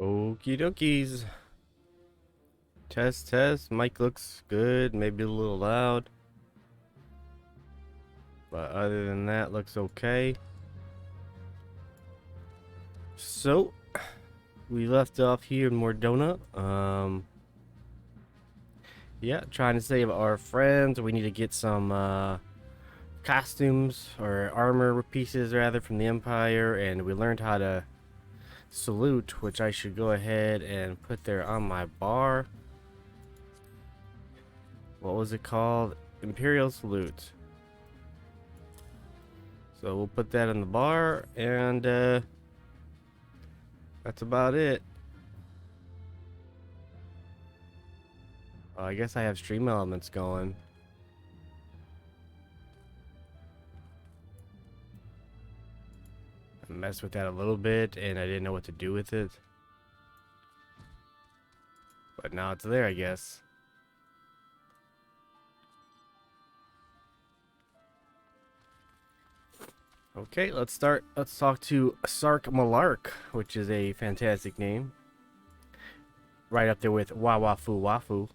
Okie dokies. Test, test. Mic looks good. Maybe a little loud. But other than that, looks okay. So, we left off here in Mordona. Yeah, trying to save our friends. We need to get some costumes or armor pieces rather from the Empire, and we learned how to salute, which I should go ahead and put there on my bar. What was it called? Imperial salute. So we'll put that in the bar, and that's about it. I guess I have stream elements going. I messed with that a little bit, and I didn't know what to do with it. But now it's there, I guess. Okay, let's start. Let's talk to Sark Malark, which is a fantastic name. Right up there with Wawafu Wafu.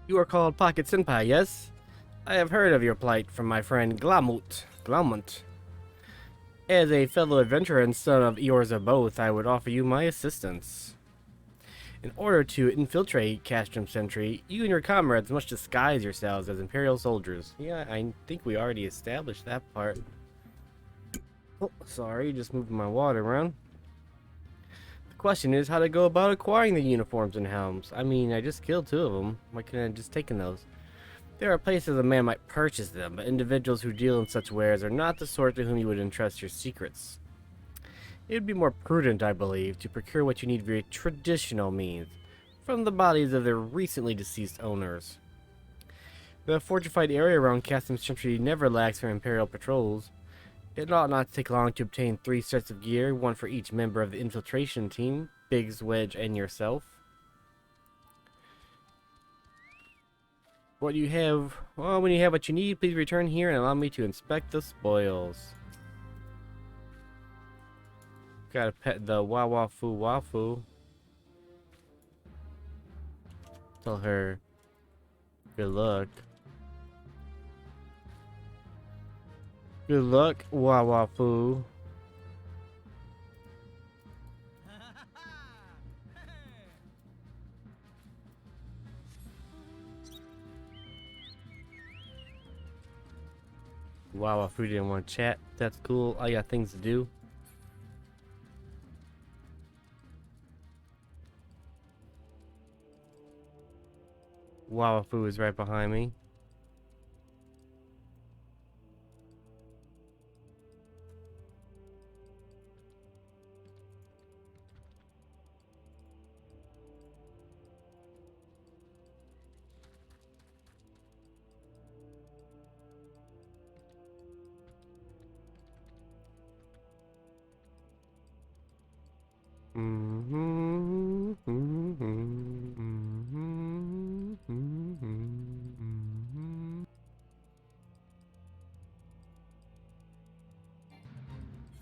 You are called Pocket Senpai, yes? I have heard of your plight from my friend Glaumont. As a fellow adventurer and son of Eorza both, I would offer you my assistance. In order to infiltrate Castrum Sentry, you and your comrades must disguise yourselves as Imperial soldiers. Yeah, I think we already established that part. Oh, sorry, just moving my water around. The question is how to go about acquiring the uniforms and helms. I mean, I just killed 2 of them. Why can't I just taken those? There are places a man might purchase them, but individuals who deal in such wares are not the sort to whom you would entrust your secrets. It would be more prudent, I believe, to procure what you need via traditional means, from the bodies of their recently deceased owners. The fortified area around Castrum Sentry never lacks for Imperial patrols. It ought not to take long to obtain 3 sets of gear, 1 for each member of the infiltration team, Biggs, Wedge, and yourself. What you have? Well, when you have what you need, please return here and allow me to inspect the spoils. Gotta pet the Wawafu Wafu. Tell her good luck. Good luck, Wawafu. Wawafu didn't want to chat. That's cool. I got things to do. Wawafu is right behind me.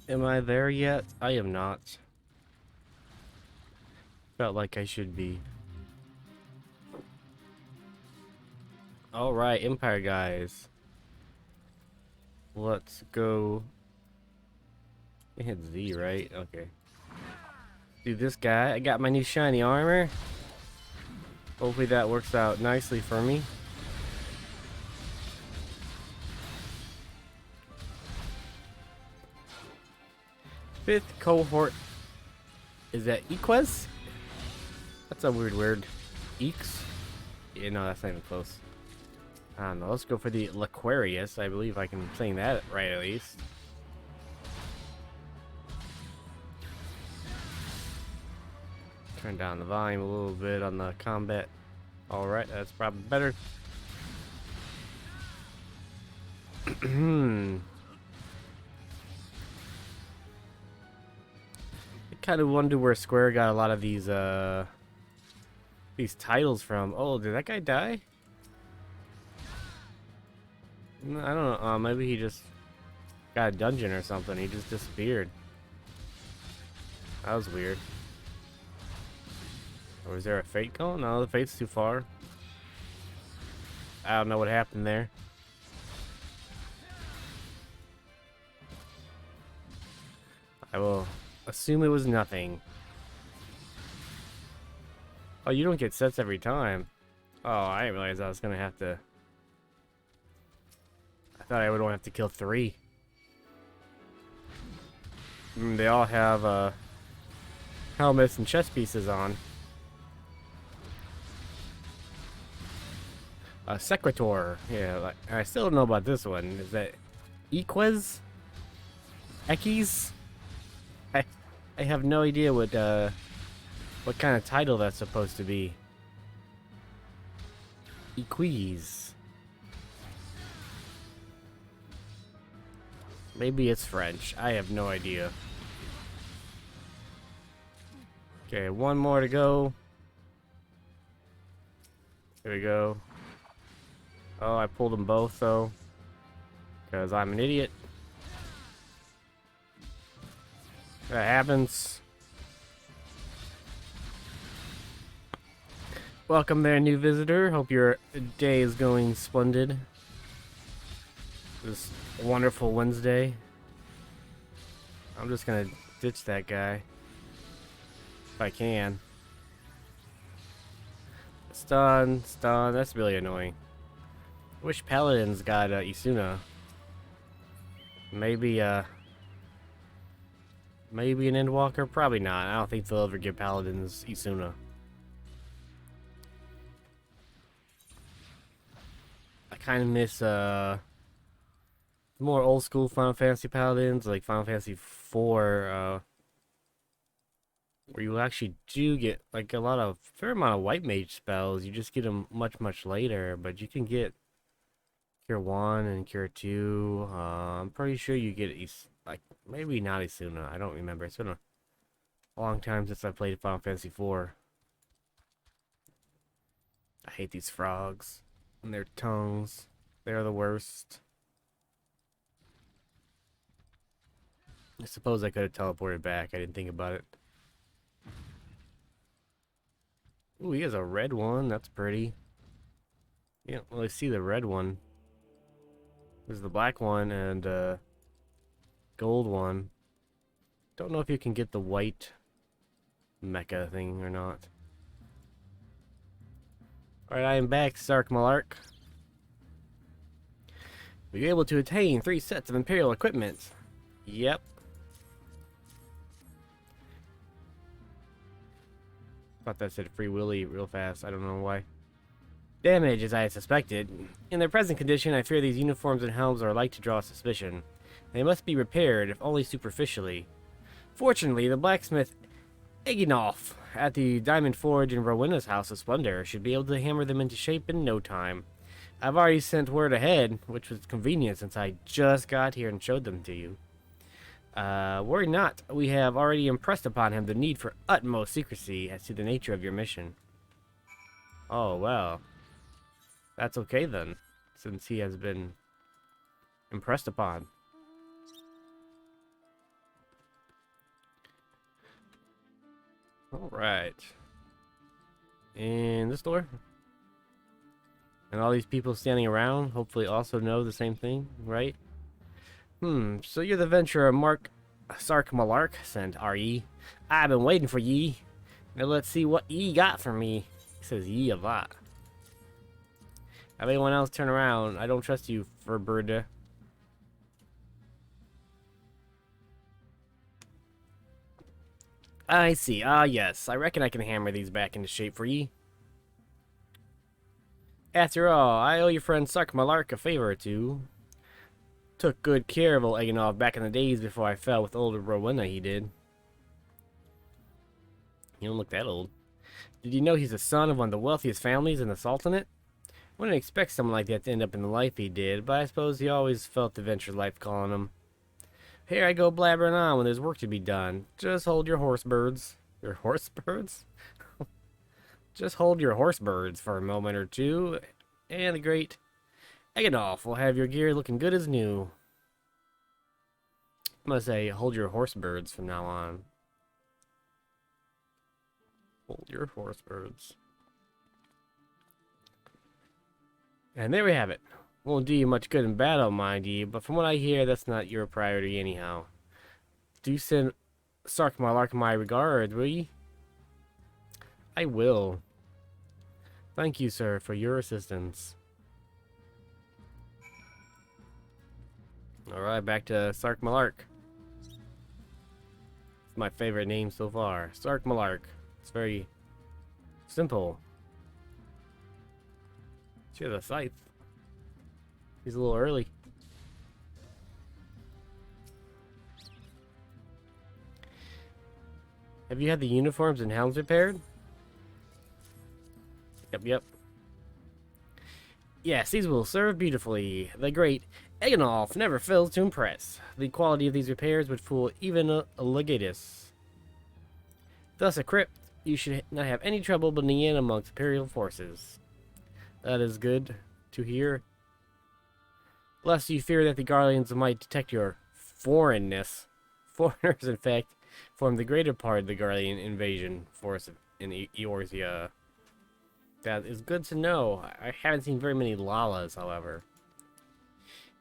Am I there yet? I am not. Felt like I should be. Alright, Empire guys. Let's go. I hit Z, right? Okay. Do this guy. I got my new shiny armor. Hopefully that works out nicely for me. Fifth cohort. Is that Equus? That's a weird word. Eeks? Yeah, no, that's not even close. I don't know. Let's go for the Laquarius. I believe I can sing that right at least. Turn down the volume a little bit on the combat. Alright, that's probably better. I kind of wonder where Square got a lot of these titles from. Oh, did that guy die? I don't know. Maybe he just got a dungeon or something. He just disappeared. That was weird. Or is there a fate going? No, the fate's too far. I don't know what happened there. I will assume it was nothing. Oh, you don't get sets every time. Oh, I didn't realize I was gonna have to. I thought I would only have to kill 3. They all have helmets and chest pieces on. Secretor. Yeah, like, I still don't know about this one. Is that Equez? Ekis? I have no idea what kind of title that's supposed to be. Equiz. Maybe it's French. I have no idea. Okay, one more to go. There we go. Oh, I pulled them both though, because I'm an idiot. That happens. Welcome there, new visitor. Hope your day is going splendid. This wonderful Wednesday. I'm just gonna ditch that guy if I can. Stun, stun. That's really annoying. I wish Paladins got Isuna. Maybe maybe an Endwalker. Probably not. I don't think they'll ever give Paladins Isuna. I kind of miss more old school Final Fantasy Paladins, like Final Fantasy IV, where you actually do get like a fair amount of white mage spells. You just get them much later, but you can get Cure 1 and Cure 2. I'm pretty sure you get like maybe not Isuna. I don't remember. It's been a long time since I played Final Fantasy IV. I hate these frogs and their tongues. They're the worst. I suppose I could have teleported back. I didn't think about it. Ooh, he has a red one. That's pretty. You don't really see the red one. There's the black one and gold one. Don't know if you can get the white mecha thing or not. Alright, I am back, Sark Malark. Were you able to attain 3 sets of Imperial equipment? Yep. Thought that said Free Willy real fast. I don't know why. Damage, as I had suspected. In their present condition, I fear these uniforms and helms are like to draw suspicion. They must be repaired, if only superficially. Fortunately, the blacksmith Eginolf at the Diamond Forge in Rowena's House of Splendor should be able to hammer them into shape in no time. I've already sent word ahead, which was convenient since I just got here and showed them to you. Worry not. We have already impressed upon him the need for utmost secrecy as to the nature of your mission. Oh, well. That's okay then, since he has been impressed upon. Alright. And this door. And all these people standing around hopefully also know the same thing, right? So you're the venturer Sark Malark sent, are ye? I've been waiting for ye. Now let's see what ye got for me. He says ye a lot. Have anyone else turn around? I don't trust you, Furberda. I see. Ah, yes. I reckon I can hammer these back into shape for ye. After all, I owe your friend Sark Malark a favor or two. Took good care of old Eginov back in the days before I fell with old Rowena, he did. You don't look that old. Did you know he's the son of one of the wealthiest families in the Sultanate? Wouldn't expect someone like that to end up in the life he did, but I suppose he always felt the venture life calling him. Here I go blabbering on when there's work to be done. Just hold your horse birds. Your horse birds? Just hold your horse birds for a moment or two, and the great Eginolf will have your gear looking good as new. I'm gonna say hold your horse birds from now on. Hold your horse birds. And there we have it. Won't do you much good in battle, mind you, but from what I hear, that's not your priority anyhow. Do send Sark Malark my regard, will ye? I will. Thank you, sir, for your assistance. Alright, back to Sark Malark. It's my favorite name so far. Sark Malark. It's very simple. She has a scythe. He's a little early. Have you had the uniforms and helms repaired? Yep. Yes, these will serve beautifully. The great Eganolf never fails to impress. The quality of these repairs would fool even a legatus. Thus equipped, you should not have any trouble blending in amongst Imperial forces. That is good to hear. Lest you fear that the Guardians might detect your foreignness. Foreigners, in fact, form the greater part of the Guardian invasion force in Eorzea. That is good to know. I haven't seen very many Lalas, however.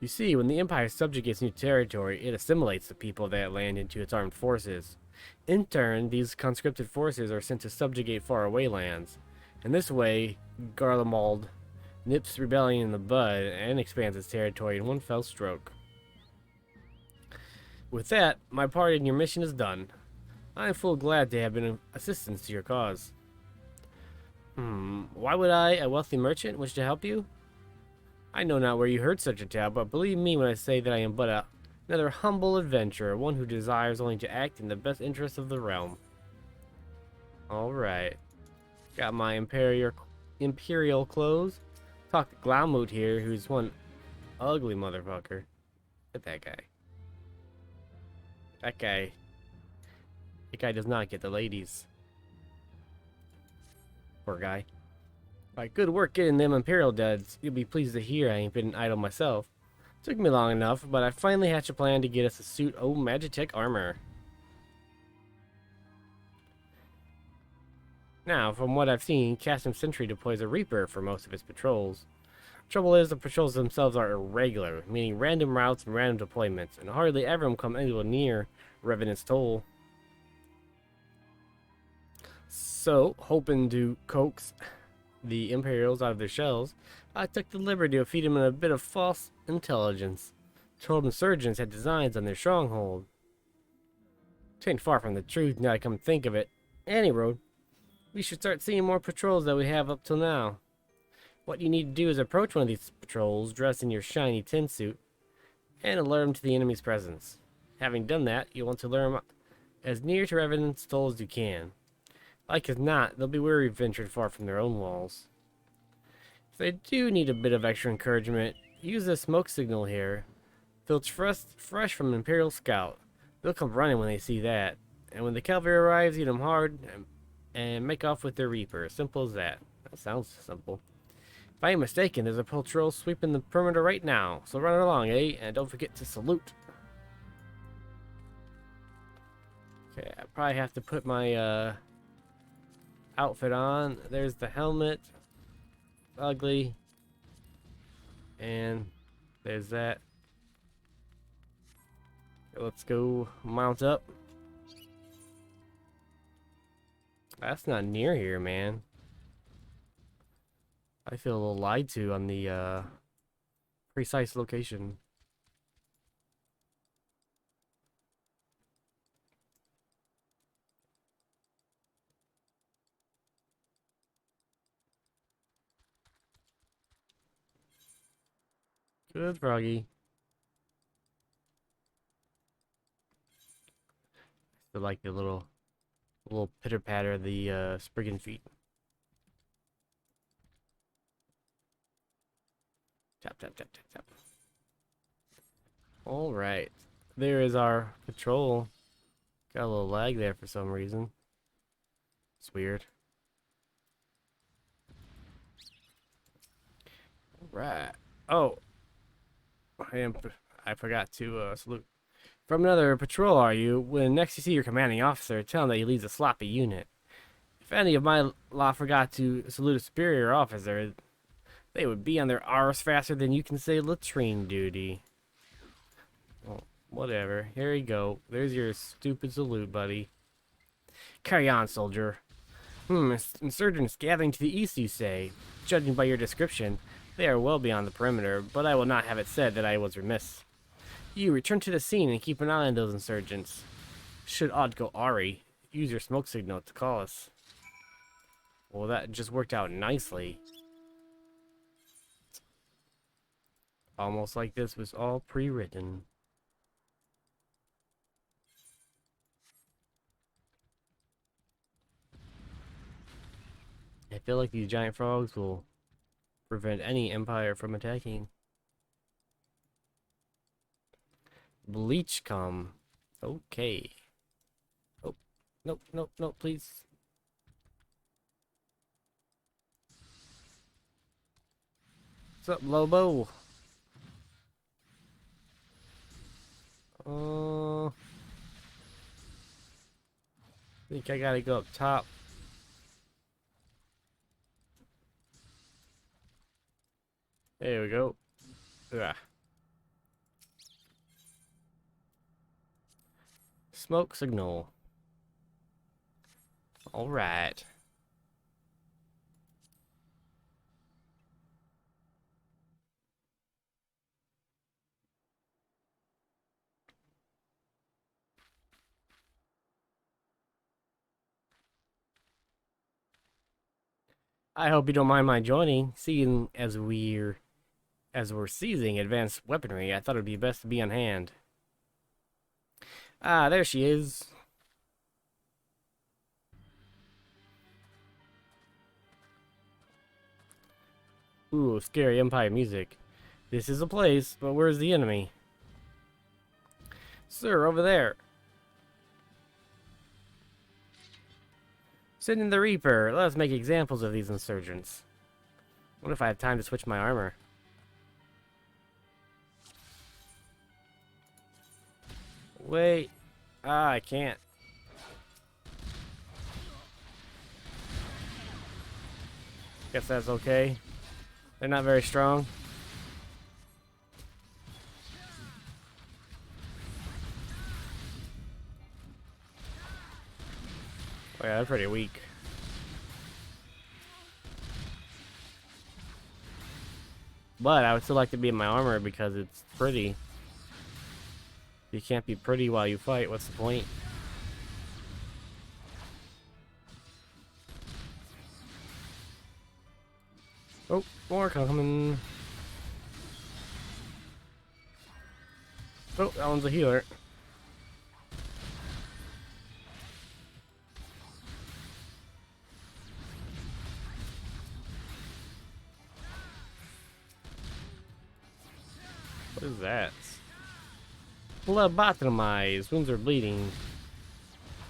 You see, when the Empire subjugates new territory, it assimilates the people that land into its armed forces. In turn, these conscripted forces are sent to subjugate faraway lands. In this way, Garlemald nips rebellion in the bud and expands its territory in one fell stroke. With that, my part in your mission is done. I am full glad to have been of assistance to your cause. Why would I, a wealthy merchant, wish to help you? I know not where you heard such a tale, but believe me when I say that I am but another humble adventurer, one who desires only to act in the best interests of the realm. Alright. Got my imperial clothes. Talk to Glamoot here, who's one ugly motherfucker. Look at that guy. That guy does not get the ladies. Poor guy. Alright, good work getting them Imperial duds. You'll be pleased to hear I ain't been idle myself. Took me long enough, but I finally hatched a plan to get us a suit of Magitech armor. Now, from what I've seen, Custom Sentry deploys a Reaper for most of its patrols. Trouble is, the patrols themselves are irregular, meaning random routes and random deployments, and hardly ever come anywhere near Revenant's Toll. So, hoping to coax the Imperials out of their shells, I took the liberty to feed them a bit of false intelligence. Told insurgents had designs on their stronghold. Tain't far from the truth now I come to think of it. Any road, we should start seeing more patrols than we have up till now. What you need to do is approach one of these patrols dressed in your shiny tin suit and alert them to the enemy's presence. Having done that, you'll want to lure them as near to Revenant's Toll as you can. Like as not, they'll be weary of venturing far from their own walls. If they do need a bit of extra encouragement, use the smoke signal here. Filch fresh from an Imperial scout. They'll come running when they see that. And when the cavalry arrives, eat them hard and make off with their Reaper. Simple as that. That sounds simple. If I ain't mistaken, there's a patrol sweeping the perimeter right now. So run along, eh? And don't forget to salute. Okay, I probably have to put my outfit on. There's the helmet. Ugly. And there's that. Let's go mount up. That's not near here, man. I feel a little lied to on the precise location. Good, Froggy. I like the little pitter patter of the Spriggan feet. Tap tap tap tap tap. All right, there is our patrol. Got a little lag there for some reason. It's weird. All right. Oh, I forgot to salute. From another patrol, are you? When next you see your commanding officer, tell him that he leads a sloppy unit. If any of my lot forgot to salute a superior officer, they would be on their R's faster than you can say latrine duty. Well, whatever. Here you go. There's your stupid salute, buddy. Carry on, soldier. Insurgents gathering to the east, you say. Judging by your description, they are well beyond the perimeter, but I will not have it said that I was remiss. You return to the scene and keep an eye on those insurgents. Should aught go awry, use your smoke signal to call us. Well, that just worked out nicely. Almost like this was all pre-written. I feel like these giant frogs will prevent any empire from attacking. Bleach come. Okay. Oh, nope, nope, nope, please. What's up, Lobo? I think I gotta go up top. There we go. Ugh. Smoke signal. All right. I hope you don't mind my joining. Seeing as we're seizing advanced weaponry, I thought it'd be best to be on hand. Ah, there she is. Ooh, scary Empire music. This is a place, but where's the enemy? Sir, over there. Send in the Reaper. Let us make examples of these insurgents. What if I have time to switch my armor? Wait. Ah, I can't. Guess that's okay. They're not very strong. Oh yeah, they're pretty weak. But I would still like to be in my armor because it's pretty. You can't be pretty while you fight. What's the point? Oh, more coming. Oh, that one's a healer. What is that? Phlebotomize. Wounds are bleeding.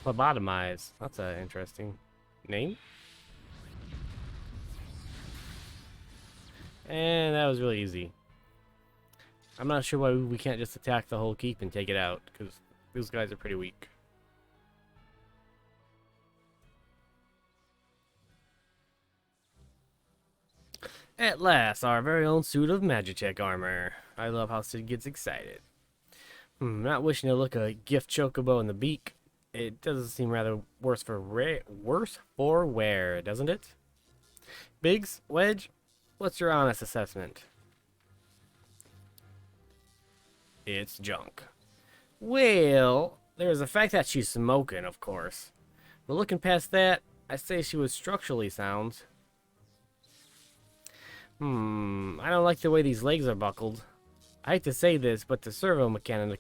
Phlebotomize. That's an interesting name. And that was really easy. I'm not sure why we can't just attack the whole keep and take it out, because those guys are pretty weak. At last, our very own suit of Magitech armor. I love how Sid gets excited. Not wishing to look a gift chocobo in the beak. It doesn't seem rather worse for wear, doesn't it? Biggs, Wedge, what's your honest assessment? It's junk. Well, there's the fact that she's smoking, of course. But looking past that, I'd say she was structurally sound. I don't like the way these legs are buckled. I hate to say this, but the servo mechanism,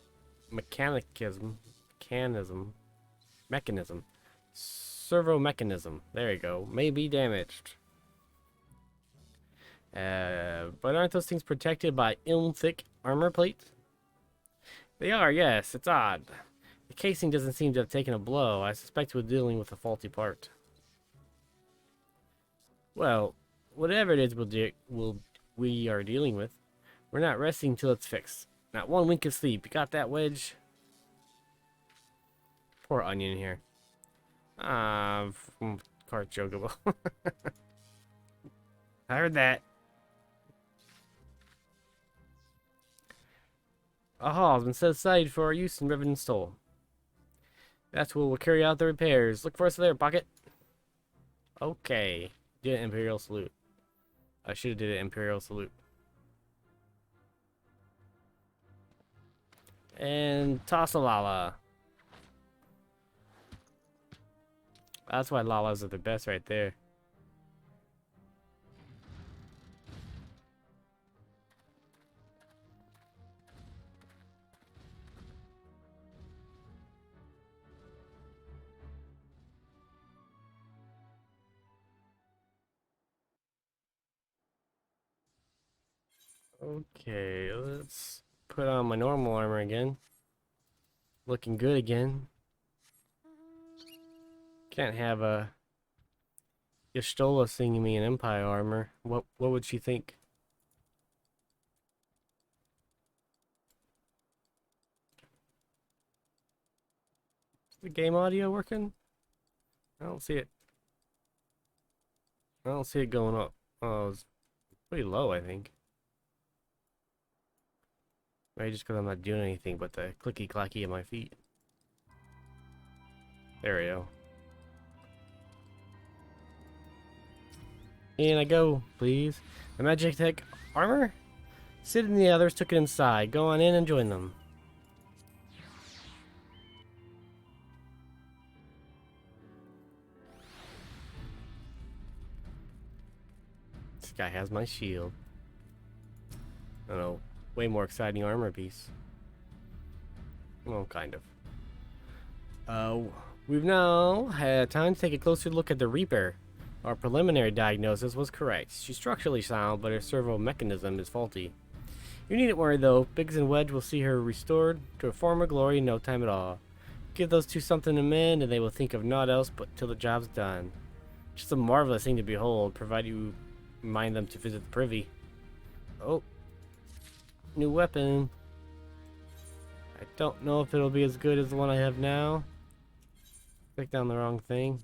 there you go, may be damaged. But aren't those things protected by thick armor plate? They are, yes. It's odd. The casing doesn't seem to have taken a blow. I suspect we're dealing with a faulty part. Well, whatever it is we are dealing with, we're not resting till it's fixed. Not one wink of sleep. You got that, Wedge? Poor onion here. Cart chocobo. I heard that. A hall has been set aside for our use in Revenant Soul. That's where we'll carry out the repairs. Look for us there, Pocket. Okay. Did an Imperial Salute. I should have did an Imperial Salute. And toss a Lala. That's why Lalas are the best right there. Okay, let's put on my normal armor again. Looking good again. Can't have a Y'shtola singing me in Empire armor. What would she think? Is the game audio working? I don't see it. I don't see it going up. Oh, it's pretty low, I think. Maybe just because I'm not doing anything but the clicky clacky of my feet. There we go. In I go, please. The Magitech armor? Sid and the others took it inside. Go on in and join them. This guy has my shield. I don't know. Way more exciting armor piece. Well, kind of. We've now had time to take a closer look at the Reaper. Our preliminary diagnosis was correct. She's structurally sound, but her servo mechanism is faulty. You needn't worry though. Biggs and Wedge will see her restored to her former glory in no time at all. Give those two something to mend, and they will think of naught else but till the job's done. Just a marvelous thing to behold, provided you remind them to visit the privy. Oh. New weapon. I don't know if it'll be as good as the one I have now. Clicked down the wrong thing.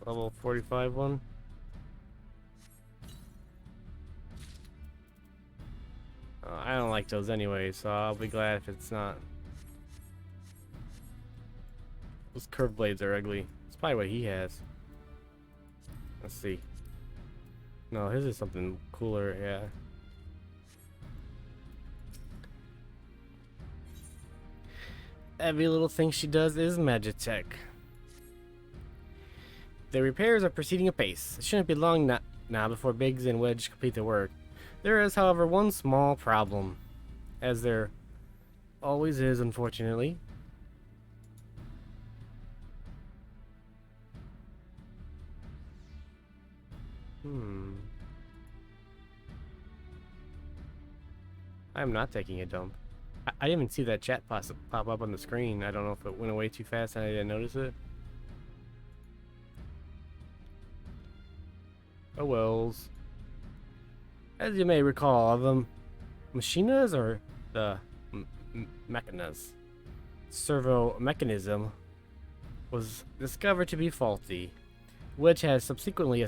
Level 45 one. I don't like those anyway, so I'll be glad if it's not. Those curved blades are ugly. It's probably what he has. Let's see. No, his is something cooler, yeah. Every little thing she does is Magitech. The repairs are proceeding apace. It shouldn't be long now before Biggs and Wedge complete their work. There is, however, one small problem. As there always is, unfortunately. I'm not taking a dump. I didn't even see that chat pop up on the screen. I don't know if it went away too fast and I didn't notice it. Oh wells. As you may recall, the machinas or the mechanas servo mechanism was discovered to be faulty, which has subsequently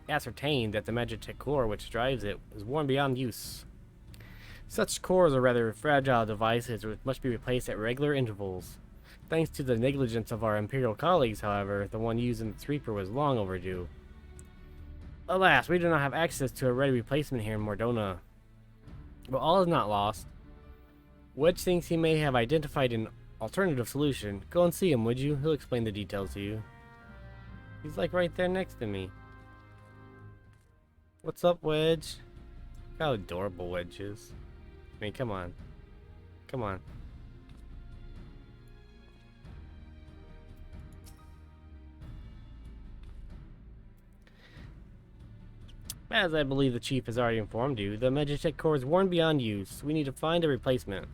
ascertained that the Magitech core which drives it is worn beyond use. Such cores are rather fragile devices which must be replaced at regular intervals. Thanks to the negligence of our Imperial colleagues, however, the one used in the Reaper was long overdue. Alas, we do not have access to a ready replacement here in Mordona. But all is not lost. Wedge thinks he may have identified an alternative solution. Go and see him, would you? He'll explain the details to you. He's like right there next to me. What's up, Wedge? Look how adorable Wedge is. I mean, come on. Come on. As I believe the chief has already informed you, the Magitech core is worn beyond use. We need to find a replacement.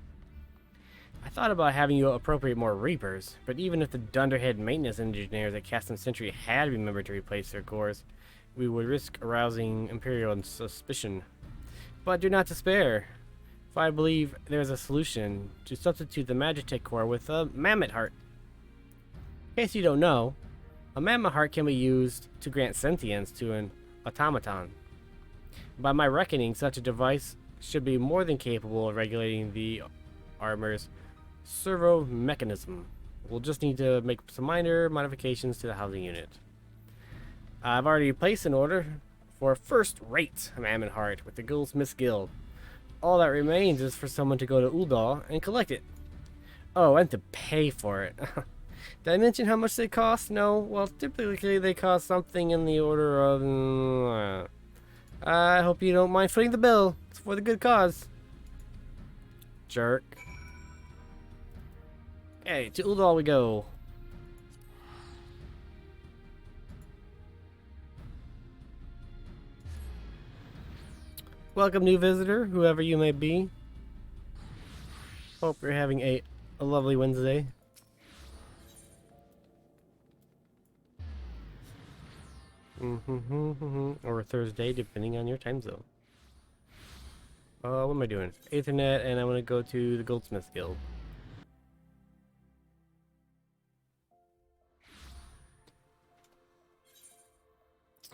I thought about having you appropriate more Reapers, but even if the dunderhead maintenance engineers at Caston Sentry had remembered to replace their cores, we would risk arousing Imperial suspicion. But do not despair. For I believe there's a solution to substitute the Magitek core with a mammoth heart. In case you don't know, a mammoth heart can be used to grant sentience to an automaton. By my reckoning, such a device should be more than capable of regulating the armor's servo mechanism. We'll just need to make some minor modifications to the housing unit. I've already placed an order for a first-rate mammoth heart with the Goldsmiths Guild. All that remains is for someone to go to Uldal and collect it. Oh, and to pay for it. Did I mention how much they cost? No? Well, typically they cost something in the order of... I hope you don't mind footing the bill. It's for the good cause. Jerk. Okay, to Uldal we go. Welcome, new visitor, whoever you may be. Hope you're having a lovely Wednesday. Or Thursday, depending on your time zone. What am I doing? Ethernet, and I'm gonna go to the Goldsmiths Guild.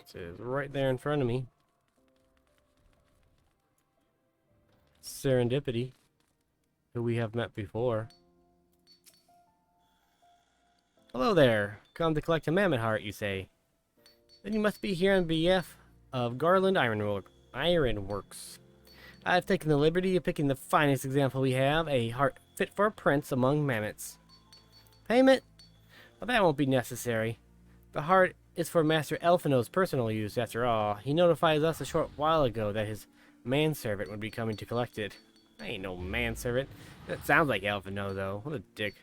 It is right there in front of me. Serendipity, who we have met before. Hello there. Come to collect a mammoth heart, you say? Then you must be here on behalf of Garland Ironworks. I've taken the liberty of picking the finest example we have, a heart fit for a prince among mammoths. Payment? Well, that won't be necessary. The heart is for Master Elfino's personal use, after all. He notified us a short while ago that his manservant would be coming to collect it. I ain't no manservant. That sounds like Elfino, though. What a dick.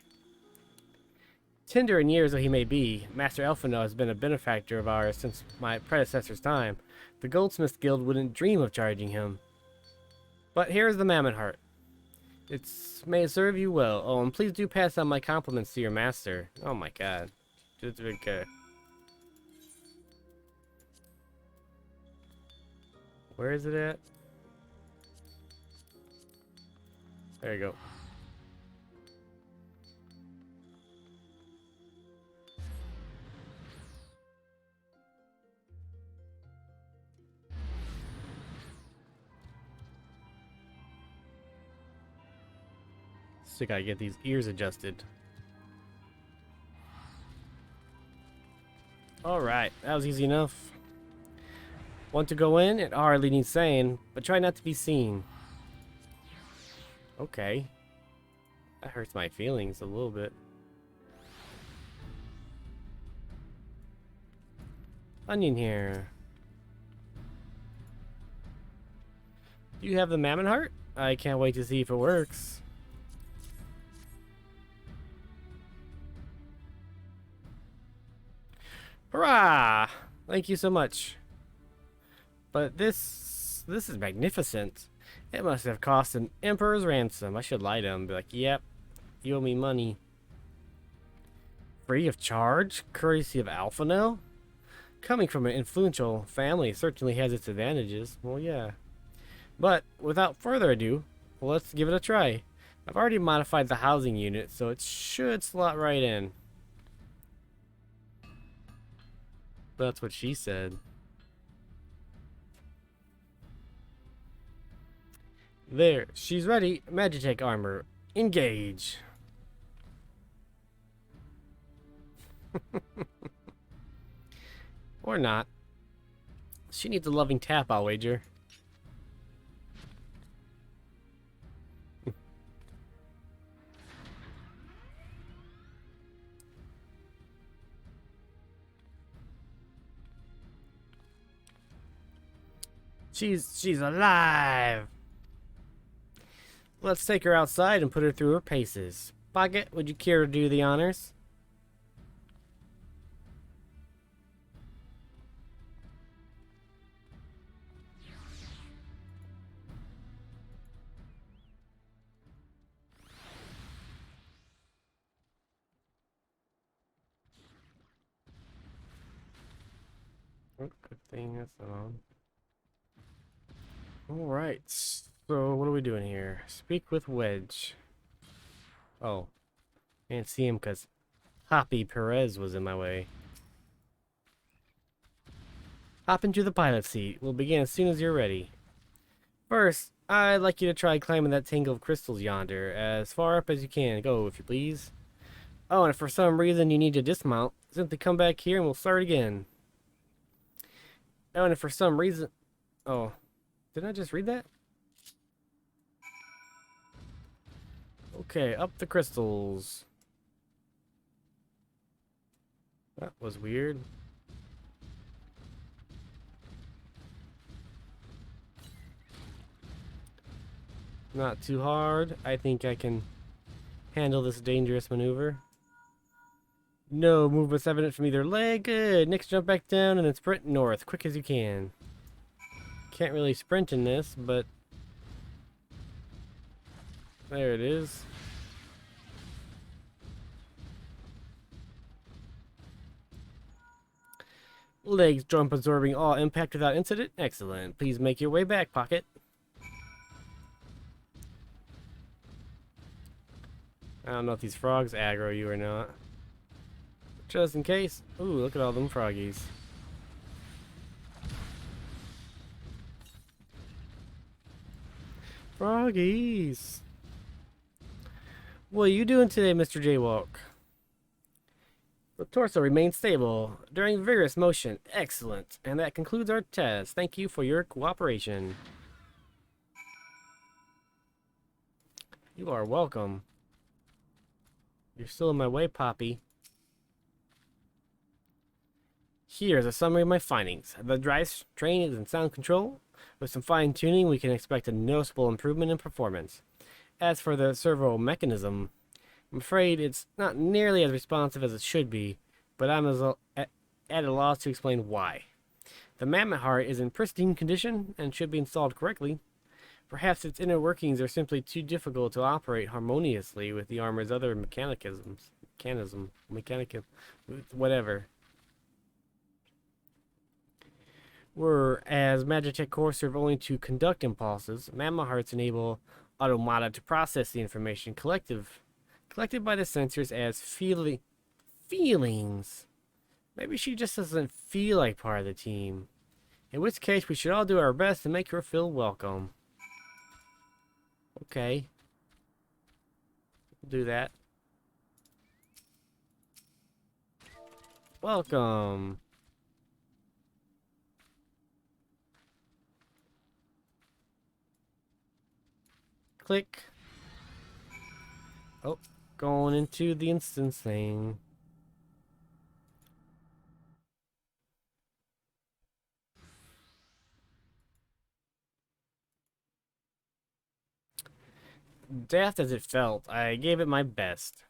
Tender in years though he may be, Master Elfino has been a benefactor of ours since my predecessor's time. The Goldsmiths Guild wouldn't dream of charging him. But here's the mammoth heart. It may serve you well. Oh, and please do pass on my compliments to your master. Oh my god. Just okay. Where is it at? There you go. Still gotta get these ears adjusted. Alright, that was easy enough. Want to go in? It hardly needs saying, but try not to be seen. Okay. That hurts my feelings a little bit. Onion here. Do you have the mammoth heart? I can't wait to see if it works. Hurrah! Thank you so much. But this is magnificent. It must have cost an emperor's ransom. I should lie to him and be like, yep, you owe me money. Free of charge? Courtesy of Alphino? Coming from an influential family certainly has its advantages. Well, yeah. But without further ado, let's give it a try. I've already modified the housing unit, so it should slot right in. That's what she said. There, she's ready. Magitek armor. Engage. Or not. She needs a loving tap, I'll wager. She's alive. Let's take her outside and put her through her paces. Pocket, would you care to do the honors? Oh, good thing that's not on. Alright. So, what are we doing here? Speak with Wedge. Oh, can't see him because Hoppy Perez was in my way. Hop into the pilot seat. We'll begin as soon as you're ready. First, I'd like you to try climbing that tangle of crystals yonder, as far up as you can. Go, if you please. Oh, and if for some reason you need to dismount, simply come back here and we'll start again. Oh, and if for some reason... Oh, didn't I just read that? Okay, up the crystals. That was weird. Not too hard. I think I can handle this dangerous maneuver. No movement's evident from either leg. Good. Next, jump back down and then sprint north, quick as you can. Can't really sprint in this, but there it is. Legs jump absorbing all impact without incident. Excellent. Please make your way back, Pocket. I don't know if these frogs aggro you or not. Just in case. Ooh, look at all them froggies. Froggies. What are you doing today, Mr. Jaywalk? The torso remains stable during vigorous motion. Excellent. And that concludes our test. Thank you for your cooperation. You are welcome. You're still in my way, Poppy. Here's a summary of my findings. The drive train is in sound control. With some fine-tuning, we can expect a noticeable improvement in performance. As for the servo mechanism, I'm afraid it's not nearly as responsive as it should be, but I'm at a loss to explain why. The mammoth heart is in pristine condition and should be installed correctly. Perhaps its inner workings are simply too difficult to operate harmoniously with the armor's other whatever. Whereas Magitech Core serve only to conduct impulses, mammoth hearts enable automata to process the information collected by the sensors as feelings. Maybe she just doesn't feel like part of the team. In which case, we should all do our best to make her feel welcome. Okay. We'll do that. Welcome. Click. Oh, going into the instance thing. Daft as it felt, I gave it my best.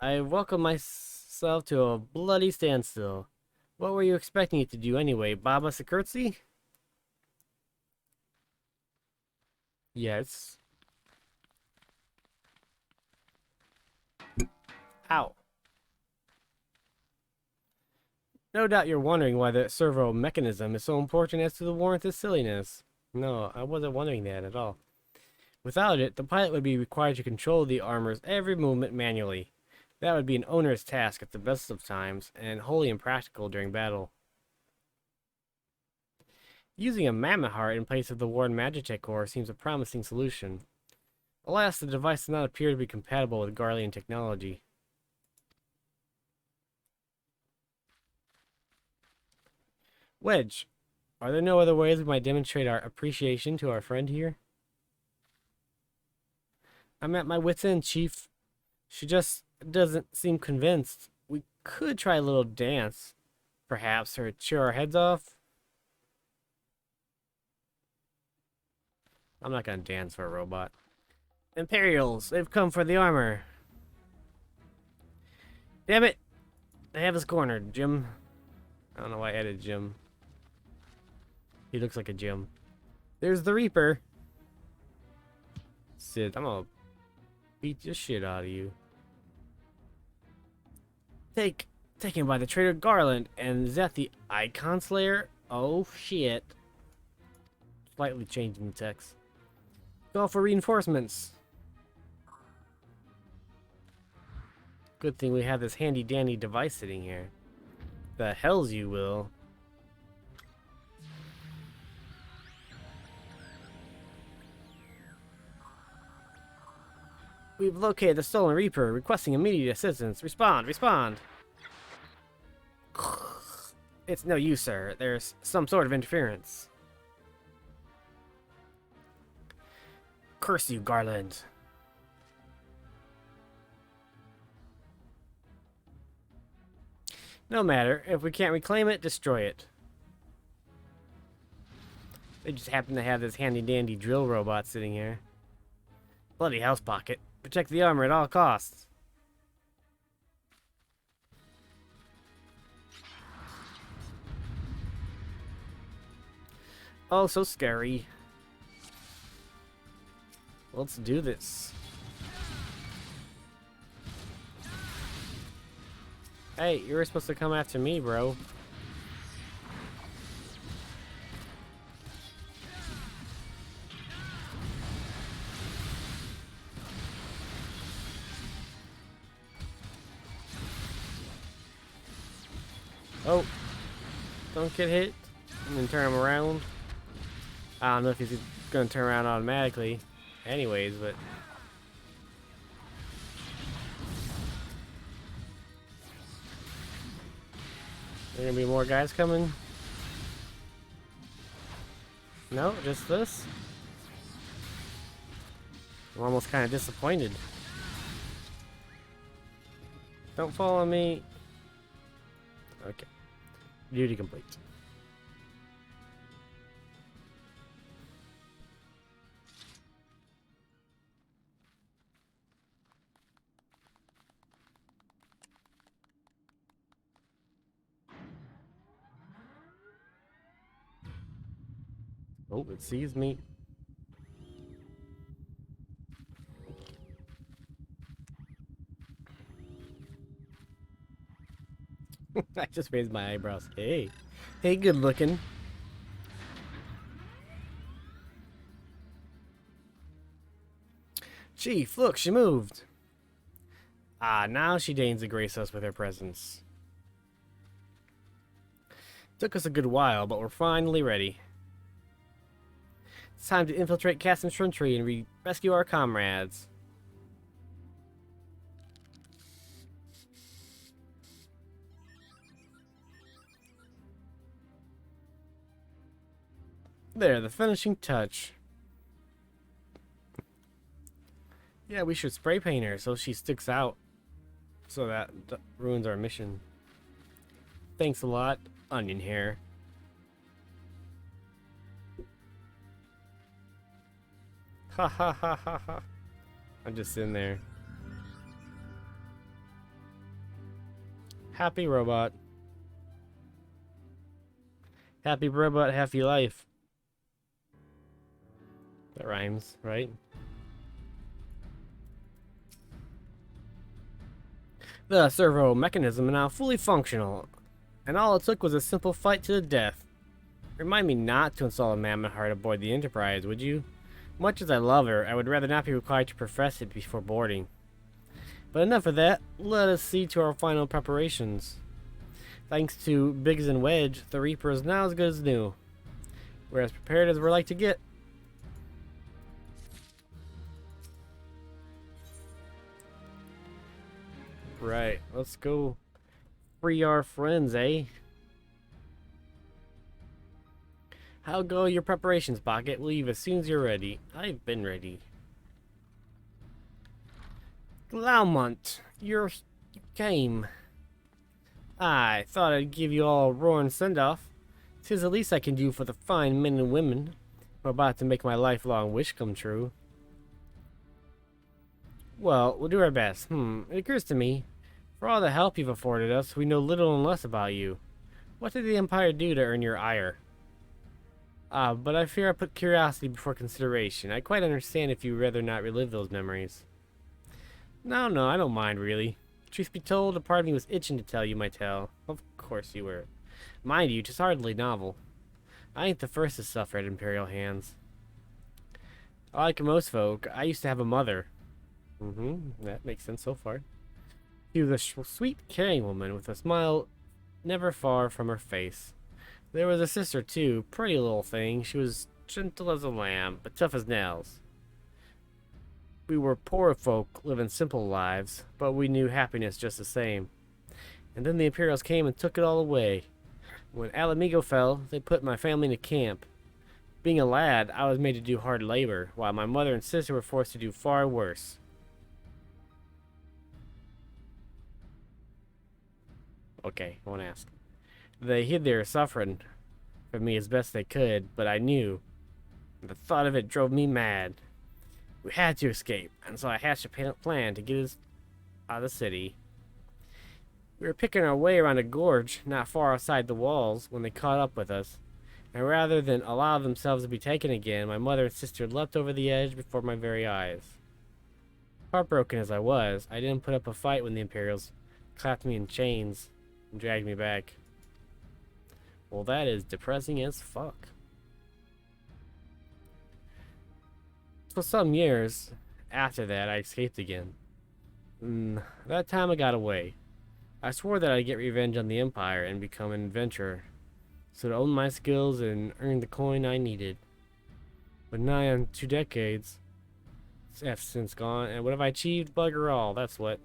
I welcomed myself to a bloody standstill. What were you expecting it to do anyway? Bob us a curtsy? Yes. Ow. No doubt you're wondering why the servo mechanism is so important as to the warranted silliness. No, I wasn't wondering that at all. Without it, the pilot would be required to control the armor's every movement manually. That would be an onerous task at the best of times, and wholly impractical during battle. Using a mammoth heart in place of the worn Magitech core seems a promising solution. Alas, the device does not appear to be compatible with Garlean technology. Wedge, are there no other ways we might demonstrate our appreciation to our friend here? I'm at my wit's end, Chief. She just doesn't seem convinced. We could try a little dance, perhaps, or cheer our heads off. I'm not gonna dance for a robot. Imperials, they've come for the armor. Damn it! They have us cornered, Jim. I don't know why I added Jim. He looks like a Jim. There's the Reaper. Sid, I'm gonna beat the shit out of you. Taken by the traitor Garland, and is that the Icon Slayer? Oh shit. Slightly changing the text. Call for reinforcements. Good thing we have this handy dandy device sitting here. The hells you will. We've located the stolen Reaper, requesting immediate assistance. Respond, respond. It's no use, sir. There's some sort of interference. Curse you, Garland. No matter. If we can't reclaim it, destroy it. They just happen to have this handy-dandy drill robot sitting here. Bloody house pocket. Protect the armor at all costs. Oh, so scary. Let's do this. Hey, you were supposed to come after me, bro. Oh, don't get hit. I'm gonna turn him around. I don't know if he's gonna turn around automatically. Anyways, but... There gonna be more guys coming? No, just this? I'm almost kind of disappointed. Don't follow me. Okay. Duty complete. Oh, it sees me. I just raised my eyebrows. Hey. Hey, good looking. Chief, look, she moved. Ah, now she deigns to grace us with her presence. Took us a good while, but we're finally ready. It's time to infiltrate Cassim's Tree and rescue our comrades. There, the finishing touch. Yeah, we should spray paint her so she sticks out. So that ruins our mission. Thanks a lot, onion hair. Ha ha ha ha ha. I'm just sitting there. Happy robot. Happy robot, happy life. That rhymes, right? The servo mechanism is now fully functional, and all it took was a simple fight to the death. Remind me not to install a mammoth heart aboard the Enterprise, would you? Much as I love her, I would rather not be required to profess it before boarding. But enough of that, let us see to our final preparations. Thanks to Biggs and Wedge, the Reaper is now as good as new. We're as prepared as we're like to get. Right, let's go free our friends, eh? How go your preparations, Pocket? Leave as soon as you're ready. I've been ready. Glaumont, you came. I thought I'd give you all a roaring send-off. 'Tis the least I can do for the fine men and women who are about to make my lifelong wish come true. Well, we'll do our best. It occurs to me, for all the help you've afforded us, we know little and less about you. What did the Empire do to earn your ire? But I fear I put curiosity before consideration. I quite understand if you'd rather not relive those memories. No, I don't mind, really. Truth be told, a part of me was itching to tell you my tale. Of course you were. Mind you, 'tis hardly novel. I ain't the first to suffer at Imperial hands. Like most folk, I used to have a mother. That makes sense so far. She was a sweet, caring woman with a smile never far from her face. There was a sister, too, pretty little thing. She was gentle as a lamb, but tough as nails. We were poor folk living simple lives, but we knew happiness just the same. And then the Imperials came and took it all away. When Alamigo fell, they put my family in a camp. Being a lad, I was made to do hard labor, while my mother and sister were forced to do far worse. Okay, I won't ask. They hid their suffering from me as best they could, but I knew. The thought of it drove me mad. We had to escape, and so I hatched a plan to get us out of the city. We were picking our way around a gorge not far outside the walls when they caught up with us, and rather than allow themselves to be taken again, my mother and sister leapt over the edge before my very eyes. Heartbroken as I was, I didn't put up a fight when the Imperials clapped me in chains and dragged me back. Well, that is depressing as fuck. For some years after that, I escaped again. That time I got away. I swore that I'd get revenge on the Empire and become an adventurer, so to own my skills and earn the coin I needed. But nigh on 2 decades have since gone, and what have I achieved? Bugger all, that's what.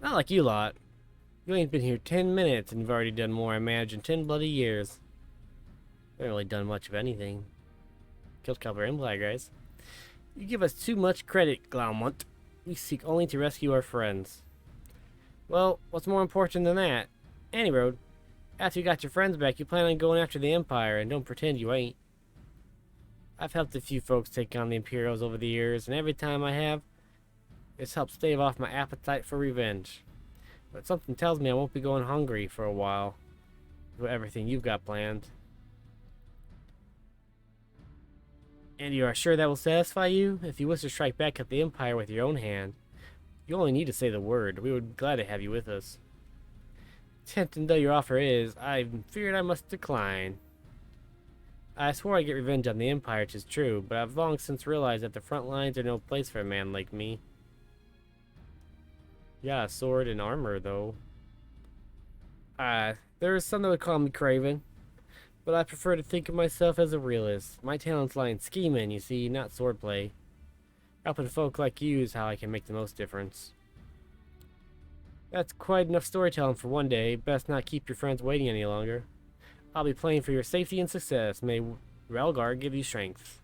Not like you lot. You ain't been here 10 minutes and you've already done more, I imagine, 10 bloody years. I haven't really done much of anything. Killed Calvary Empire, guys. You give us too much credit, Glaumunt. We seek only to rescue our friends. Well, what's more important than that? Anyroad, after you got your friends back, you plan on going after the Empire, and don't pretend you ain't. I've helped a few folks take on the Imperials over the years, and every time I have, it's helped stave off my appetite for revenge. But something tells me I won't be going hungry for a while with everything you've got planned. And you are sure that will satisfy you? If you wish to strike back at the Empire with your own hand, you only need to say the word. We would be glad to have you with us. Tempting though your offer is, I feared I must decline. I swore I'd get revenge on the Empire, 'tis true, but I've long since realized that the front lines are no place for a man like me. Yeah, sword and armor, though. There is some that would call me craven, but I prefer to think of myself as a realist. My talents lie in scheming, you see, not swordplay. Helping folk like you is how I can make the most difference. That's quite enough storytelling for one day. Best not keep your friends waiting any longer. I'll be playing for your safety and success. May Relgar give you strength.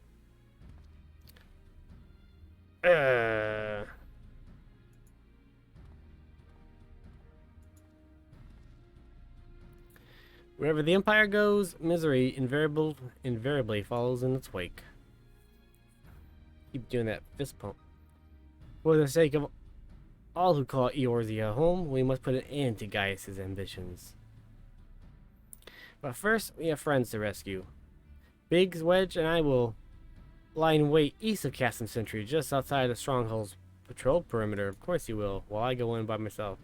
Wherever the Empire goes, misery invariably follows in its wake. Keep doing that fist pump. For the sake of all who call Eorzea home, we must put an end to Gaius' ambitions. But first, we have friends to rescue. Biggs, Wedge, and I will lie in wait east of Castle Sentry, just outside the Stronghold's patrol perimeter. Of course you will, while I go in by myself.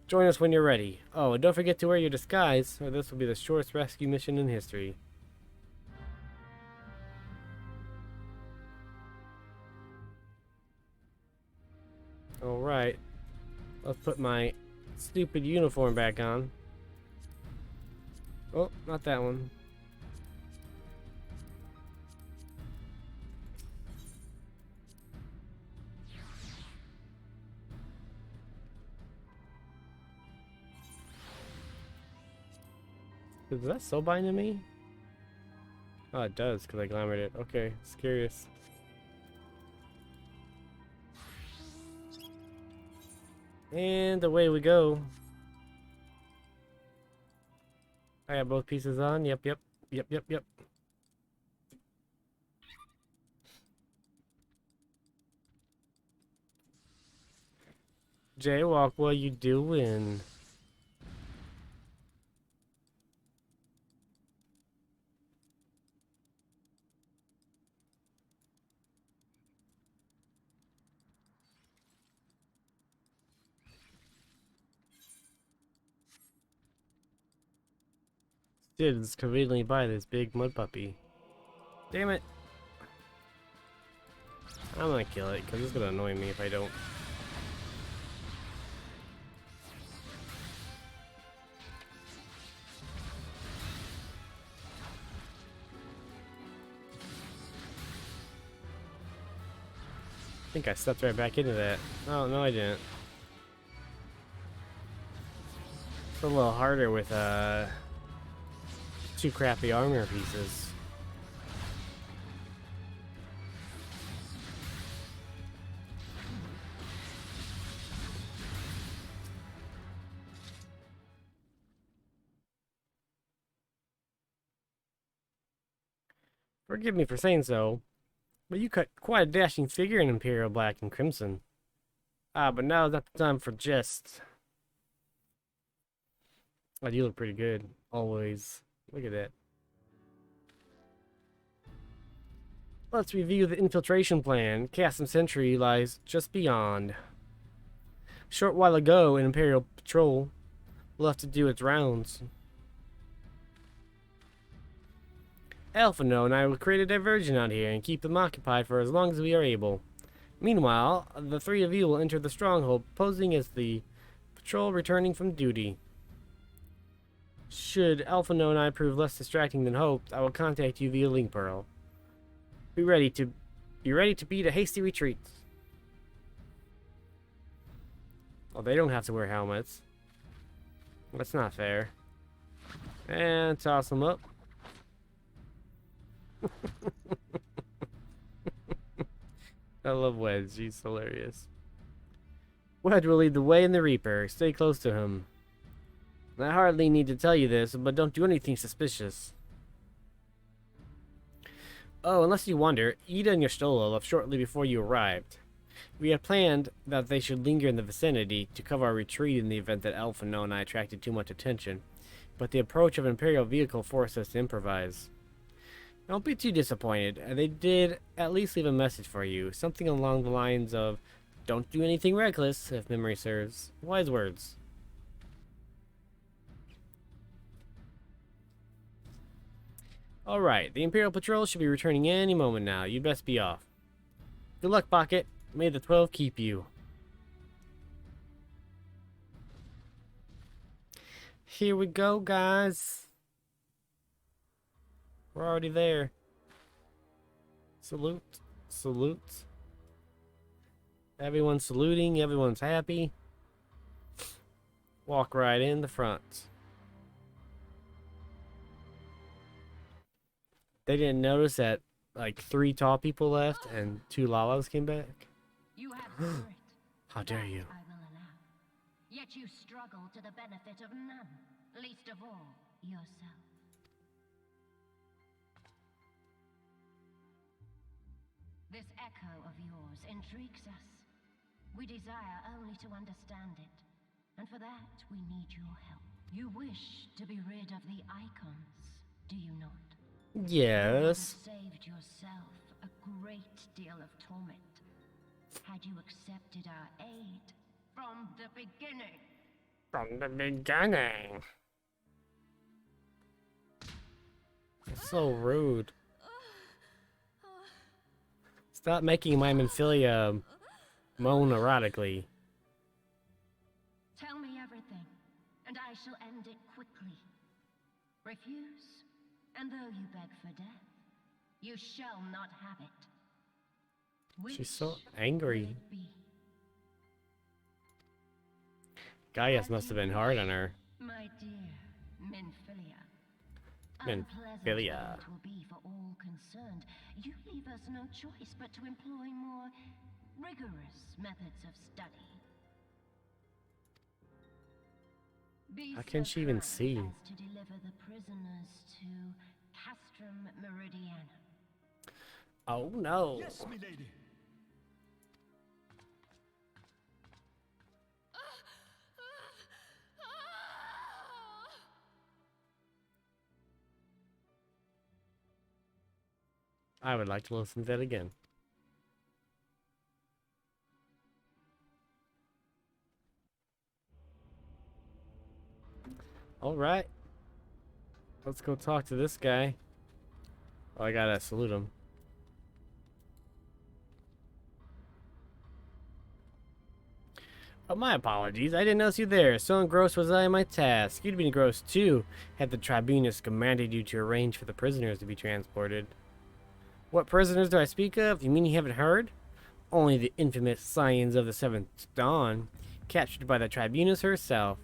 Join us when you're ready. Oh, and don't forget to wear your disguise, or this will be the shortest rescue mission in history. Alright. Let's put my stupid uniform back on. Oh, not that one. Does that so bind to me? Oh, it does, because I glamored it. Okay, it's curious. And away we go. I got both pieces on. Yep. Jaywalk, what you doing? Skids conveniently by this big mud puppy. Damn it. I'm gonna kill it, because it's gonna annoy me if I don't. I think I stepped right back into that. Oh, no I didn't. It's a little harder with, 2 crappy armor pieces. Forgive me for saying so, but you cut quite a dashing figure in Imperial Black and Crimson. Ah, but now is not the time for jest. Oh, you look pretty good. Always. Look at that. Let's review the infiltration plan. Chasm Sentry lies just beyond. A short while ago, an Imperial patrol left to do its rounds. Alphano and I will create a diversion out here and keep them occupied for as long as we are able. Meanwhile, the 3 of you will enter the stronghold, posing as the patrol returning from duty. Should Alphano and I prove less distracting than hoped, I will contact you via Link Pearl. Be ready to beat a hasty retreat. Oh, they don't have to wear helmets. That's not fair. And toss them up. I love Wedge. He's hilarious. Wedge will lead the way in the Reaper. Stay close to him. I hardly need to tell you this, but don't do anything suspicious. Oh, unless you wonder, Ida and Yastola left shortly before you arrived. We had planned that they should linger in the vicinity to cover our retreat in the event that Alphano and I attracted too much attention, but the approach of an Imperial vehicle forced us to improvise. Don't be too disappointed. They did at least leave a message for you, something along the lines of, "Don't do anything reckless," if memory serves. Wise words. Alright, the Imperial Patrol should be returning any moment now. You'd best be off. Good luck, Pocket. May the 12 keep you. Here we go, guys. We're already there. Salute. Salute. Everyone's saluting. Everyone's happy. Walk right in the front. They didn't notice that like 3 tall people left and 2 Lalas came back. You have spirit. How dare you? I will allow. Yet you struggle to the benefit of none, least of all yourself. This echo of yours intrigues us. We desire only to understand it, and for that we need your help. You wish to be rid of the icons, do you not? Yes. You have saved yourself a great deal of torment. Had you accepted our aid from the beginning. From the beginning. It's so rude. Stop making my Minfilia moan erotically. Tell me everything, and I shall end it quickly. Refuse, and though you beg for death, you shall not have it. She's so angry. Be? Gaius must have been hard on her. My dear Minfilia. Minfilia. It will be for all concerned. You leave us no choice but to employ more rigorous methods of study. Be How can so she even kind see? as to deliver the prisoners to Castrum Meridiana. Oh no. Yes, milady. I would like to listen to that again. Alright. Let's go talk to this guy. Oh, I gotta salute him. Oh, my apologies. I didn't notice you there. So engrossed was I in my task. You'd been engrossed too, had the tribunus commanded you to arrange for the prisoners to be transported. What prisoners do I speak of? You mean you haven't heard? Only the infamous Scions of the Seventh Dawn, captured by the tribunus herself.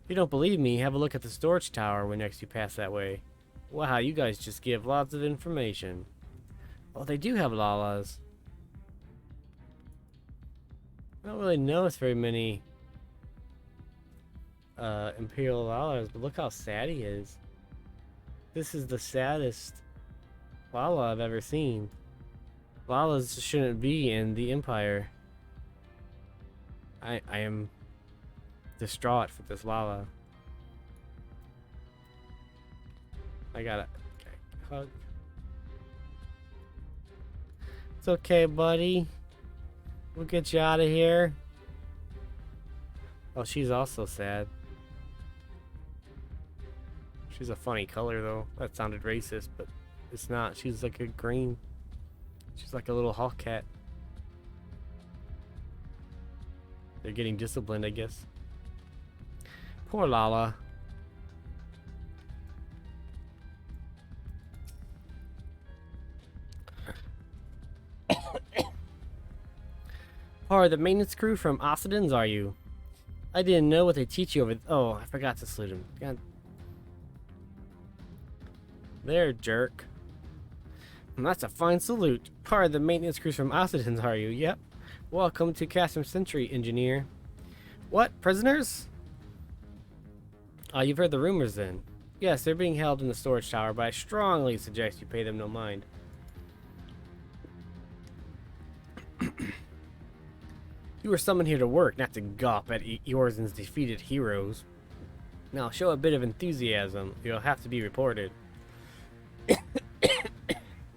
If you don't believe me, have a look at the storage tower when next you pass that way. Wow, you guys just give lots of information. Oh, they do have Lalas. I don't really notice very many Imperial Lalas, but look how sad he is. This is the saddest Lala I've ever seen. Lalas shouldn't be in the Empire. I am distraught for this Lala. I gotta hug. It's okay, buddy. We'll get you out of here. Oh, she's also sad. She's a funny color, though. That sounded racist, but it's not. She's like a green. She's like a little hawk cat. They're getting disciplined, I guess. Poor Lala. Part of the maintenance crew from Occidens, are you? I didn't know what they teach you over. Oh, I forgot to salute him. God. There, jerk. That's a fine salute. Part of the maintenance crew from Occidens, are you? Yep. Welcome to Custom Sentry, engineer. What? Prisoners? Oh, you've heard the rumors then. Yes, they're being held in the storage tower, but I strongly suggest you pay them no mind. You were summoned here to work, not to gawp at Eorzen's defeated heroes. Now, show a bit of enthusiasm. You'll have to be reported.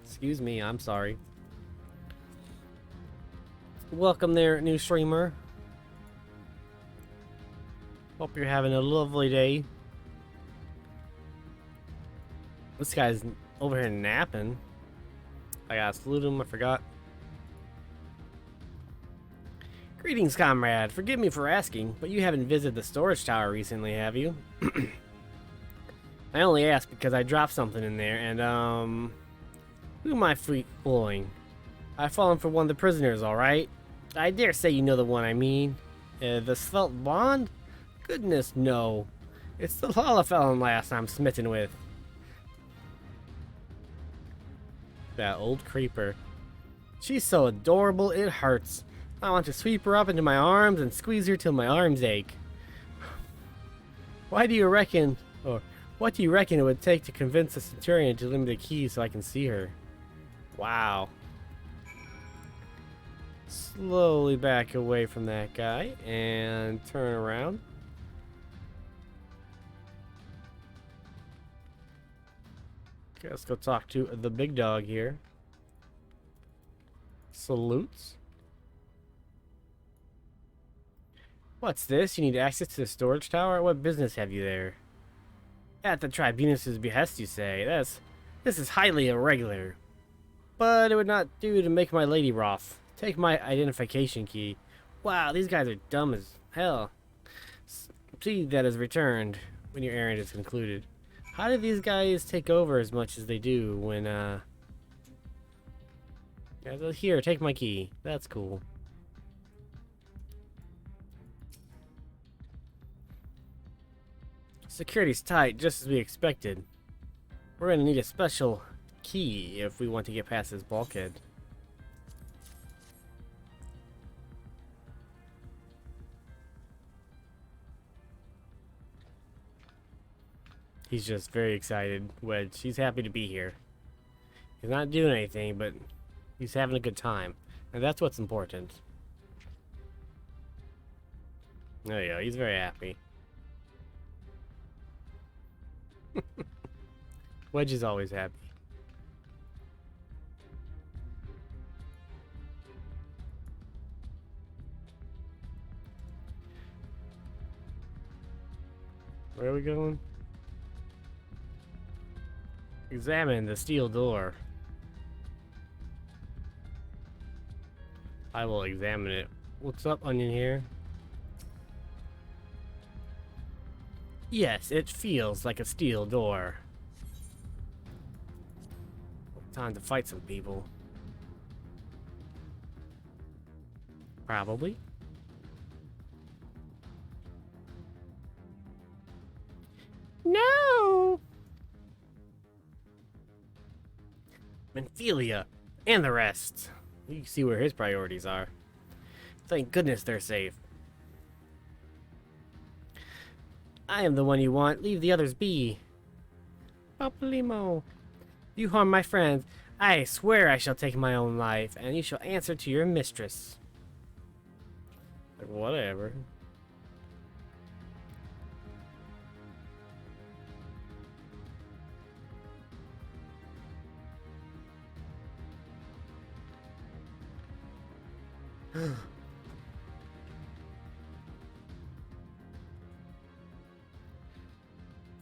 Excuse me, I'm sorry. Welcome there, new streamer. Hope you're having a lovely day. This guy's over here napping. I gotta salute him, I forgot. Greetings, comrade. Forgive me for asking, but you haven't visited the storage tower recently, have you? I only asked because I dropped something in there, and, who am I fooling? I've fallen for one of the prisoners, alright? I dare say you know the one I mean. The svelte blonde? Goodness, no. It's the Lalafellin lass I'm smitten with. That old creeper. She's so adorable, it hurts. I want to sweep her up into my arms and squeeze her till my arms ache. What do you reckon it would take to convince the Centurion to lend me the keys so I can see her? Wow. Slowly back away from that guy and turn around. Okay, let's go talk to the big dog here. Salutes. What's this? You need access to the storage tower? What business have you there? At the Tribunus's behest, you say. This is highly irregular. But it would not do to make my lady wroth. Take my identification key. Wow, these guys are dumb as hell. See that is returned when your errand is concluded. How did these guys take over as much as they do when, Yeah, here, take my key. That's cool. Security's tight, just as we expected. We're gonna need a special key if we want to get past this bulkhead. He's just very excited. Wedge, he's happy to be here. He's not doing anything, but he's having a good time. And that's what's important. There you go, he's very happy. Wedge is always happy. Where are we going? Examine the steel door. I will examine it. What's up, onion here? Yes, it feels like a steel door. Time to fight some people. Probably. No! Menphelia, and the rest. You can see where his priorities are. Thank goodness they're safe. I am the one you want. Leave the others be. Papalymo. If you harm my friends, I swear I shall take my own life, and you shall answer to your mistress. Like, whatever.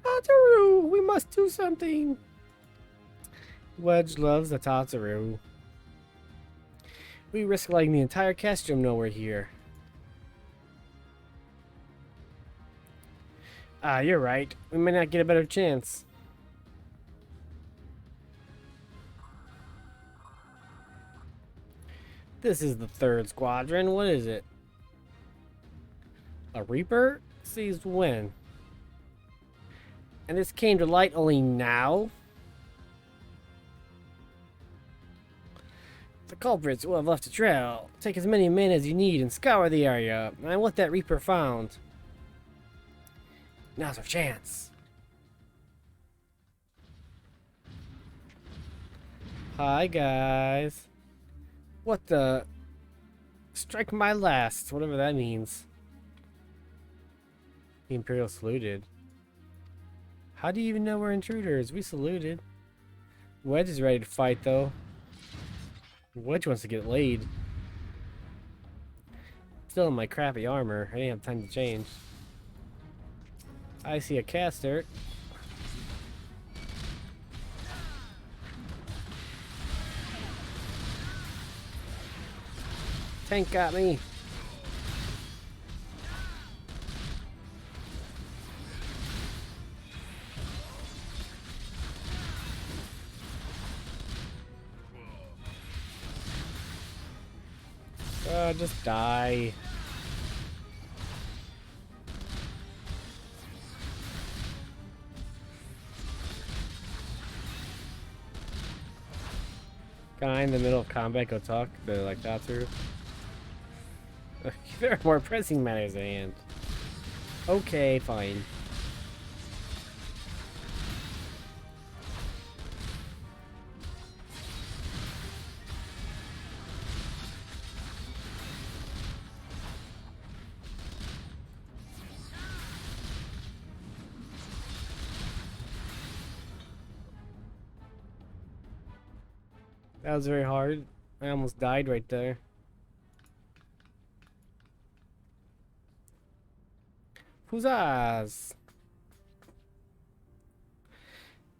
Tataru, we must do something. Wedge loves the Tataru. We risk letting the entire castrum know we're here. Ah, you're right. We may not get a better chance. This is the third squadron. What is it? A Reaper? Seized when? And this came to light only now? The culprits will have left a trail. Take as many men as you need and scour the area. And what that Reaper found. Now's our chance. Hi, guys. What the? Strike my last, whatever that means. The Imperial saluted. How do you even know we're intruders? We saluted. Wedge is ready to fight, though. Wedge wants to get laid. Still in my crappy armor. I didn't have time to change. I see a caster. Tank got me. Just die. Guy in the middle of combat go talk, but like that through. There are more pressing matters at hand. Okay, fine. That was very hard. I almost died right there. Huzzahs!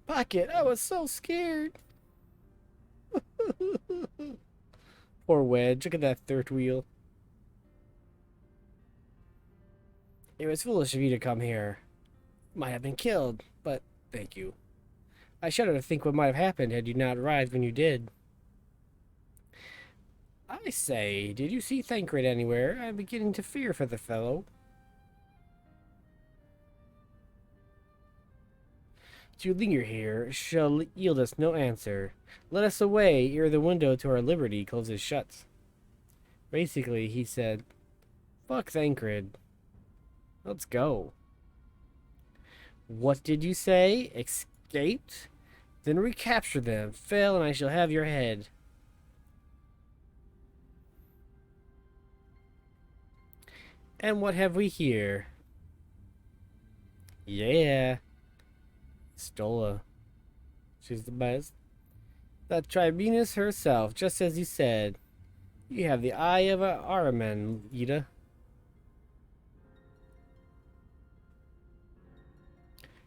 Pocket, I was so scared. Poor Wedge, look at that third wheel. It was foolish of you to come here. Might have been killed, but thank you. I shudder to think what might have happened had you not arrived when you did. I say, did you see Thancred anywhere? I'm beginning to fear for the fellow. To linger here shall yield us no answer. Let us away ere the window to our liberty closes shut. Basically, he said, fuck Thancred. Let's go. What did you say? Escaped? Then recapture them. Fail and I shall have your head. And what have we here? Yeah. Stola. She's the best. That Tribunus herself, just as you said. You have the eye of a Araman, Ida.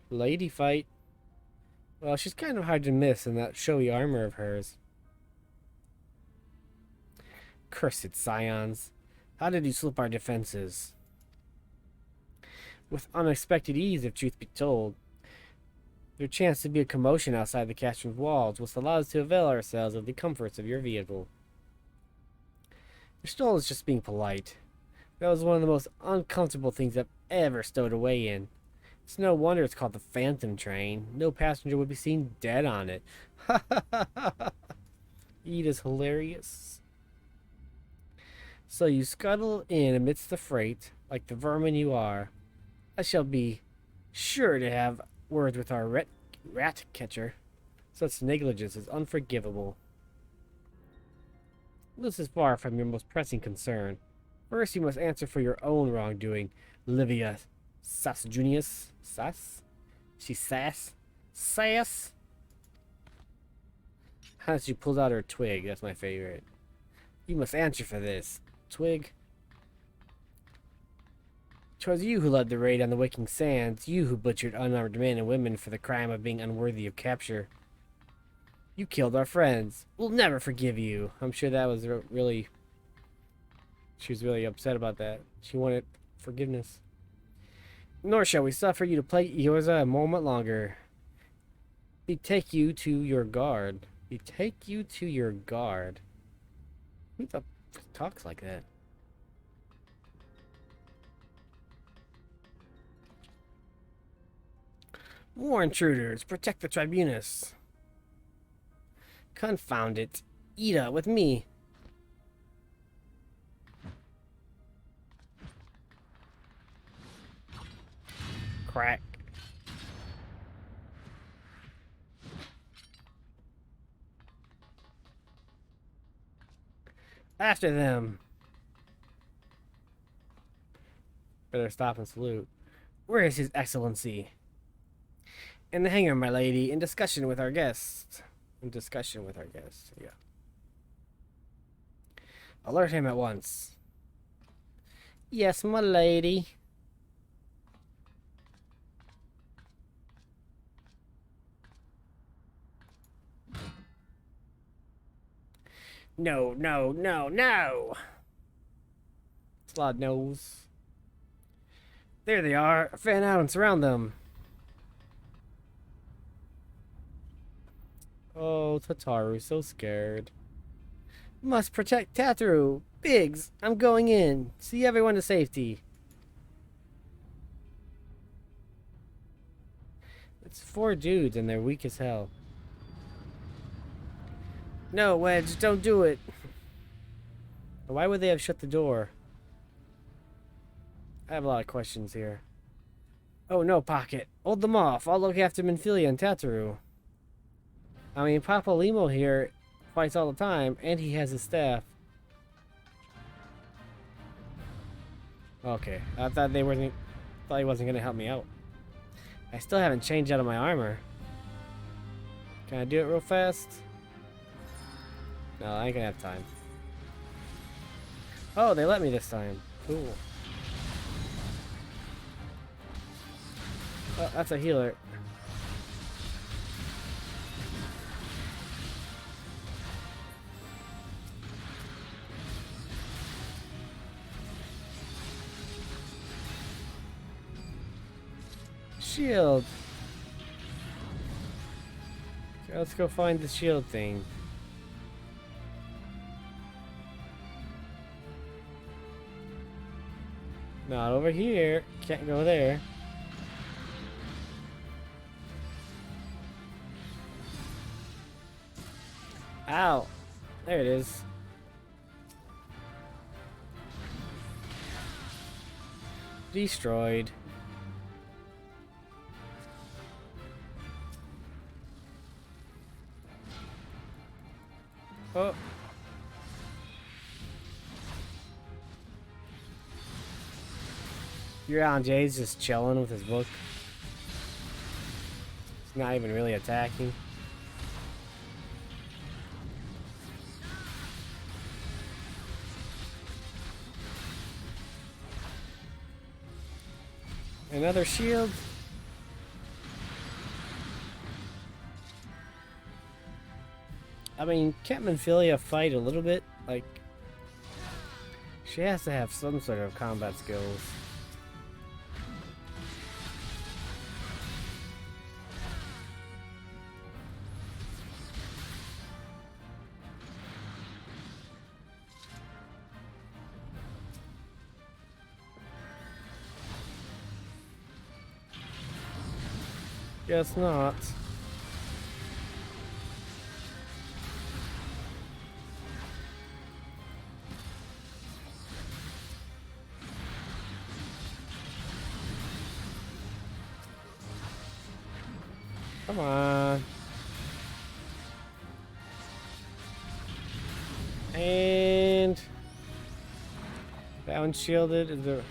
Lady fight. Well, she's kind of hard to miss in that showy armor of hers. Cursed scions. How did you slip our defenses? with unexpected ease, if truth be told. There chanced to be a commotion outside the castron's walls, which allowed us to avail ourselves of the comforts of your vehicle. Your stole is just being polite. That was one of the most uncomfortable things I've ever stowed away in. It's no wonder it's called the Phantom Train. No passenger would be seen dead on it. Ha ha ha ha! It is hilarious. So you scuttle in amidst the freight, like the vermin you are. I shall be sure to have words with our rat catcher. Such negligence is unforgivable. This is far from your most pressing concern. First, you must answer for your own wrongdoing, Livia Sass-Junius. Sass? She's Sass? Sass? How she pulls out her twig. That's my favorite. You must answer for this. Twig. 'Twas you who led the raid on the Waking Sands. You who butchered unarmed men and women for the crime of being unworthy of capture. You killed our friends. We'll never forgive you. I'm sure that was really... She was really upset about that. She wanted forgiveness. Nor shall we suffer you to plague Eorza a moment longer. Betake you to your guard. Betake you to your guard. Who the f talks like that? More intruders. Protect the tribunus. Confound it. Ida, with me. Crack. After them. Better stop and salute. Where is His Excellency? In the hangar, my lady, in discussion with our guests. Yeah. Alert him at once. Yes, my lady. No, no, no, no! It's a lot of no's. There they are. Fan out and surround them. Oh, Tataru, so scared. Must protect Tataru. Biggs, I'm going in. See everyone to safety. It's 4 dudes and they're weak as hell. No, Wedge, don't do it. Why would they have shut the door? I have a lot of questions here. Oh no, Pocket. Hold them off. I'll look after Minfilia and Tataru. I mean, Papa Limo here fights all the time, and he has his staff. Okay, I thought he wasn't gonna help me out. I still haven't changed out of my armor. Can I do it real fast? No, I ain't gonna have time. Oh, they let me this time. Cool. Oh, that's a healer. Shield. Okay, let's go find the shield thing. Not over here. Can't go there. Ow. There it is. Destroyed. Oh. You're on Jay's just chilling with his book. He's not even really attacking. Another shield. I mean, can't Minfilia fight a little bit? Like, she has to have some sort of combat skills. Guess not. Come on. And that one's shielded. Is there?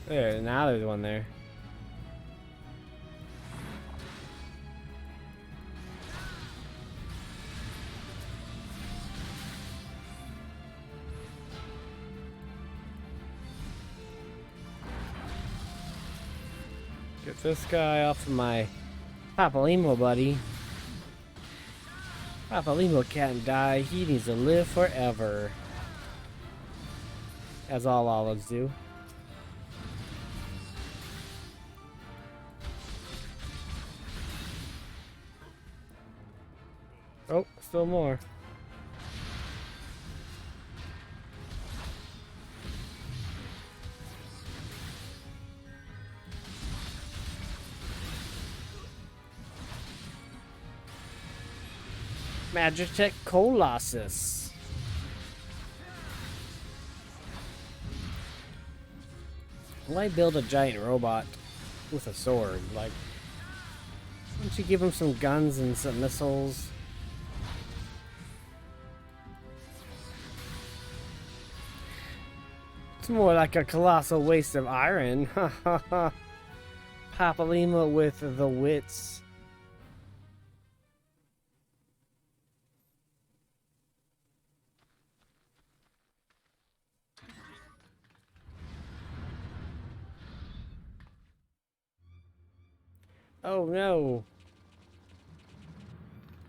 There, now there's one there. Get this guy off of my Papalimo buddy. Papalimo can't die. He needs to live forever. As all olives do. Oh, still more. Magitech Colossus. Why build a giant robot with a sword? Like, why don't you give him some guns and some missiles? It's more like a colossal waste of iron. Ha ha ha. Papalima with the wits. Oh no.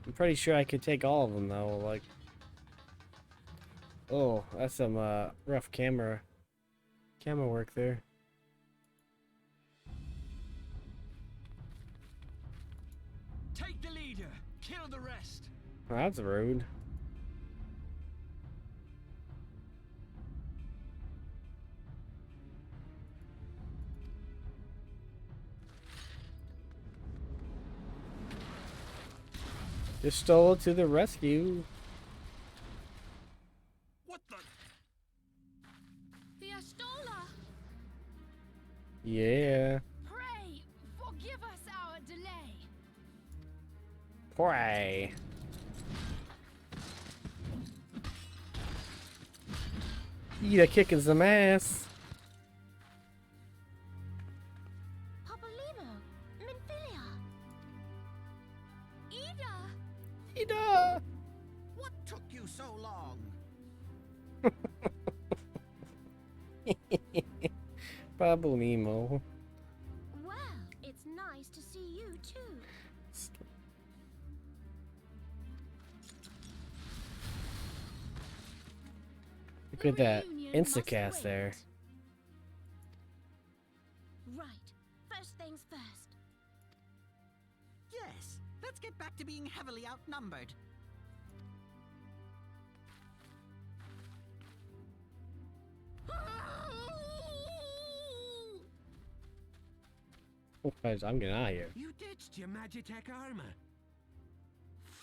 I'm pretty sure I could take all of them though, like. Oh, that's some rough camera work there. Take the leader, kill the rest. Well, that's rude. Just stole to the rescue. What the? The Astola! Yeah. Pray, forgive us our delay. Pray. Yeah, kicking some ass. Papalimo, Minfilia. Ida! Ida! What took you so long? Babulimo. Well, it's nice to see you too. Look at that Reunion must instacast wait. there. Right. First things first. Yes, let's get back to being heavily outnumbered. Oh, guys, I'm getting out of here. You ditched your Magitech armor.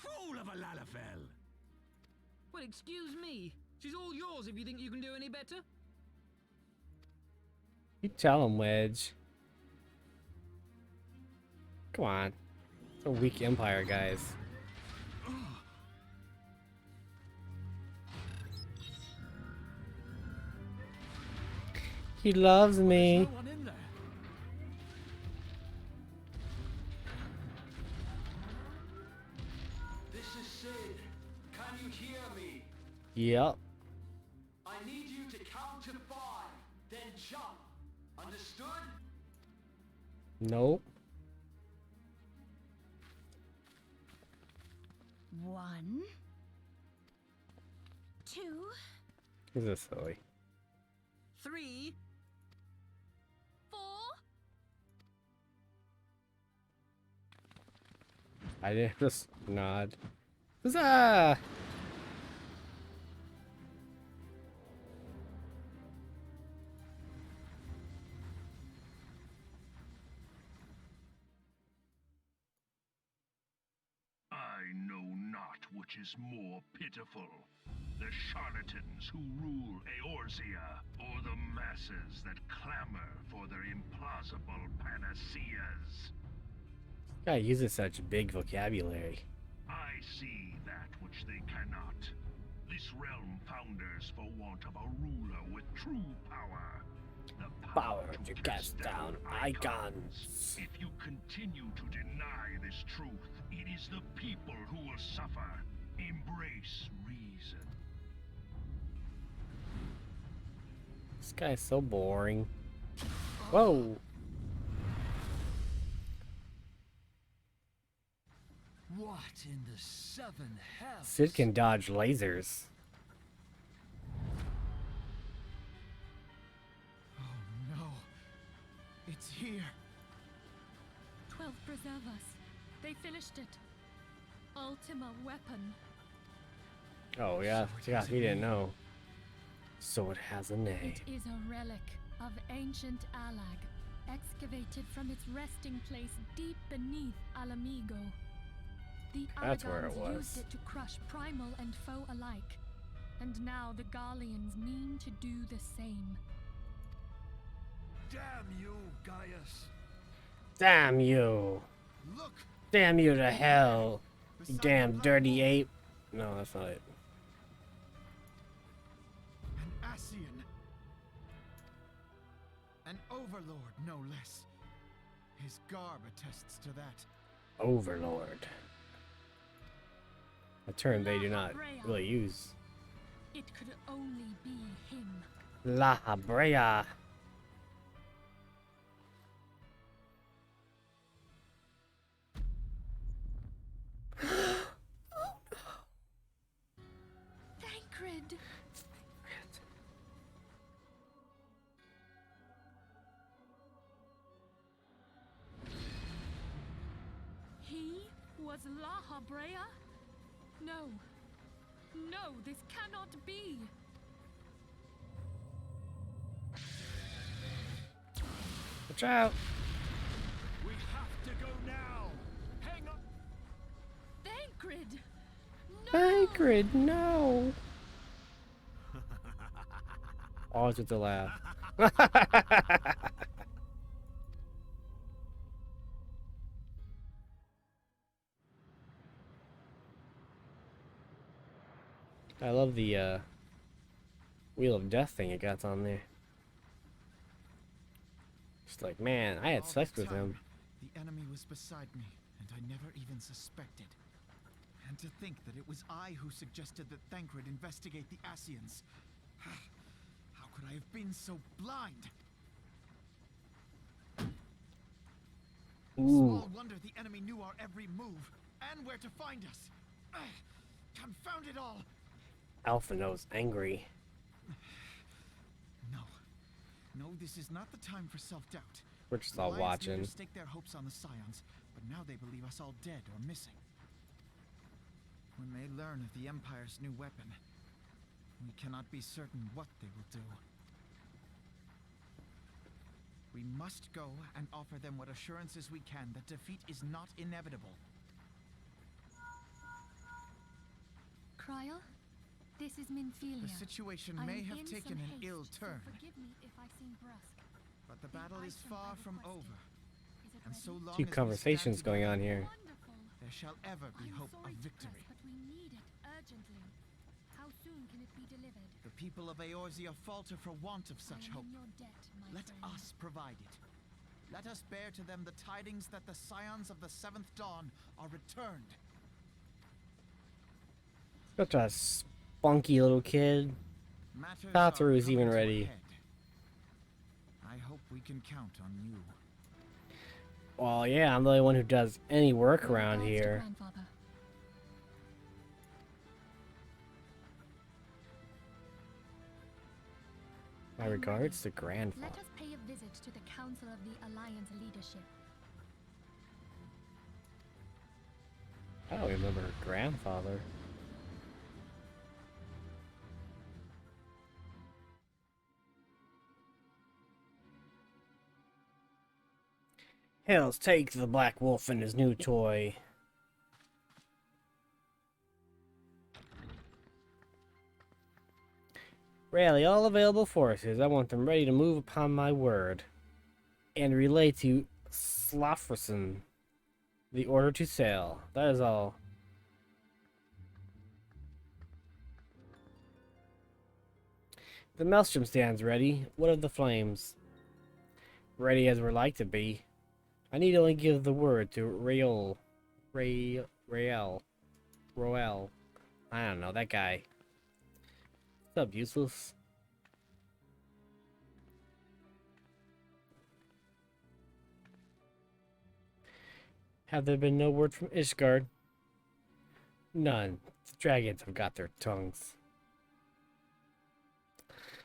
Fool of a Lalafell. Well, excuse me. She's all yours if you think you can do any better. You tell him, Wedge. Come on. It's a weak Empire, guys. He loves me. No one in there. This is Sid. Can you hear me? Yep. I need you to count to 5, then jump. Understood? Nope. 1, 2, This is silly. 3. 4. I didn't just nod. Huzzah! what which is more pitiful? The charlatans who rule Eorzea, or the masses that clamor for their implausible panaceas? This guy uses such big vocabulary. I see that which they cannot. This realm founders for want of a ruler with true power. The Power to cast down icons. If you continue to deny this truth, it is the people who will suffer. Embrace reason. This guy's so boring. Whoa! What in the seven hells? Sid can dodge lasers. Oh no. It's here. 12 preservers. They finished it. Ultima weapon. Oh yeah, yeah, he didn't know. So it has a name. It is a relic of ancient Alag, excavated from its resting place deep beneath Alamigo. The That's where it Argons was. used it to crush primal and foe alike, and now the Garleans mean to do the same. Damn you, Gaius. Damn you! Look. Damn you to hell! You damn dirty ape! No, that's not it. An Ascian. An overlord, no less. His garb attests to that. Overlord. A term they do not really use. It could only be him. La Habrea. Thancred! He was La Habrea? No. No, this cannot be. Watch out! We have to go now. Hang on. Thancred! No! Thancred, no! Always with the laugh. I love the Wheel of Death thing it got on there. Just like, man, I had All sex this with him. time, the enemy was beside me, and I never even suspected. And to think that it was I who suggested that Thancred investigate the Ascians. How could I have been so blind? Ooh, Small wonder the enemy knew our every move, and where to find us. Confound it all! Alpha knows angry. No. No, this is not the time for self-doubt. We're just all Alliance watching. leaders stake their hopes on the Scions, but now they believe us all dead or missing. When they learn of the Empire's new weapon, we cannot be certain what they will do. We must go and offer them what assurances we can that defeat is not inevitable. Cryle, this is Minfilia. The situation I may am have in taken some an haste, ill so turn, forgive me if I seem brusque. but the The battle is item far I from requested. over. Is it And ready? so long Two as we conversations stand going on together, here. Wonderful. there shall ever be I'm hope of sorry to victory. press, but we need it urgently. How soon can it be delivered? The people of Eorzea falter for want of such I am hope. in your debt, my Let friend. us provide it. Let us bear to them the tidings that the Scions of the Seventh Dawn are returned. Such a spunky little kid. Matters Tatsuru's are coming even to a ready. head. I hope we can count on you. Well, yeah, I'm the only one who does any work With around regards to here. Grandfather. My regards to grandfather. Let us pay a visit to the Council of the Alliance leadership. I don't remember her grandfather. Hells take the Black Wolf and his new toy. Rally all available forces. I want them ready to move upon my word. And relay to Slofferson the order to sail. That is all. The maelstrom stands ready. What of the flames? Ready as we're like to be. I need only give the word to Roel. I don't know, that guy. What's up, useless? Have there been no word from Ishgard? None. The dragons have got their tongues.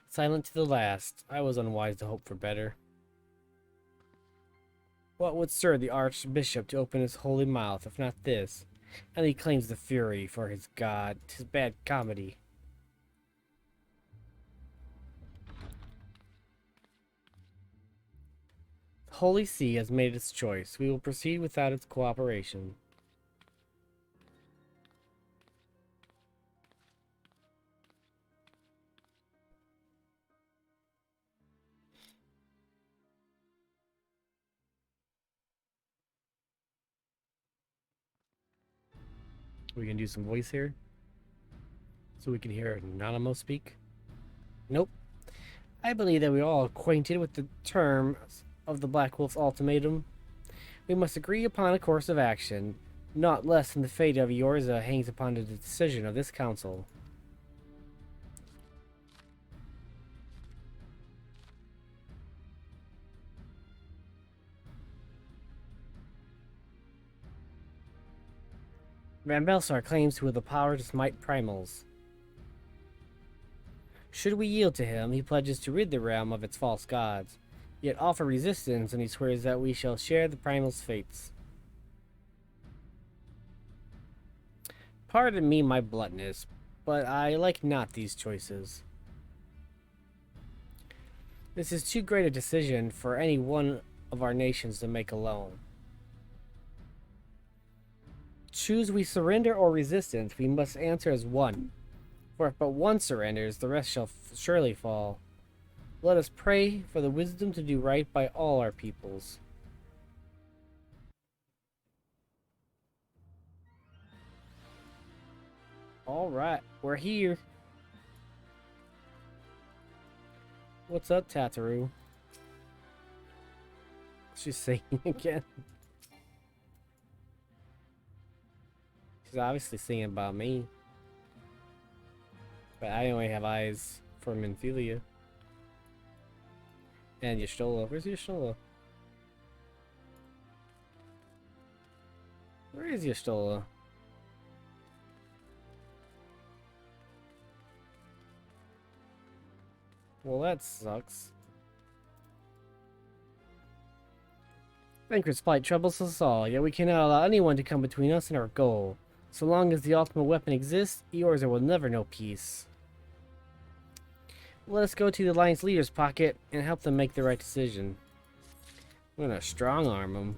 Silent to the last. I was unwise to hope for better. What would stir the archbishop to open his holy mouth, if not this? And he claims the fury for his god, his bad comedy. The Holy See has made its choice. We will proceed without its cooperation. We can do some voice here, so we can hear Nanamo speak. Nope. I believe that we're all acquainted with the terms of the Black Wolf's ultimatum. We must agree upon a course of action. Not less than the fate of Eorza hangs upon the decision of this council. Van Belsar claims to have the power to smite primals. Should we yield to him, he pledges to rid the realm of its false gods, yet offer resistance, and he swears that we shall share the primal's fates. Pardon me my bluntness, but I like not these choices. This is too great a decision for any one of our nations to make alone. Choose we surrender or resistance, we must answer as one. For if but one surrenders, the rest shall surely fall. Let us pray for the wisdom to do right by all our peoples. Alright, we're here. What's up, Tataru? She's singing again. She's obviously singing about me. But I only have eyes for Minfilia. And Y'shtola. Where's Y'shtola? Where is Y'shtola? Well, that sucks. Thancred's plight troubles us all, yet we cannot allow anyone to come between us and our goal. So long as the ultimate weapon exists, Eorza will never know peace. Let us go to the Alliance leader's pocket and help them make the right decision. I'm gonna strong arm them.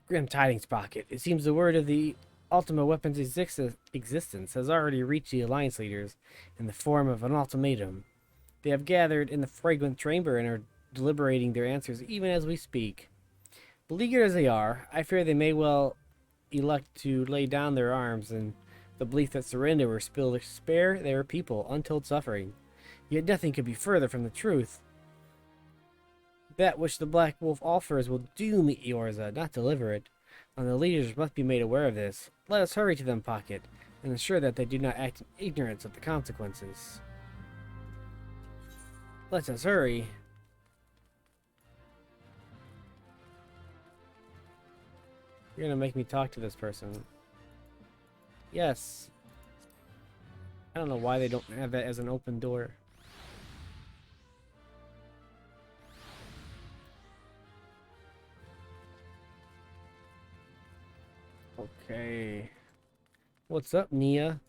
Grim Tidings pocket. It seems the word of the ultimate weapon's existence has already reached the Alliance leaders in the form of an ultimatum. They have gathered in the fragrant chamber and are deliberating their answers even as we speak. Beleaguered as they are, I fear they may well elect to lay down their arms in the belief that surrender will spare their people untold suffering. Yet nothing could be further from the truth. That which the Black Wolf offers will doom Eorza, not deliver it, and the leaders must be made aware of this. Let us hurry to them, Pocket, and ensure that they do not act in ignorance of the consequences. Let us hurry. You're gonna make me talk to this person. Yes. I don't know why they don't have that as an open door. Okay. What's up, Nia?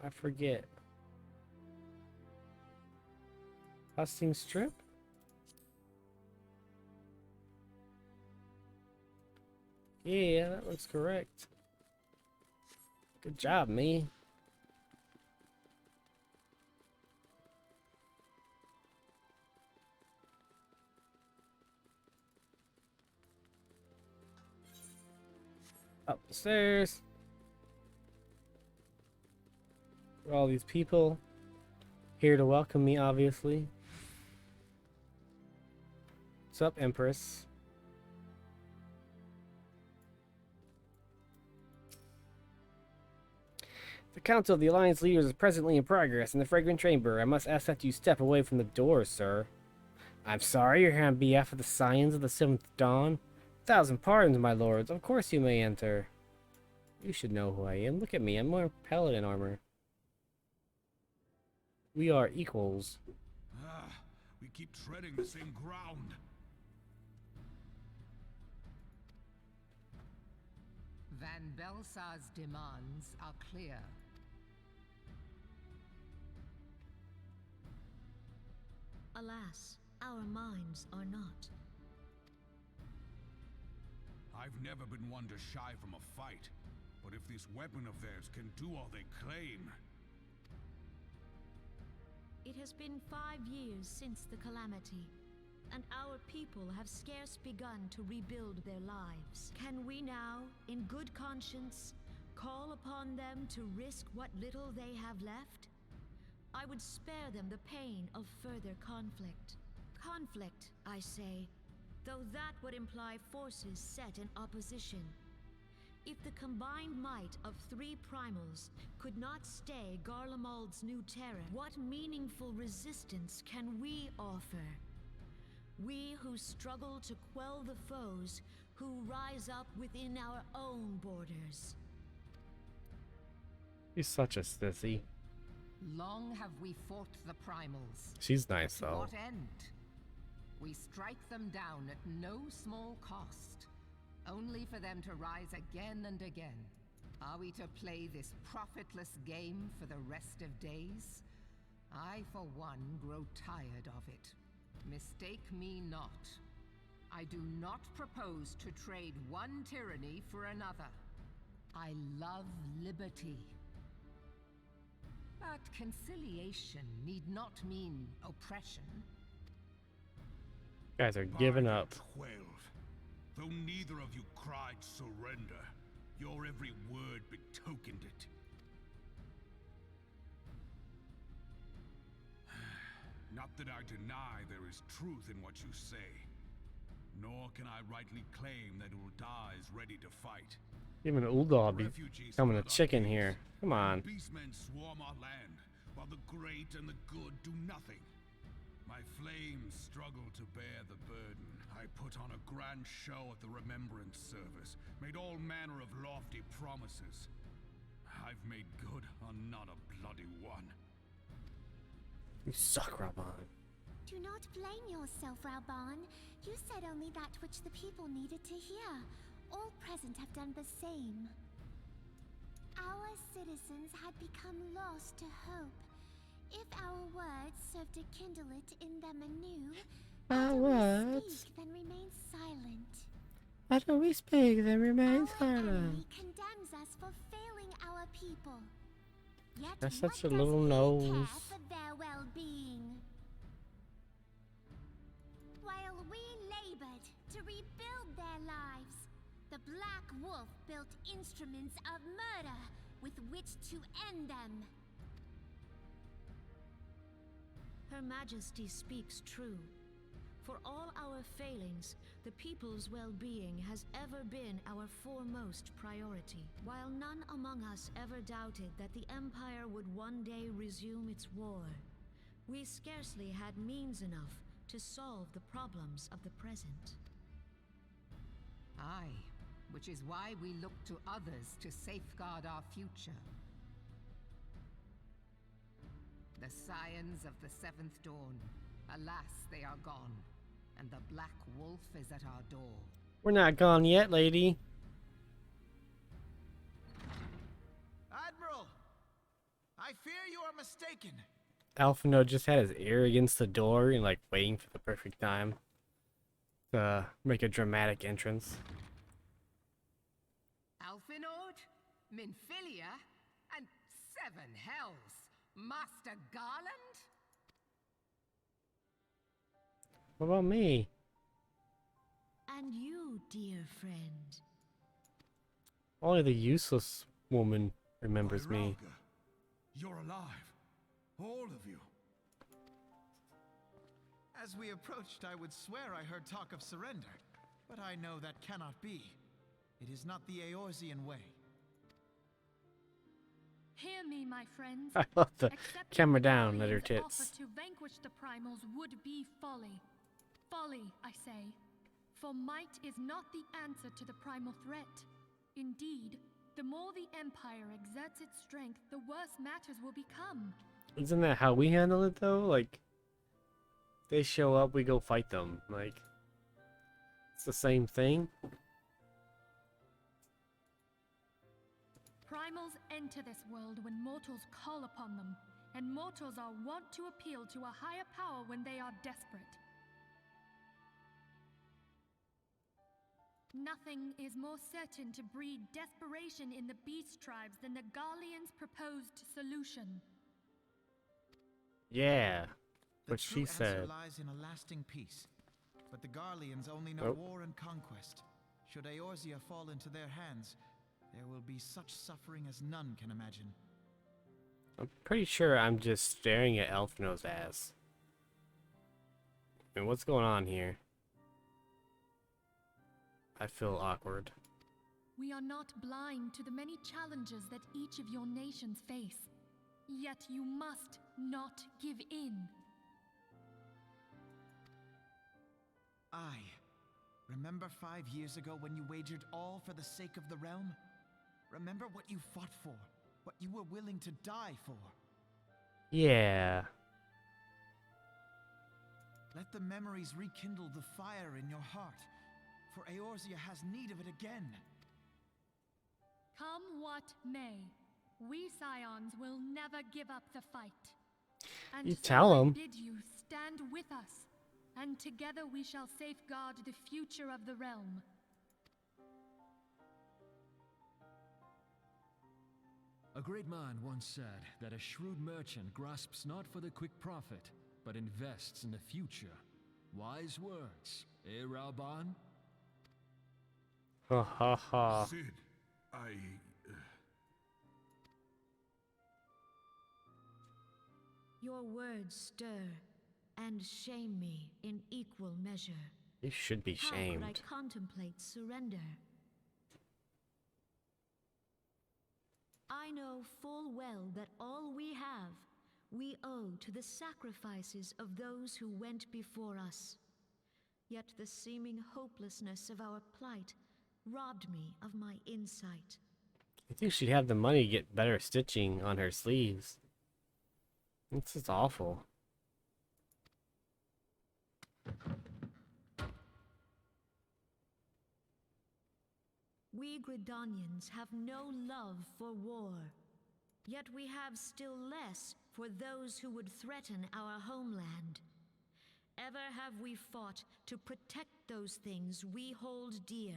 I forget. Hustings strip? Yeah, that looks correct. Good job, me. Up the stairs. All these people here to welcome me, obviously. What's up, Empress? The Council of the Alliance Leaders is presently in progress in the Fragrant Chamber. I must ask that you step away from the door, sir. I'm sorry, you're here on behalf of the Scions of the Seventh Dawn. 1,000 pardons, my lords. Of course you may enter. You should know who I am. Look at me. I'm wearing paladin armor. We are equals. We keep treading the same ground. Van Belsar's demands are clear. Alas, our minds are not. I've never been one to shy from a fight, but if this weapon of theirs can do all they claim... It has been 5 years since the calamity, and our people have scarce begun to rebuild their lives. Can we now, in good conscience, call upon them to risk what little they have left? I would spare them the pain of further conflict. Conflict, I say, though that would imply forces set in opposition. If the combined might of 3 primals could not stay Garlemald's new terror, what meaningful resistance can we offer? We who struggle to quell the foes who rise up within our own borders. She's such a sissy. Long have we fought the primals. She's nice, To though. what end? We strike them down at no small cost, only for them to rise again and again. Are we to play this profitless game for the rest of days? I, for one, grow tired of it. Mistake me not. I do not propose to trade one tyranny for another. I love liberty. But conciliation need not mean oppression. You guys are giving up. 12. Though neither of you cried surrender, your every word betokened it. Not that I deny there is truth in what you say, nor can I rightly claim that Ul'dah is ready to fight. Even Ul'dah be Refugees becoming a flood our chicken gates, here. Come on. and beastmen swarm our land, while the great and the good do nothing. My flames struggle to bear the burden. I put on a grand show at the Remembrance Service, made all manner of lofty promises. I've made good on not a bloody one. You suck, Raban. Do not blame yourself, Raban. You said only that which the people needed to hear. All present have done the same. Our citizens had become lost to hope. If our words serve to kindle it in them anew, Our why do we words? speak, then remain silent? Why don't we speak then remain Our silent? enemy condemns us for failing our people. Yet That's what such a does little he nose. care for their well-being? While we labored to rebuild their lives, the Black Wolf built instruments of murder with which to end them. Her Majesty speaks true. For all our failings, the people's well-being has ever been our foremost priority. While none among us ever doubted that the Empire would one day resume its war, we scarcely had means enough to solve the problems of the present. Aye, which is why we look to others to safeguard our future. The Scions of the Seventh Dawn. Alas, they are gone, and the Black Wolf is at our door. We're not gone yet, lady. Admiral! I fear you are mistaken. Alphino just had his ear against the door and like waiting for the perfect time to make a dramatic entrance. Alphinaud, Minfilia, and seven hells, Master Garland? What about me? And you, dear friend. Only the useless woman remembers me. Rauga, you're alive. All of you. As we approached, I would swear I heard talk of surrender, but I know that cannot be. It is not the Eorzean way. Hear me, my friends. I love the Accepting camera the down at her Guardian's tits. offer to vanquish the primals would be folly. Folly, I say. For might is not the answer to the primal threat. Indeed, the more the Empire exerts its strength, the worse matters will become. Isn't that how we handle it though? Like, they show up, we go fight them. Like, it's the same thing. Primals enter this world when mortals call upon them, and mortals are wont to appeal to a higher power when they are desperate. Nothing is more certain to breed desperation in the beast tribes than the Garleans' proposed solution. Yeah, The what true she said. answer lies in a lasting peace. But the Garleans only know war and conquest. Should Eorzea fall into their hands, there will be such suffering as none can imagine. I'm pretty sure I'm just staring at Alphino's ass. I mean, what's going on here? I feel awkward. We are not blind to the many challenges that each of your nations face. Yet you must not give in. Remember 5 years ago when you wagered all for the sake of the realm? Remember what you fought for, what you were willing to die for. Yeah. Let the memories rekindle the fire in your heart, for Eorzea has need of it again. Come what may, we Scions will never give up the fight. And You so tell I 'em. bid you stand with us, and together we shall safeguard the future of the realm. A great man once said that a shrewd merchant grasps not for the quick profit, but invests in the future. Wise words, eh, Rauban? Ha ha ha. Sid, Your words stir and shame me in equal measure. You should be How could I shamed. contemplate surrender? I know full well that all we have, we owe to the sacrifices of those who went before us. Yet the seeming hopelessness of our plight robbed me of my insight. I think she'd have the money to get better stitching on her sleeves. This is awful. We Gridanians have no love for war, yet we have still less for those who would threaten our homeland. Ever have we fought to protect those things we hold dear.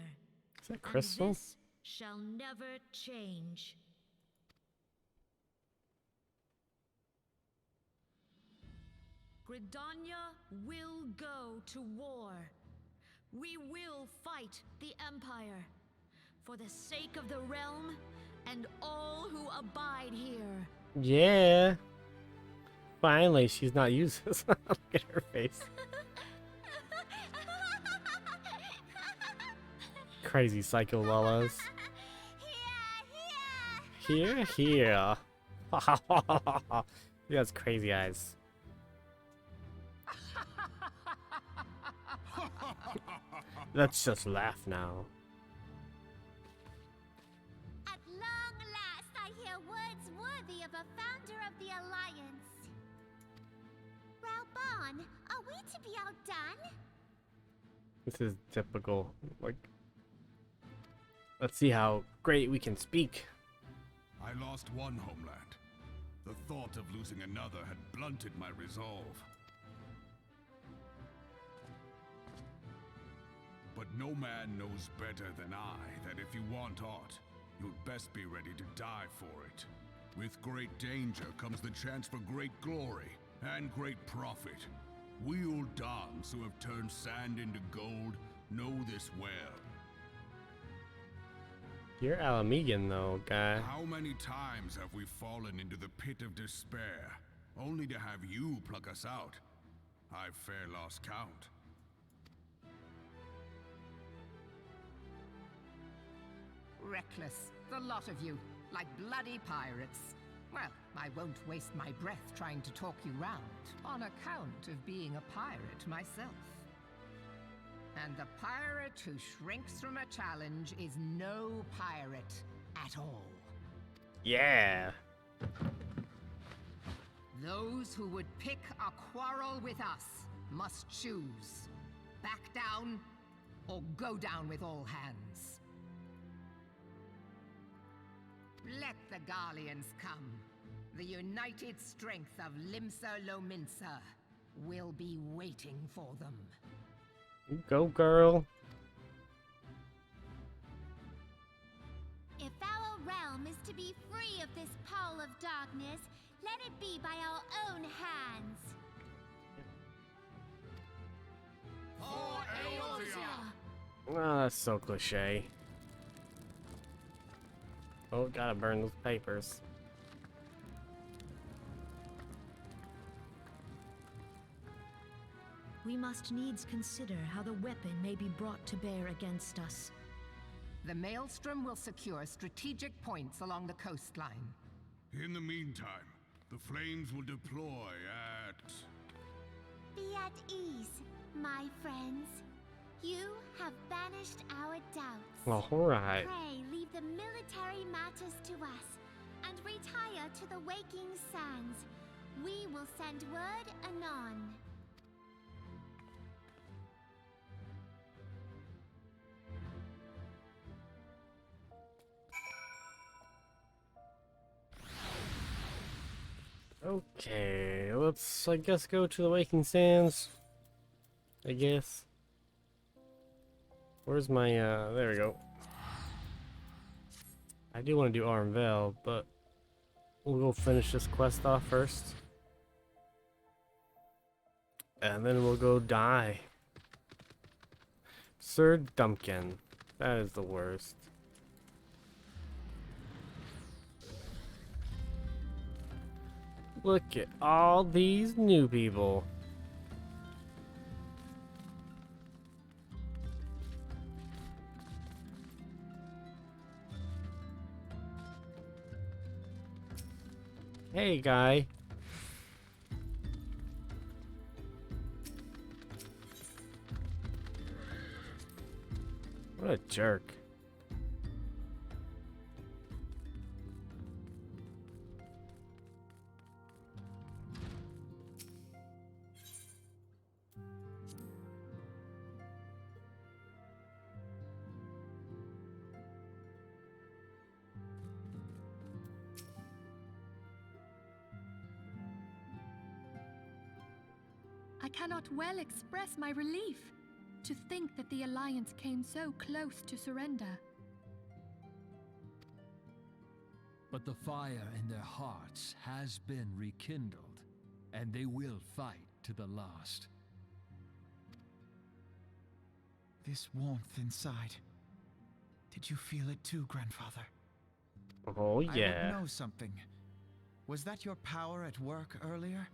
Is that Crystal? And this shall never change. Gridania will go to war. We will fight the Empire. For the sake of the realm and all who abide here. Yeah. Finally, she's not useless. Look at her face. Crazy psycho Lullas. Here, here. He has crazy eyes. Let's just laugh now. At long last, I hear words worthy of a founder of the Alliance. Rauban, are we to be outdone? This is typical. Like, let's see how great we can speak. I lost one homeland. The thought of losing another had blunted my resolve. But no man knows better than I that if you want aught, you'd best be ready to die for it. With great danger comes the chance for great glory and great profit. We Uldans who have turned sand into gold know this well. You're Alamegan, though, guy. How many times have we fallen into the pit of despair, only to have you pluck us out? I've fair lost count. Reckless, the lot of you, like bloody pirates. Well, I won't waste my breath trying to talk you round, on account of being a pirate myself. And the pirate who shrinks from a challenge is no pirate at all. Yeah. Those who would pick a quarrel with us must choose. Back down, or go down with all hands. Let the Garleans come. The united strength of Limsa Lominsa will be waiting for them. Go, girl. If our realm is to be free of this pall of darkness, let it be by our own hands. For Eorzea! Oh, that's so cliche. Oh, gotta burn those papers. We must needs consider how the weapon may be brought to bear against us. The Maelstrom will secure strategic points along the coastline. In the meantime, the flames will deploy at... Be at ease, my friends. You have banished our doubts. Alright. Pray leave the military matters to us, and retire to the waking sands. We will send word anon. Okay, let's, I guess, go to the Waking Sands. I guess. Where's my, there we go. I do want to do Armvel, but we'll go finish this quest off first. And then we'll go die. Sir Dumpkin. That is the worst. Look at all these new people. Hey, guy. What a jerk. I cannot well express my relief to think that the Alliance came so close to surrender. But the fire in their hearts has been rekindled, and they will fight to the last. This warmth inside. Did you feel it too, Grandfather? Oh, I yeah. would know something. Was that your power at work earlier?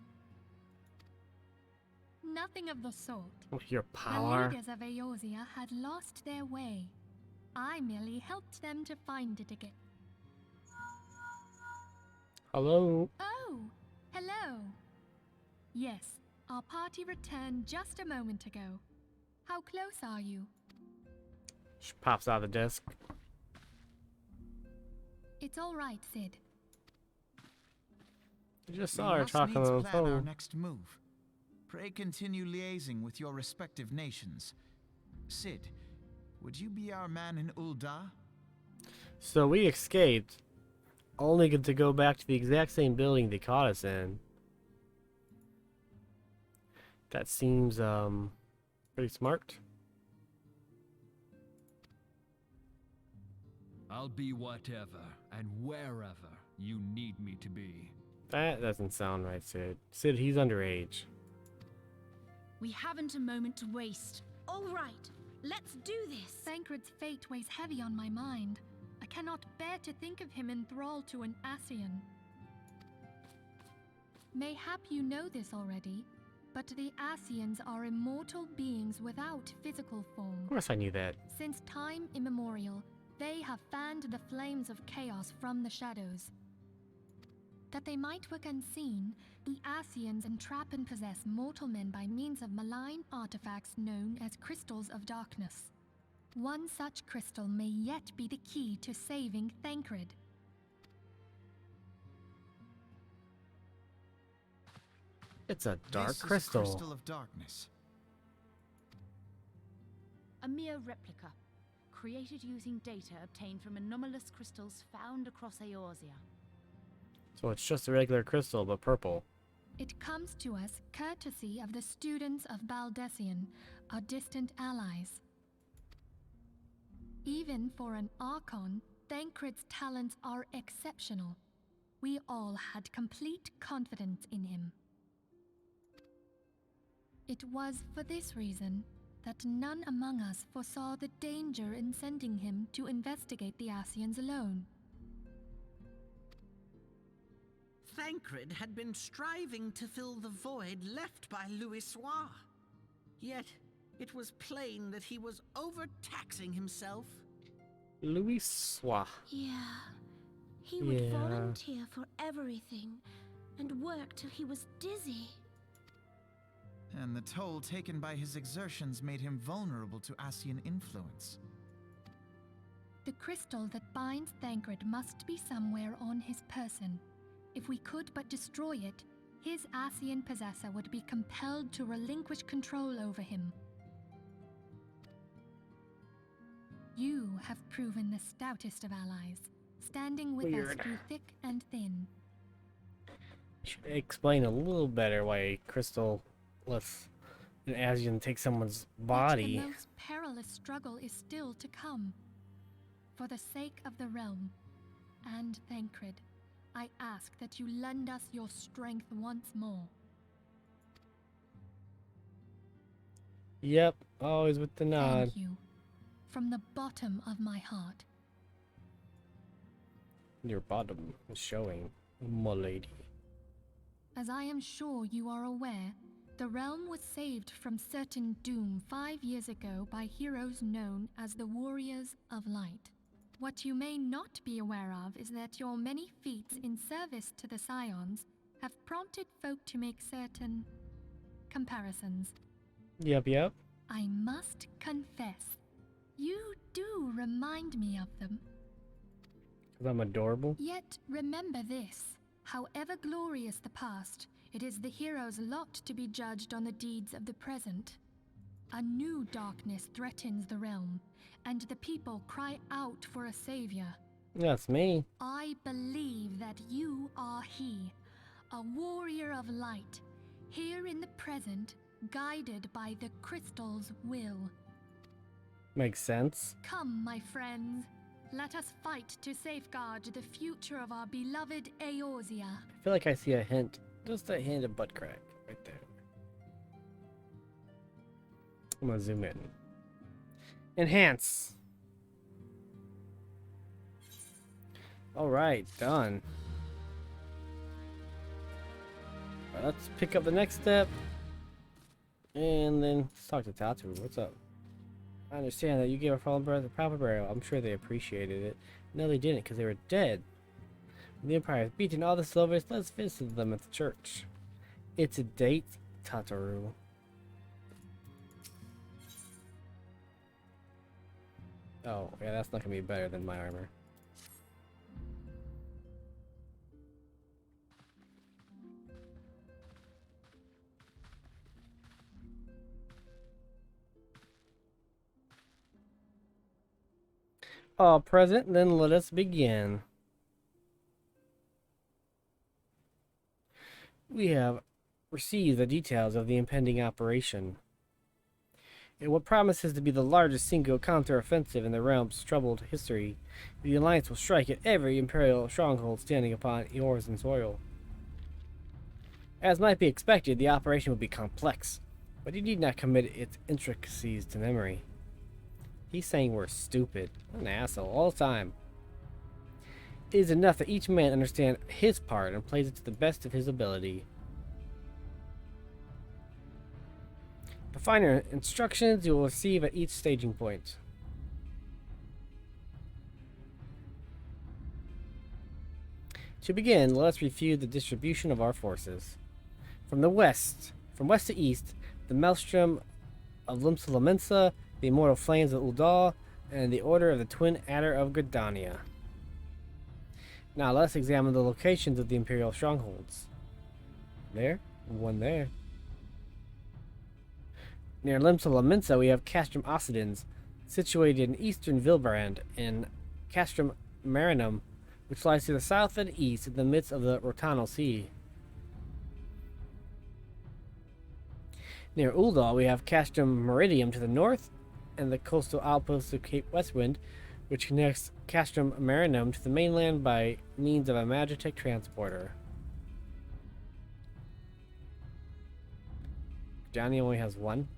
Nothing of the sort. Your The power. leaders of Eorzea had lost their way. I merely helped them to find it again. Hello. Oh, hello. Yes, our party returned just a moment ago. How close are you? She pops out of the desk. It's all right, Sid. You just We saw her must talking needs on the plan our phone. next move. Pray continue liaising with your respective nations. Sid, would you be our man in Ul'dah? So we escaped, Only to go back to the exact same building they caught us in. That seems, pretty smart. I'll be whatever and wherever you need me to be. That doesn't sound right, Sid. Sid, he's underage. We haven't a moment to waste. All right, let's do this. Thancred's fate weighs heavy on my mind. I cannot bear to think of him in thrall to an Ascian. Mayhap you know this already, but the Ascians are immortal beings without physical form. Of course I knew that. Since time immemorial, they have fanned the flames of chaos from the shadows. That they might work unseen, the Ascians entrap and possess mortal men by means of malign artifacts known as crystals of darkness. One such crystal may yet be the key to saving Thancred. It's a dark This is a crystal. crystal of darkness. A mere replica, created using data obtained from anomalous crystals found across Eorzea. So it's just a regular crystal, but purple. It comes to us courtesy of the students of Baldessian, our distant allies. Even for an Archon, Thancred's talents are exceptional. We all had complete confidence in him. It was for this reason that none among us foresaw the danger in sending him to investigate the Ascians alone. Thancred had been striving to fill the void left by Louisoix. Yet, it was plain that he was overtaxing himself. Louisoix. Yeah. He would Yeah. volunteer for everything and work till he was dizzy. And the toll taken by his exertions made him vulnerable to Ascian influence. The crystal that binds Thancred must be somewhere on his person. If we could but destroy it, his Ascian possessor would be compelled to relinquish control over him. You have proven the stoutest of allies, standing with Weird. us through thick and thin. Should explain a little better why a crystal lets an Ascian take someone's body. Yet the most perilous struggle is still to come. For the sake of the realm and Thancred, I ask that you lend us your strength once more. Yep, always with the nod. Thank you. From the bottom of my heart. Your bottom is showing, my lady. As I am sure you are aware, the realm was saved from certain doom 5 years ago by heroes known as the Warriors of Light. What you may not be aware of is that your many feats in service to the Scions have prompted folk to make certain comparisons. Yep. I must confess, you do remind me of them. 'Cause I'm adorable. Yet remember this, however glorious the past, it is the hero's lot to be judged on the deeds of the present. A new darkness threatens the realm, and the people cry out for a savior. That's me. I believe that you are he, a warrior of light, here in the present, guided by the crystal's will. Makes sense. Come, my friends, let us fight to safeguard the future of our beloved Eorzea. I feel like I see a hint, just a hint of butt crack right there. I'm gonna zoom in. Enhance. Alright, done. Let's pick up the next step. And then let's talk to Tatu. What's up? I understand that you gave our fallen brother a proper burial. I'm sure they appreciated it. No, they didn't, because they were dead. When the Empire has beaten all the Silvers, let's visit them at the church. It's a date, Tataru. Oh, yeah, that's not gonna be better than my armor. All present, then let us begin. We have received the details of the impending operation. In what promises to be the largest single counter-offensive in the realm's troubled history, the Alliance will strike at every Imperial stronghold standing upon Eorzean soil. As might be expected, the operation will be complex, but you need not commit its intricacies to memory. He's saying we're stupid. I'm an asshole all the time. It is enough that each man understand his part and plays it to the best of his ability. The finer instructions you will receive at each staging point. To begin, let us review the distribution of our forces. From west to east, the Maelstrom of Limsa, the Immortal Flames of Ul'dah, and the Order of the Twin Adder of Gridania. Now let's examine the locations of the Imperial strongholds. There, one there. Near Limsa we have Castrum Occidens, situated in eastern Vilbrand, and Castrum Marinum, which lies to the south and east in the midst of the Rotano Sea. Near Ul'dah we have Castrum Meridium to the north, and the coastal outpost of Cape Westwind, which connects Castrum Marinum to the mainland by means of a Magitech transporter. Johnny only has one.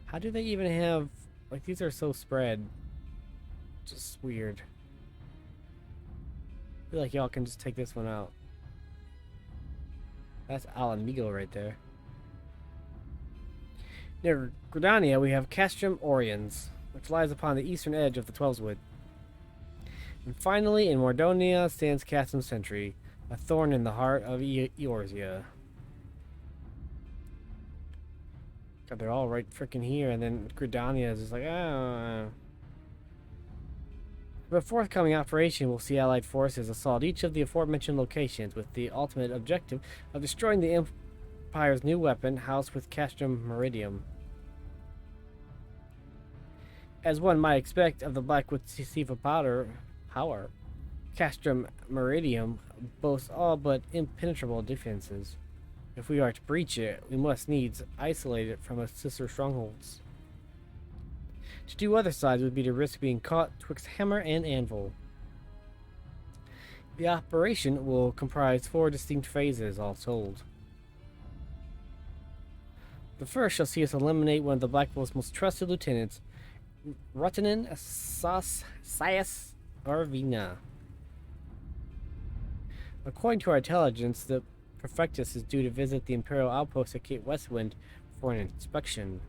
How do they even have... like, these are so spread. Just weird. I feel like y'all can just take this one out. That's Alamigo right there. Near Gridania, we have Castrum Oriens, which lies upon the eastern edge of the Twelveswood. And finally, in Mordonia stands Castrum Sentry, a thorn in the heart of Eorzea. God, they're all right freaking here, and then Gridania is just like, ah. For the forthcoming operation, we'll see Allied forces assault each of the aforementioned locations with the ultimate objective of destroying the Empire's new weapon housed with Castrum Meridium. As one might expect of the Blackwood Siva power, Castrum Meridium boasts all but impenetrable defenses. If we are to breach it, we must needs isolate it from its sister strongholds. To do otherwise would be to risk being caught twixt hammer and anvil. The operation will comprise 4 distinct phases, all told. The first shall see us eliminate one of the Blackwell's most trusted lieutenants, Rutanen Sias Arvina. According to our intelligence, the Prefectus is due to visit the Imperial outpost at Cape Westwind for an inspection.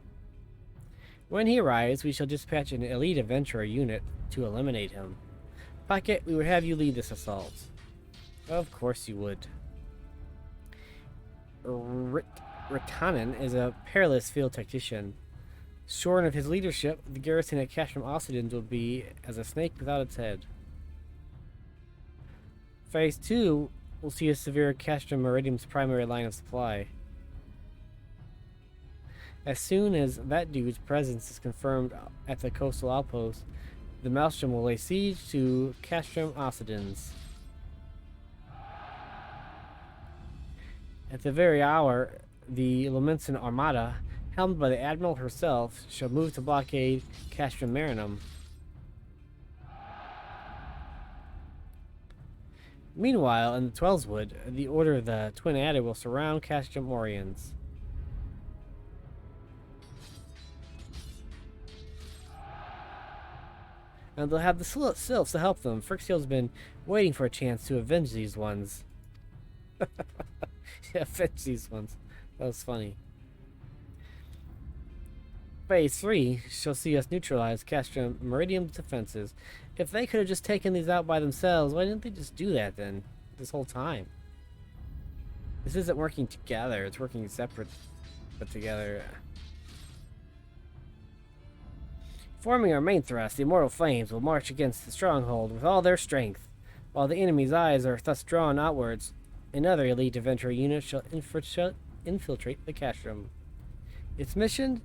When he arrives, we shall dispatch an elite adventurer unit to eliminate him. Pocket, we would have you lead this assault. Of course you would. Ritanen is a peerless field tactician. Shorn of his leadership, the garrison at Castrum Occidens will be as a snake without its head. Phase 2 will see a severe Castrum Meridium's primary line of supply. As soon as that dude's presence is confirmed at the coastal outpost, the Maelstrom will lay siege to Castrum Occidens. At the very hour, the Lomensan Armada, helmed by the Admiral herself, shall move to blockade Castrum Marinum. Meanwhile, in the Twelveswood, the Order of the Twin Adder will surround Castrum Oriens. And they'll have the sylphs to help them. Frixiel's been waiting for a chance to avenge these ones. Yeah, avenge these ones. That was funny. Phase 3 shall see us neutralize Castrum Meridium's defenses. If they could have just taken these out by themselves, why didn't they just do that then? This whole time. This isn't working together, it's working separate, but together. Forming our main thrust, the Immortal Flames will march against the stronghold with all their strength. While the enemy's eyes are thus drawn outwards, another elite adventurer unit shall infiltrate the Castrum. Its mission?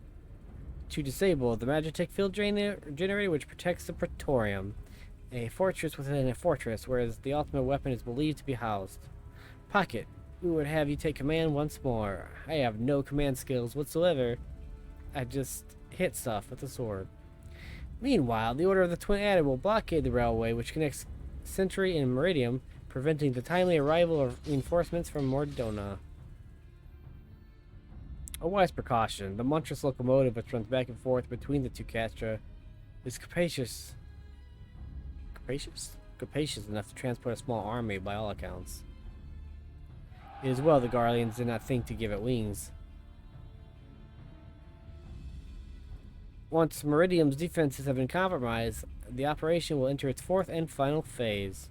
To disable the Magitech field generator which protects the Praetorium, a fortress within a fortress, whereas the ultimate weapon is believed to be housed. Pocket, we would have you take command once more. I have no command skills whatsoever. I just hit stuff with the sword. Meanwhile, the Order of the Twin Adder will blockade the railway which connects Century and Meridium, preventing the timely arrival of reinforcements from Mordona. A wise precaution. The monstrous locomotive which runs back and forth between the two castra is capacious enough to transport a small army by all accounts. It is well the Guardians did not think to give it wings. Once Meridium's defenses have been compromised, the operation will enter its fourth and final phase.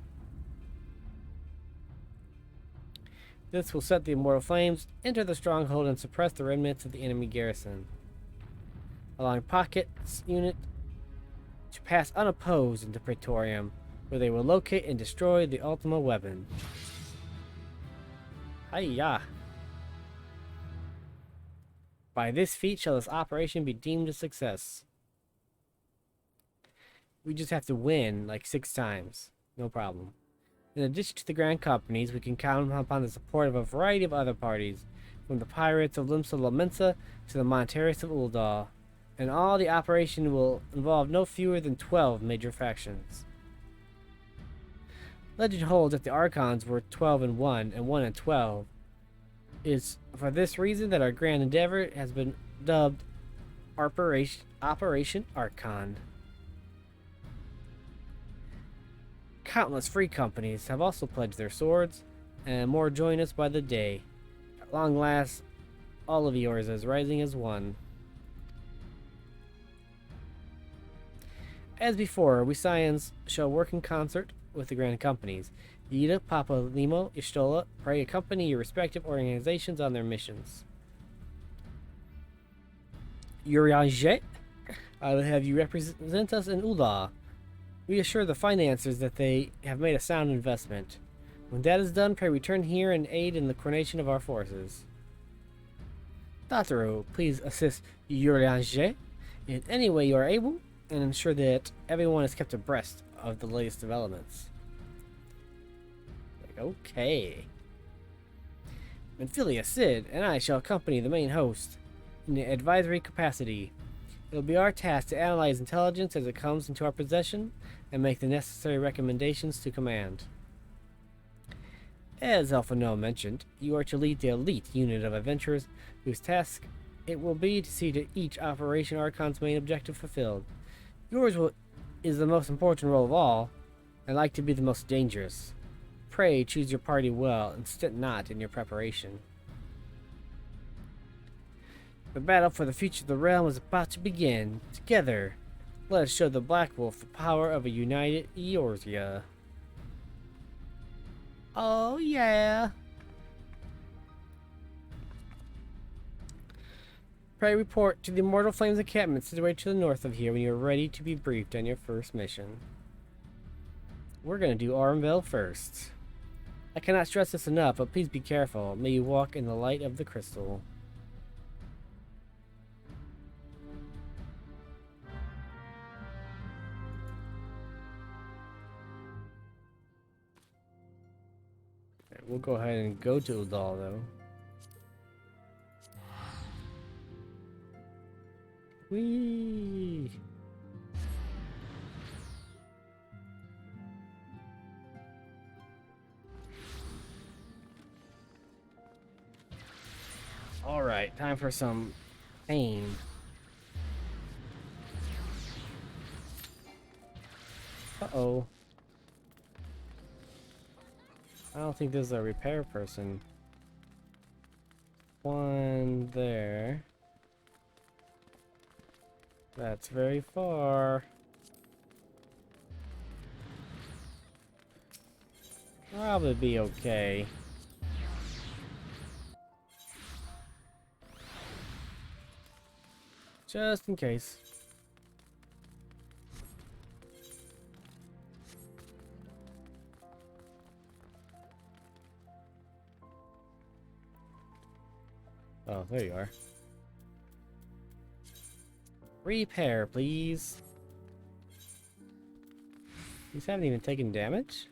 This will set the Immortal Flames, enter the stronghold, and suppress the remnants of the enemy garrison, allowing Pocket's unit to pass unopposed into Praetorium, where they will locate and destroy the Ultima weapon. Hiya! By this feat shall this operation be deemed a success. We just have to win like 6 times. No problem. In addition to the Grand Companies, we can count upon the support of a variety of other parties, from the pirates of Limsa Lamensa to the Montaris of Uldal, and all the operation will involve no fewer than 12 major factions. Legend holds that the Archons were 12 and 1 and 1 and 12. It is for this reason that our grand endeavor has been dubbed Operation Archon. Countless free companies have also pledged their swords, and more join us by the day. At long last, all of yours is rising as one. As before, we Scions shall work in concert with the grand companies. Yida, Papa, Limo, Ishtola, pray accompany your respective organizations on their missions. Urianjet, I will have you represent us in Ula. We assure the financiers that they have made a sound investment. When that is done, pray return here and aid in the coordination of our forces. Tataru, please assist Urianjet in any way you are able, and ensure that everyone is kept abreast of the latest developments. Okay. Menphilia Sid and I shall accompany the main host in the advisory capacity. It will be our task to analyze intelligence as it comes into our possession and make the necessary recommendations to command. As Elphino mentioned, you are to lead the elite unit of adventurers whose task it will be to see to each Operation Archon's main objective fulfilled. Yours is the most important role of all, and like to be the most dangerous. Pray choose your party well and stint not in your preparation. The battle for the future of the realm is about to begin. Together, let us show the Black Wolf the power of a united Eorzea. Oh yeah! Pray report to the Immortal Flames encampment situated to the north of here when you are ready to be briefed on your first mission. We're gonna do Armville first. I cannot stress this enough, but please be careful. May you walk in the light of the crystal. Okay, we'll go ahead and go to Udal though. Whee! Alright, time for some pain. Uh-oh. I don't think there's a repair person. One there. That's very far. Probably be okay. Just in case. Oh, there you are. Repair, please. These haven't even taken damage?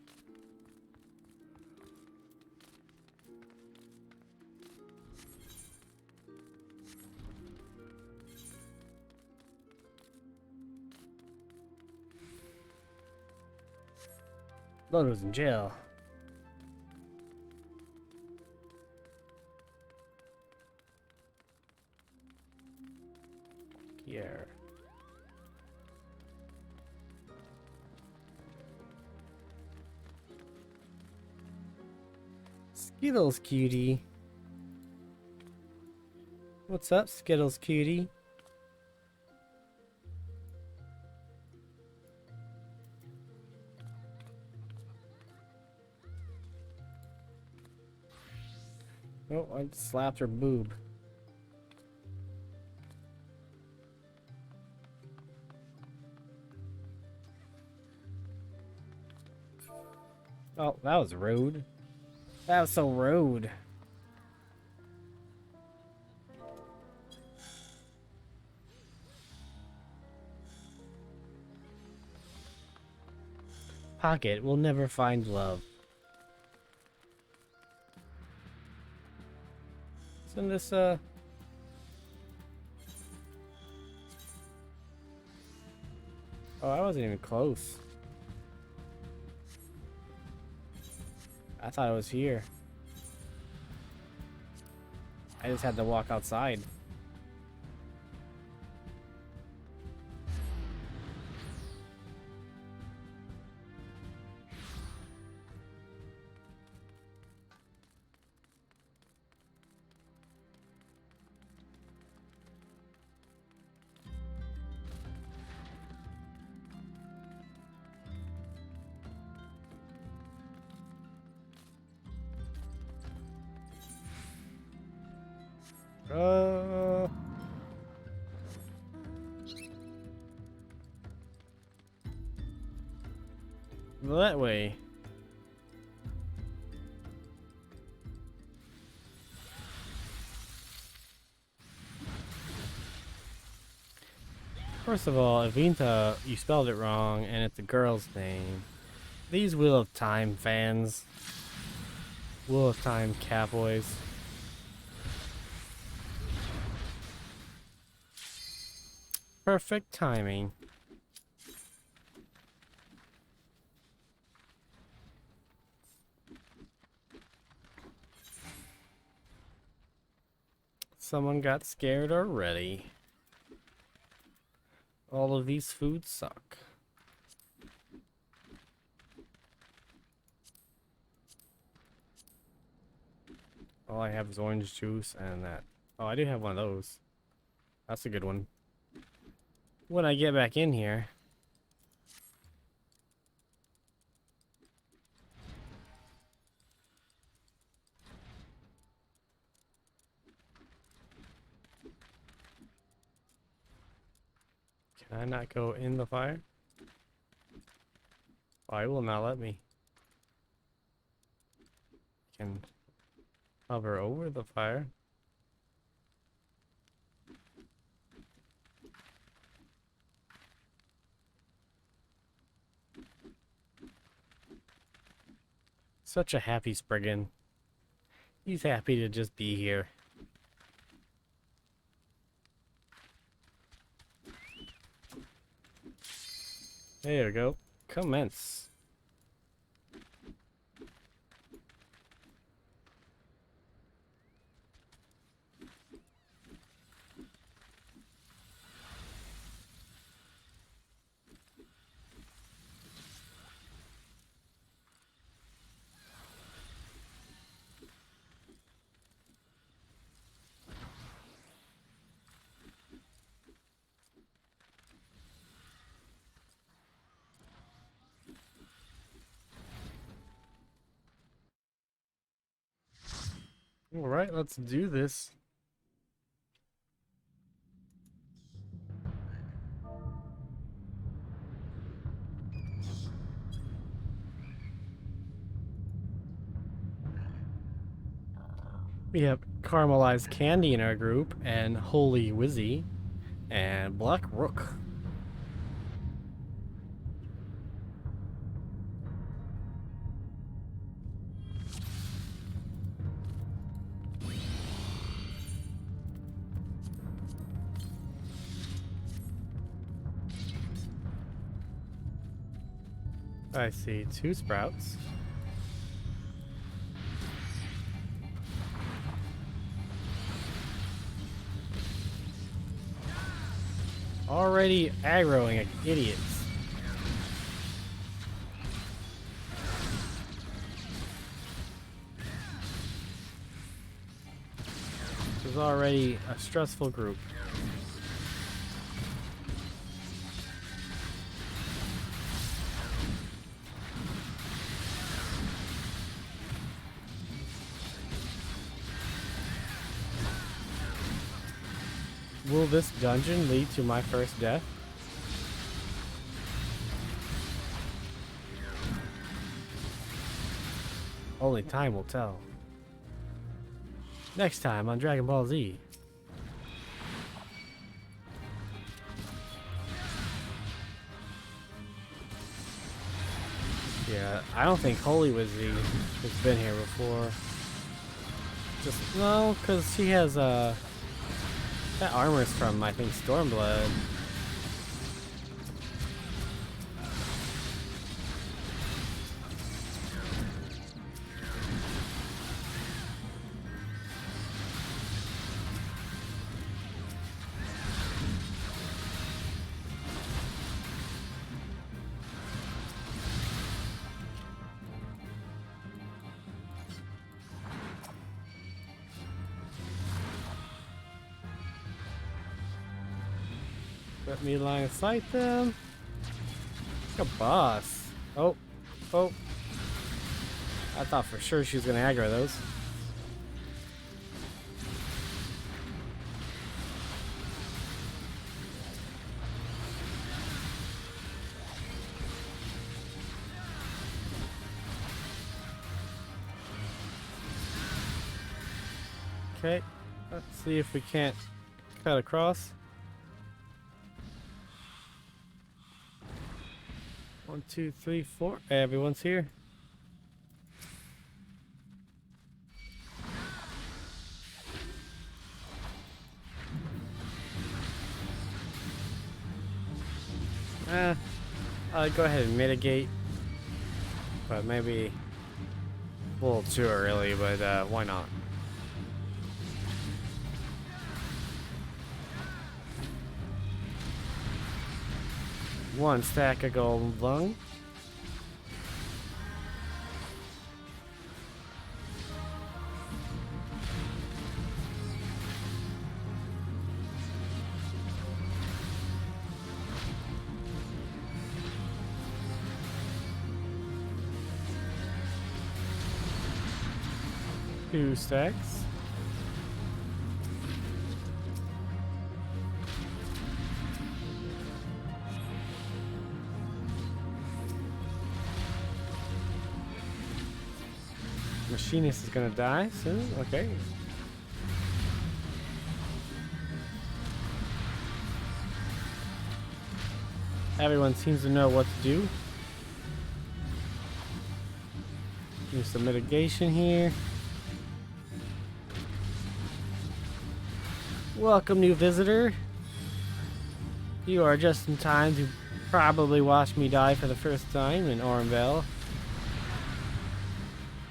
Blood was in jail. Here. Skittles cutie. What's up, Skittles cutie? Oh, I slapped her boob. Oh, that was rude. That was so rude. Pocket will never find love. Isn't this, Oh, I wasn't even close. I thought it was here. I just had to walk outside. That way. First of all, Avinta, you spelled it wrong, and it's a girl's name. These Wheel of Time fans. Wheel of Time cowboys. Perfect timing. Someone got scared already. All of these foods suck. All I have is orange juice and that. Oh, I do have one of those. That's a good one. When I get back in here. Can I not go in the fire? Oh, it will not let me. I can hover over the fire. Such a happy Spriggan. He's happy to just be here. There we go. Commence. All right, let's do this. We have Caramelized Candy in our group, and Holy Wizzy, and Black Rook. I see 2 sprouts. Already aggroing like idiots. This is already a stressful group. Will this dungeon lead to my first death? Only time will tell. Next time on Dragon Ball Z. Yeah, I don't think Holy Wizzy has been here before. Just, no, because she has, that armor's from, I think, Stormblood. Let me line of sight them. Like a boss. Oh. Oh. I thought for sure she was going to aggro those. Okay. Let's see if we can't cut across. 1, 2, 3, 4. Everyone's here. I'll go ahead and mitigate, but maybe a little too early, but why not? One stack of gold lung. Two stacks. Machinist is gonna die soon. Okay. Everyone seems to know what to do. Do some mitigation here. Welcome, new visitor. You are just in time to probably watch me die for the first time in Orenville.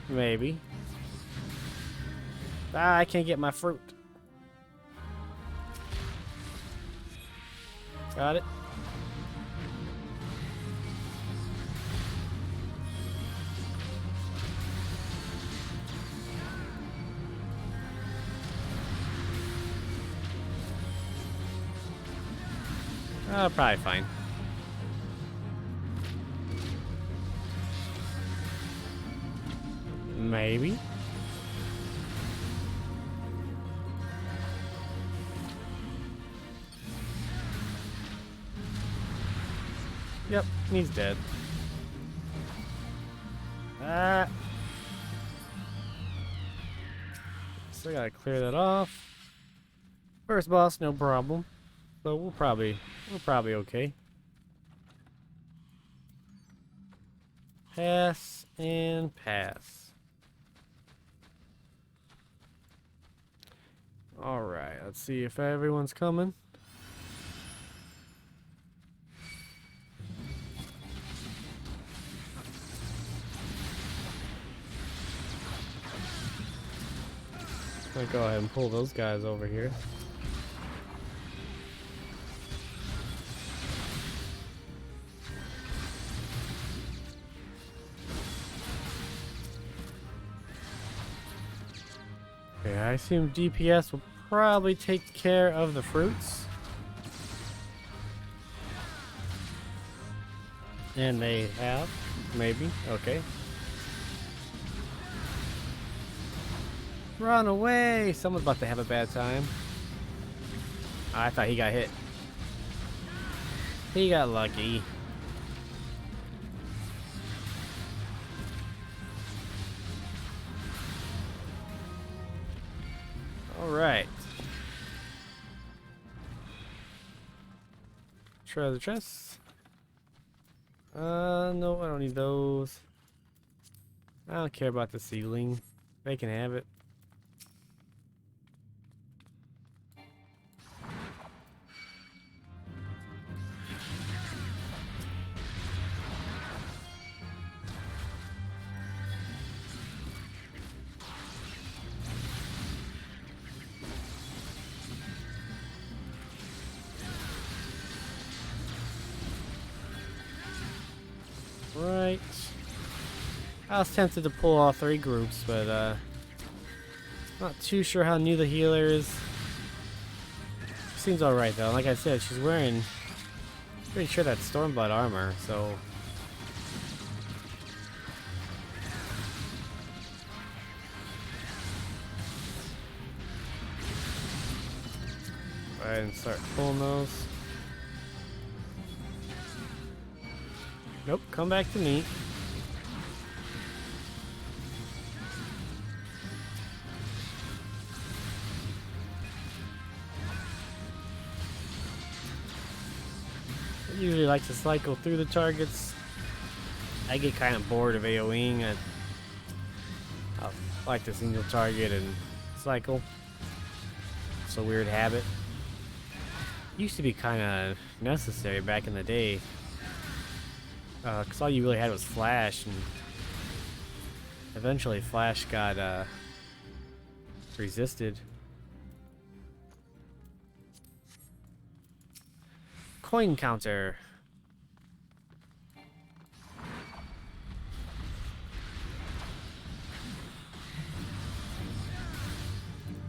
Maybe. Ah, I can't get my fruit. Got it. Probably fine. Maybe. Yep, he's dead. Still gotta clear that off. First boss, no problem. So we're probably okay. Pass and pass. Alright, let's see if everyone's coming. I'll go ahead and pull those guys over here. Okay, I assume DPS will probably take care of the fruits. And they have, maybe. Okay. Run away! Someone's about to have a bad time. Oh, I thought he got hit. He got lucky. Alright. Treasure chests. No, I don't need those. I don't care about the ceiling. They can have it. Right. I was tempted to pull all three groups, but not too sure how new the healer is. She seems alright though. Like I said, she's wearing pretty sure that's Stormblood armor, so go ahead and start pulling those. Nope, come back to me. I usually like to cycle through the targets. I get kind of bored of AoEing. I like to single target and cycle. It's a weird habit. Used to be kind of necessary back in the day. Because all you really had was Flash, and eventually Flash got resisted. Coin counter.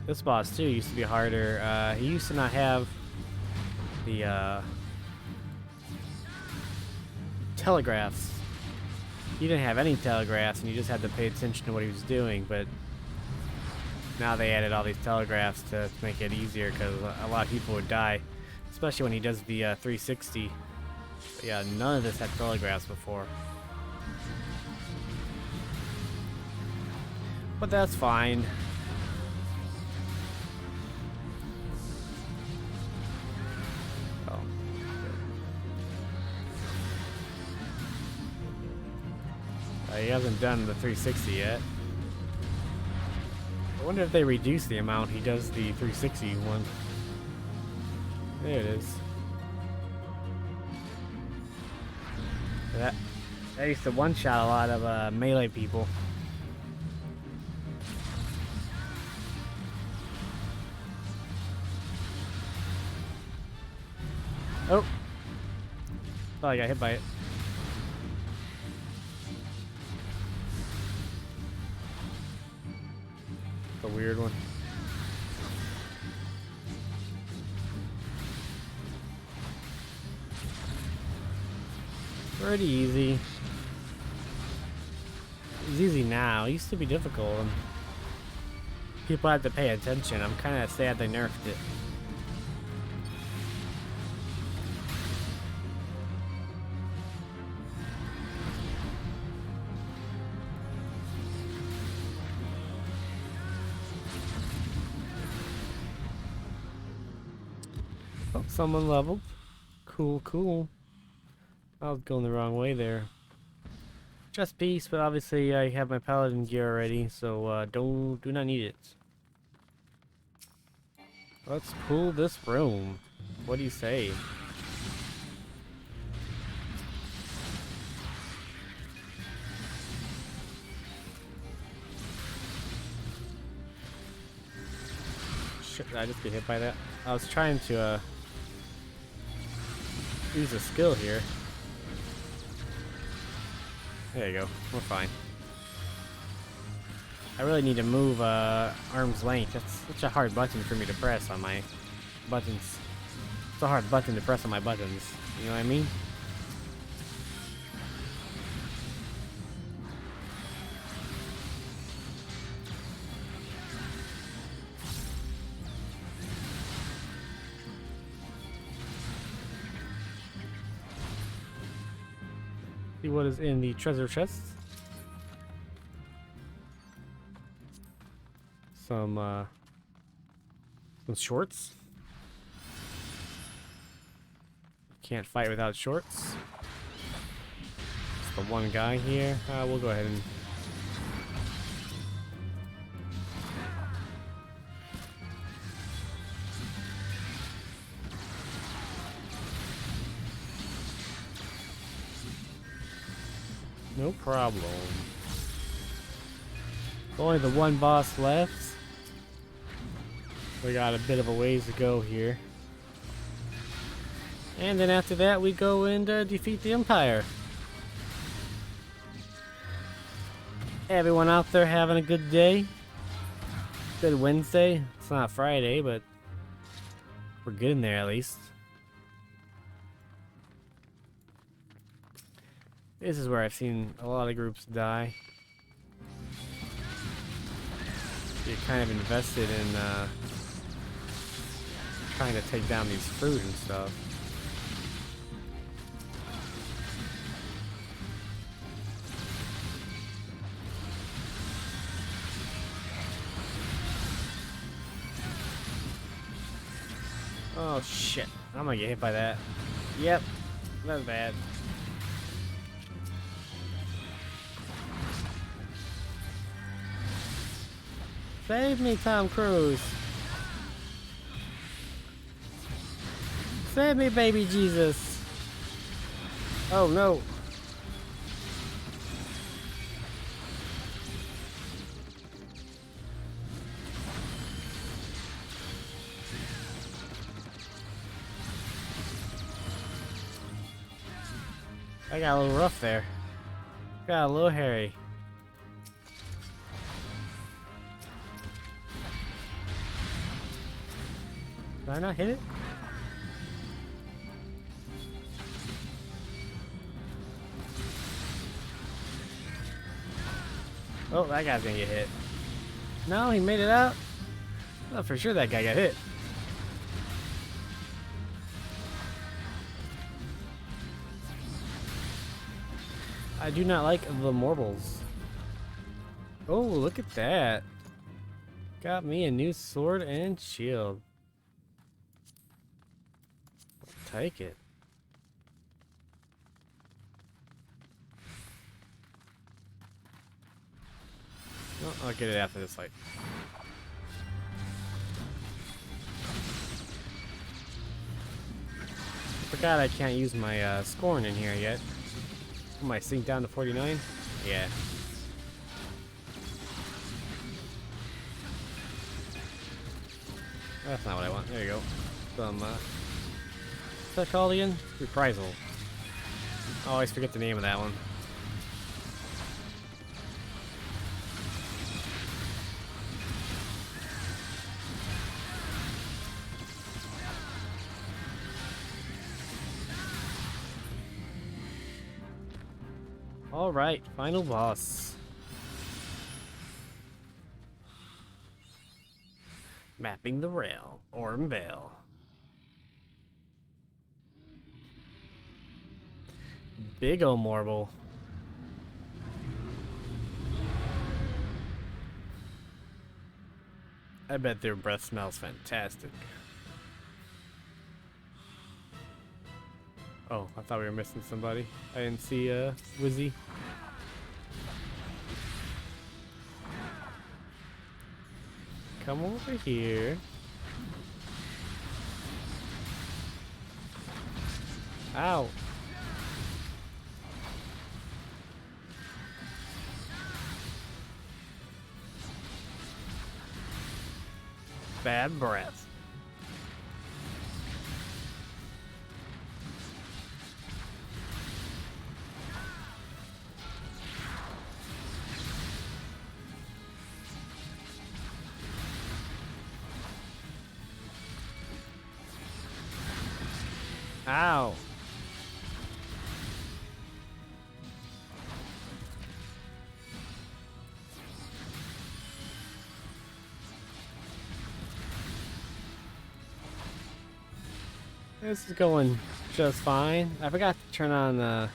This boss too used to be harder. He used to not have the telegraphs. He didn't have any telegraphs, and you just had to pay attention to what he was doing, but now they added all these telegraphs to make it easier, because a lot of people would die, especially when he does the 360. But yeah, none of this had telegraphs before. But that's fine. He hasn't done the 360 yet. I wonder if they reduce the amount he does the 360 one. There it is. That used to one-shot a lot of melee people. Oh! Thought I got hit by it. A weird one. Pretty easy. It's easy now. It used to be difficult, and people had to pay attention. I'm kind of sad they nerfed it. Oh, someone leveled. Cool, cool. I was going the wrong way there. Just peace, but obviously I have my paladin gear already, so do not need it. Let's pull this room. What do you say? shit, did I just get hit by that? I was trying to use a skill here. There you go. We're fine. I really need to move arm's length. That's such a hard button for me to press on my buttons. It's a hard button to press on my buttons. You know what I mean? See what is in the treasure chest. Some shorts. Can't fight without shorts. Just the one guy here. We'll go ahead and... No problem. Only the one boss left. We got a bit of a ways to go here. And then after that, we go and defeat the Empire. Everyone out there having a good day? Good Wednesday? It's not Friday, but we're getting there at least. This is where I've seen a lot of groups die. You're kind of invested in trying to take down these fruit and stuff. Oh shit, I'm gonna get hit by that. Yep, that's bad. Save me, Tom Cruise. Save me, baby Jesus. Oh no. I got a little rough there. Got a little hairy. Did I not hit it? Oh, that guy's gonna get hit. No, he made it out? Oh, for sure that guy got hit. I do not like the marbles. Oh, look at that. Got me a new sword and shield. Take it. Oh, I'll get it after this fight. Forgot I can't use my scorn in here yet. Am I sync down to 49? Yeah. That's not what I want. There you go. Some what's that called again? Reprisal. I always forget the name of that one. Alright, final boss. Mapping the rail, Ormvale. Big ol' marble. I bet their breath smells fantastic. Oh, I thought we were missing somebody. I didn't see Wizzy. Come over here. Ow. bad breath. Ow. This is going just fine. I forgot to turn on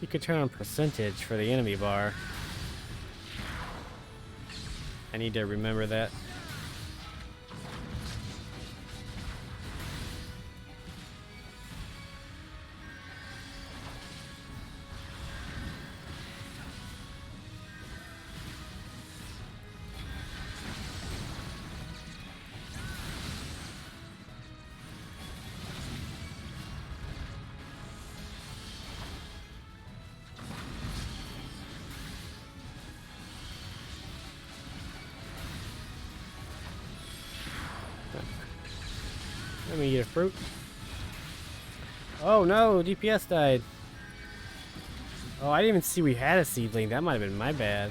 you could turn on percentage for the enemy bar. I need to remember that. Let me eat a fruit. Oh no, DPS died. Oh, I didn't even see we had a seedling. That might have been my bad.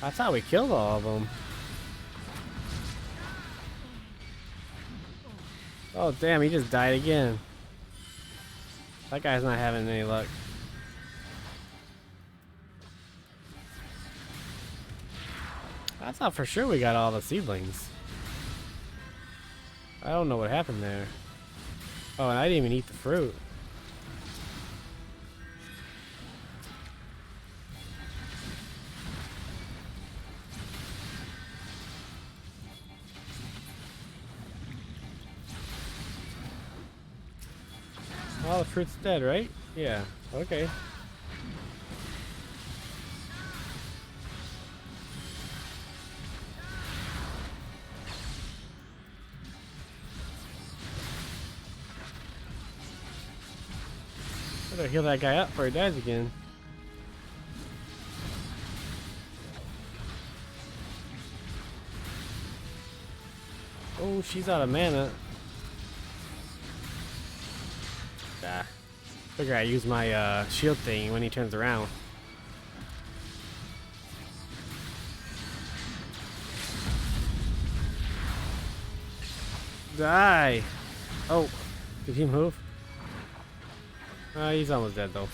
I thought we killed all of them. Oh damn, he just died again. That guy's not having any luck. I thought for sure we got all the seedlings. I don't know what happened there. Oh, and I didn't even eat the fruit. Oh, the fruit's dead, right? Yeah, okay. Better heal that guy up before he dies again. Oh, she's out of mana. Ah. Figure I use my shield thing when he turns around. Die! Oh, did he move? He's almost dead though.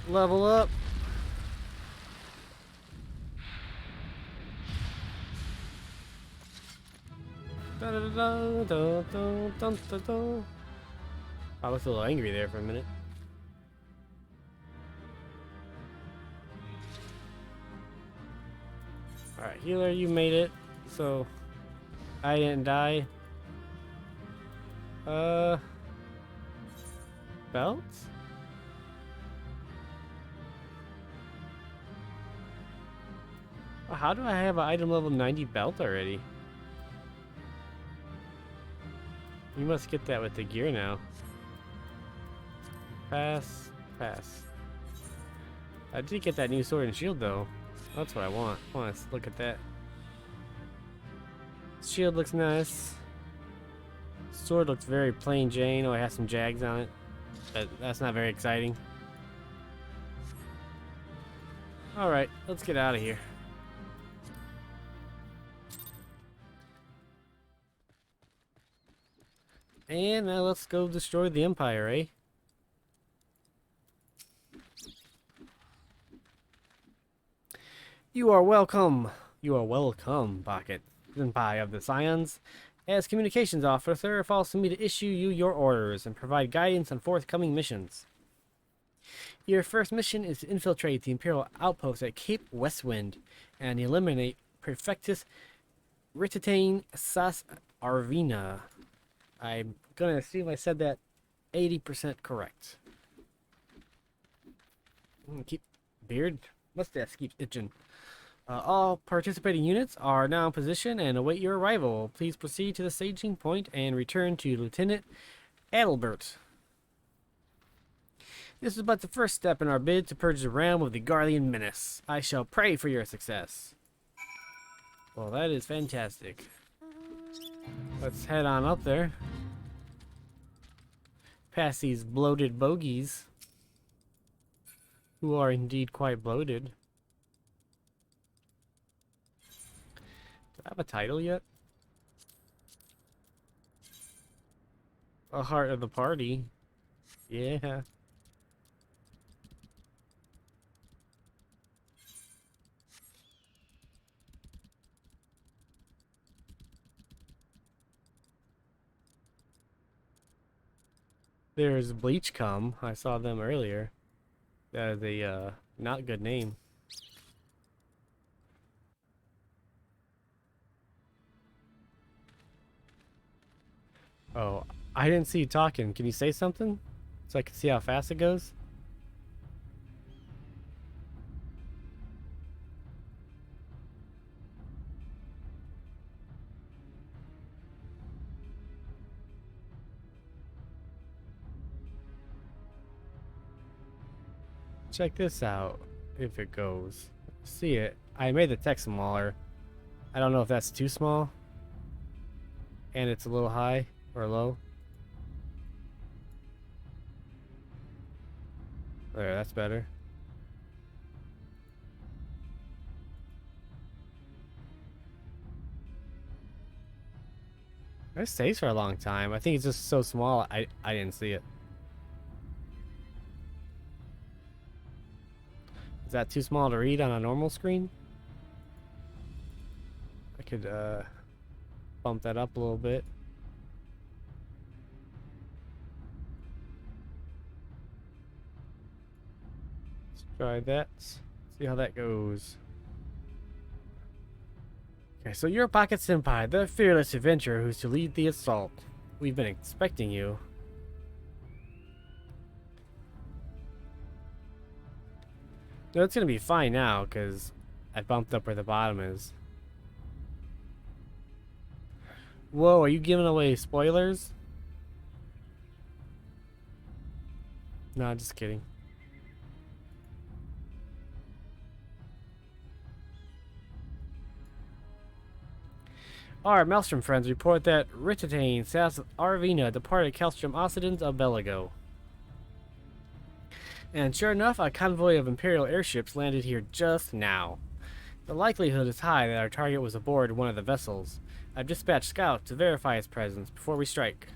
Level up. Da, da, da, da, da, da, da, da. I was a little angry there for a minute. Alright, healer, you made it. So I didn't die. Belts? How do I have an item level 90 belt already? You must get that with the gear now. Pass, pass. I did get that new sword and shield though. That's what I want. Let's look at that. Shield looks nice. Sword looks very plain Jane. Oh, it has some jags on it. But that's not very exciting. Alright, let's get out of here. And now let's go destroy the Empire, eh? You are welcome. You are welcome, Pocket Senpai of the Scions. As communications officer, it falls to me to issue you your orders and provide guidance on forthcoming missions. Your first mission is to infiltrate the Imperial outpost at Cape Westwind and eliminate Prefectus Retater Sas Arvina. I'm gonna assume I said that 80% correct. Keep beard mustache keeps itching. All participating units are now in position and await your arrival. Please proceed to the staging point and return to Lieutenant Adelbert. This is but the first step in our bid to purge the realm of the Guardian Menace. I shall pray for your success. Well, that is fantastic. Let's head on up there. Past these bloated bogies. Who are indeed quite bloated. Do I have a title yet? A heart of the party. Yeah. There's Bleachcom. I saw them earlier. That is a not good name. Oh, I didn't see you talking. Can you say something? So I can see how fast it goes? Check this out, if it goes. See it. I made the text smaller. I don't know if that's too small. And it's a little high or low. There, that's better. It stays for a long time. I think it's just so small, I didn't see it. Is that too small to read on a normal screen? I could bump that up a little bit. Let's try that. See how that goes. Okay, so you're Pocket Senpai, the fearless adventurer who's to lead the assault. We've been expecting you. No, it's gonna be fine now, because I bumped up where the bottom is. Whoa, are you giving away spoilers? No, just kidding. Our Maelstrom friends report that Retater south of Arvina departed Calstrom Occident of Belago. And sure enough, a convoy of Imperial airships landed here just now. The likelihood is high that our target was aboard one of the vessels. I've dispatched scouts to verify its presence before we strike.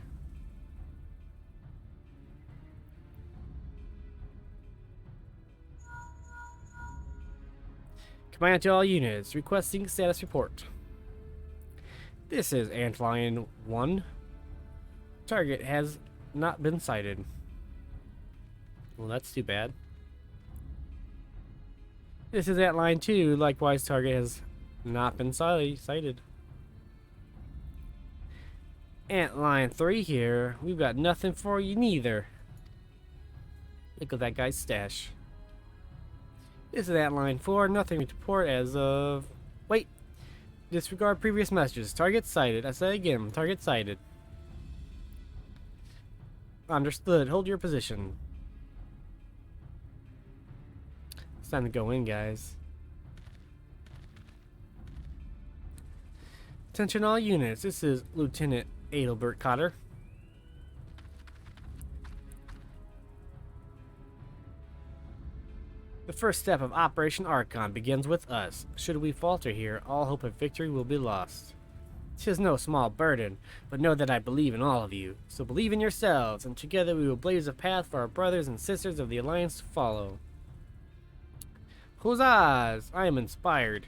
Command to all units, requesting status report. This is Antlion 1. Target has not been sighted. Well, that's too bad. This is Antlion 2. Likewise, target has not been sighted. Antlion 3 here. We've got nothing for you neither. Look at that guy's stash. This is Antlion 4. Nothing to report as of... Wait. Disregard previous messages. Target sighted. I say again. Target sighted. Understood. Hold your position. It's time to go in, guys. Attention all units. This is Lieutenant Adelbert Cotter. The first step of Operation Archon begins with us. Should we falter here, all hope of victory will be lost. 'Tis no small burden, but know that I believe in all of you. So believe in yourselves, and together we will blaze a path for our brothers and sisters of the Alliance to follow. Huzzahs! I am inspired.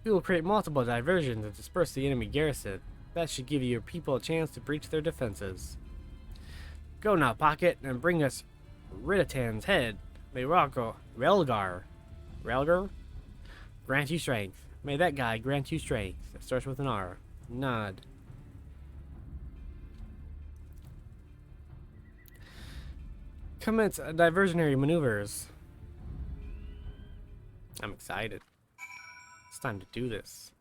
We will create multiple diversions and disperse the enemy garrison. That should give your people a chance to breach their defenses. Go now, Pocket, and bring us Ritatan's head. May Relgar grant you strength. May that guy grant you strength. That starts with an R. Nod. Commence diversionary maneuvers. I'm excited. It's time to do this.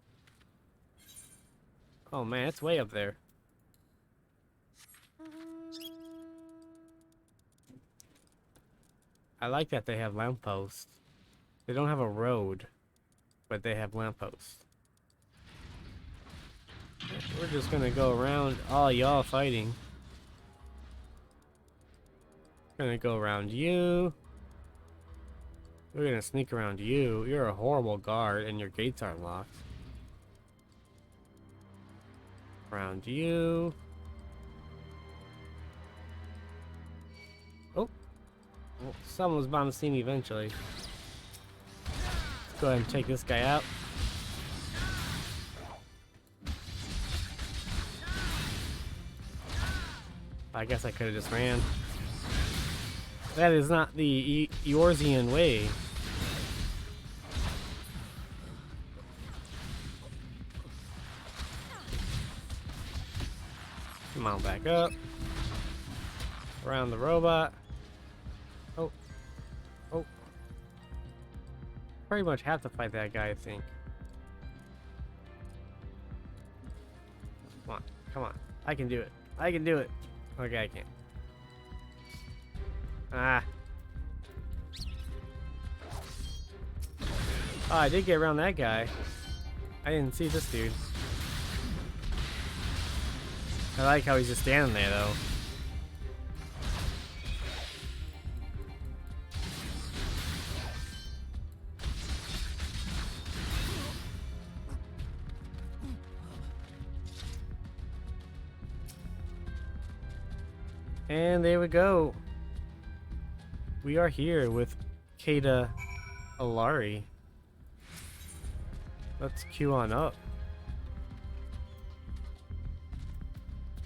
Oh man, it's way up there. I like that they have lampposts. They don't have a road, but they have lampposts. We're just gonna go around all y'all fighting. Gonna go around you. We're gonna sneak around you. You're a horrible guard and your gates aren't locked. Around you. Oh. Well, someone's bound to see me eventually. Let's go ahead and take this guy out. I guess I could have just ran. That is not the Eorzean way. Come on, back up. Around the robot. Oh. Oh. Pretty much have to fight that guy, I think. Come on. Come on. I can do it. I can do it. Okay, I can't. Ah. Oh, I did get around that guy. I didn't see this dude. I like how he's just standing there, though. And there we go. We are here with Kata Alari. Let's queue on up.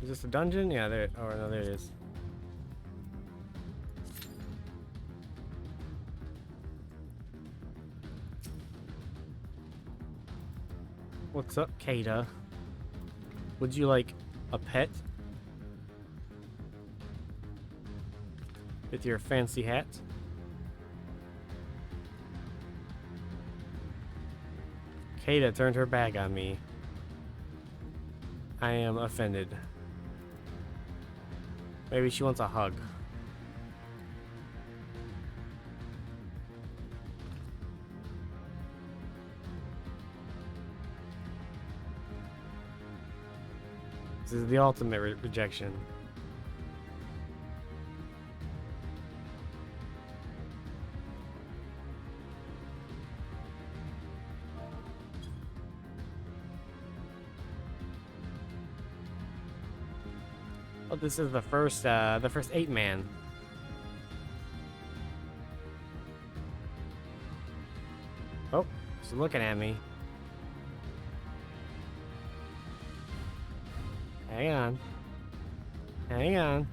Is this a dungeon? Yeah, there. Oh, no, there it is. What's up, Kata? Would you like a pet? With your fancy hat? Kata turned her back on me. I am offended. Maybe she wants a hug. This is the ultimate rejection. Oh, this is the first 8-man. Oh, she's looking at me. Hang on. Hang on.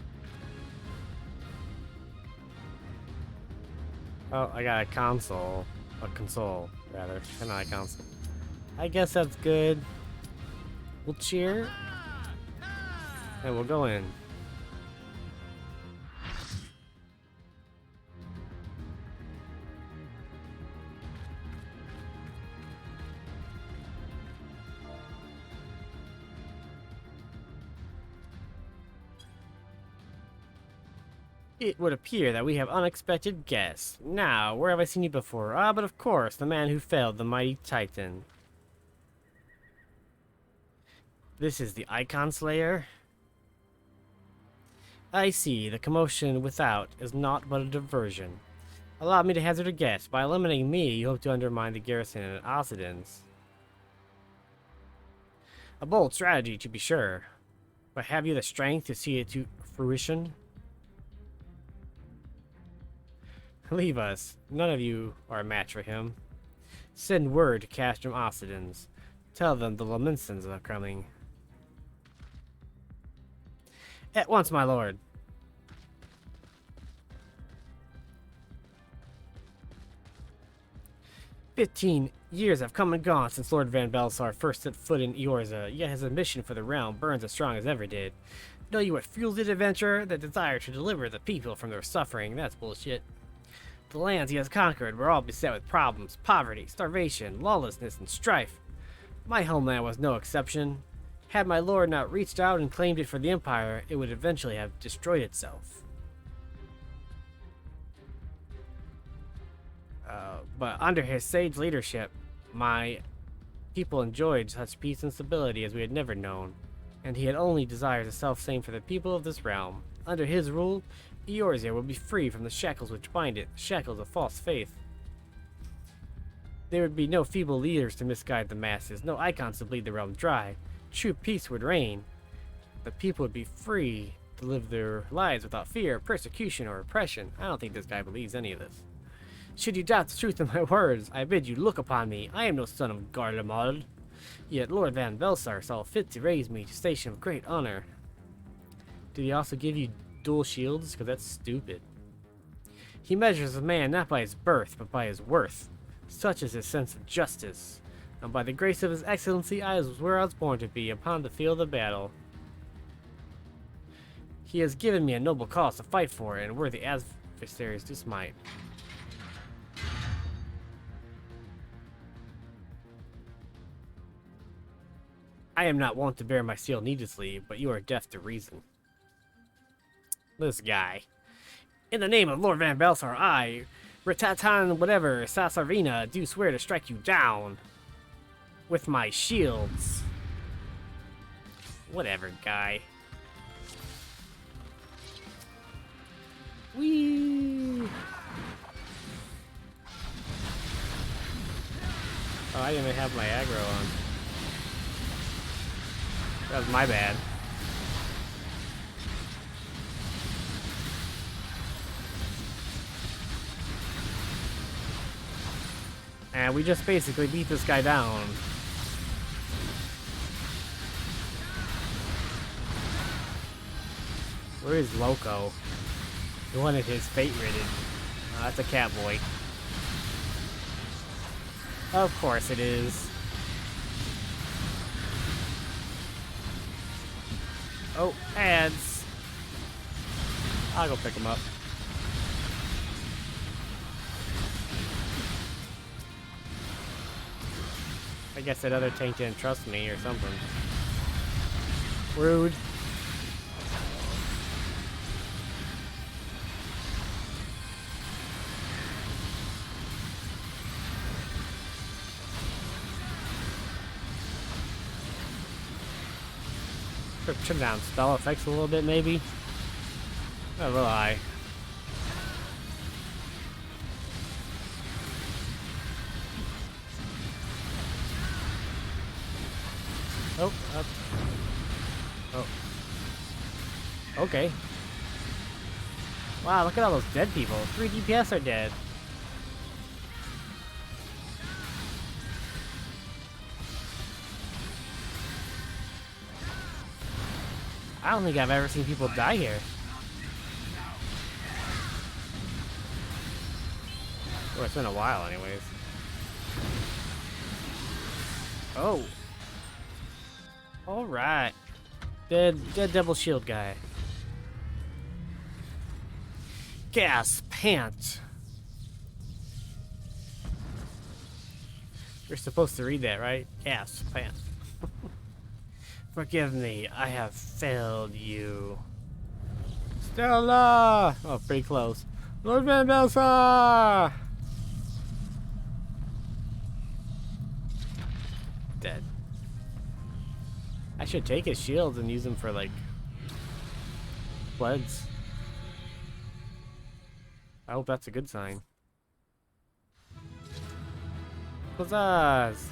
Oh, I got a console. A console, rather. Not a console. I guess that's good. We'll cheer. And we'll go in. It would appear that we have unexpected guests. Now, where have I seen you before? Ah, but of course, the man who felled the mighty Titan. This is the Icon Slayer? I see. The commotion without is naught but a diversion. Allow me to hazard a guess. By eliminating me, you hope to undermine the garrison at Occidens. A bold strategy, to be sure. But have you the strength to see it to fruition? Leave us. None of you are a match for him. Send word to Castrum Occidens. Tell them the Lamensons are coming. At once, my lord. 15 years have come and gone since Lord Van Belsar first set foot in Eorza, yet his ambition for the realm burns as strong as ever did. Know you what fuels it, adventurer? The desire to deliver the people from their suffering. That's bullshit. The lands he has conquered were all beset with problems, poverty, starvation, lawlessness, and strife. My homeland was no exception. Had my lord not reached out and claimed it for the Empire, it would eventually have destroyed itself. But under his sage leadership, my people enjoyed such peace and stability as we had never known, and he had only desires the self-same for the people of this realm. Under his rule, Eorzea would be free from the shackles which bind it, the shackles of false faith. There would be no feeble leaders to misguide the masses, no icons to bleed the realm dry. True peace would reign. The people would be free to live their lives without fear, persecution, or oppression. I don't think this guy believes any of this. Should you doubt the truth of my words, I bid you look upon me. I am no son of Garlemald. Yet Lord Van Velsar saw fit to raise me to a station of great honor. Did he also give you dual shields? Because that's stupid. He measures a man not by his birth, but by his worth. Such is his sense of justice. And by the grace of his excellency, I was where I was born to be, upon the field of battle. He has given me a noble cause to fight for, and worthy adversaries to smite. I am not wont to bear my seal needlessly, but you are deaf to reason. This guy. In the name of Lord Van Velsar, I, Retater whatever, Sasarvina, do swear to strike you down. With my shields. Whatever, guy. Whee! Oh, I didn't even have my aggro on. That was my bad. And we just basically beat this guy down. Where is Loco? He wanted his fate written. Oh, that's a catboy. Of course it is. Oh, ads. I'll go pick him up. I guess that other tank didn't trust me or something. Rude. Trim down spell effects a little bit, maybe. A little high. Oh, up. Oh. Okay. Wow, look at all those dead people. 3 DPS are dead. I don't think I've ever seen people die here. Well, it's been a while anyways. Oh. Alright. Dead double shield guy. Gas pant. You're supposed to read that, right? Gas pant. Forgive me, I have failed you. Stella! Oh, pretty close. Lord Van Velsar! Dead. I should take his shields and use them for, like, floods. I hope that's a good sign. Huzzahs!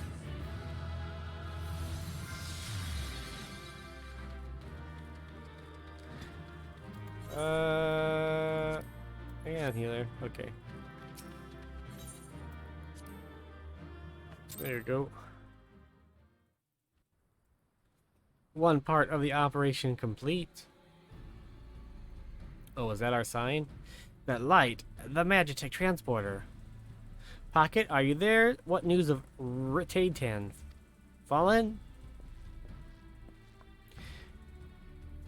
Yeah, healer. Okay. There you go. One part of the operation complete. Oh, is that our sign? That light, the Magitech transporter. Pocket, are you there? What news of Retater? Fallen?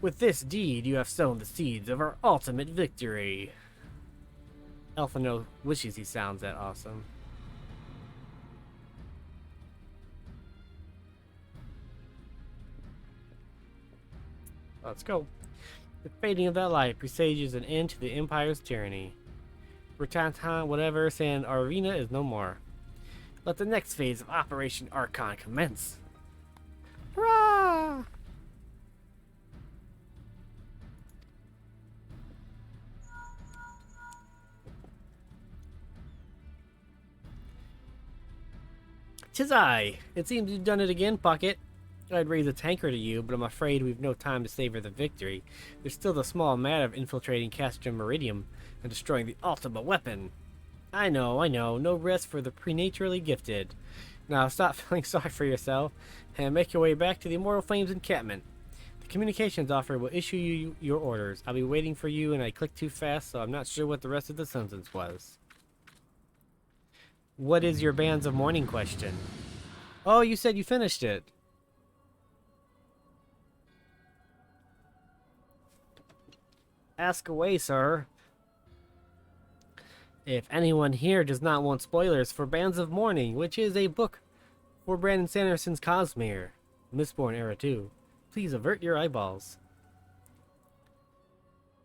With this deed, you have sown the seeds of our ultimate victory. Elfino wishes he sounds that awesome. Let's go. The fading of that light presages an end to the Empire's tyranny. Retater, whatever, saying our arena is no more. Let the next phase of Operation Archon commence. Hurrah! "'Tis I. It seems you've done it again, Pocket. I'd raise a tanker to you, but I'm afraid we've no time to savor the victory. There's still the small matter of infiltrating Castrum Meridium and destroying the ultimate weapon. I know. No rest for the preternaturally gifted. Now stop feeling sorry for yourself and make your way back to the Immortal Flames encampment. The communications officer will issue you your orders. I'll be waiting for you, and I clicked too fast, so I'm not sure what the rest of the sentence was. What is your Bands of Mourning question? Oh, you said you finished it. Ask away, sir. If anyone here does not want spoilers for Bands of Mourning, which is a book for Brandon Sanderson's Cosmere, Mistborn Era 2, please avert your eyeballs.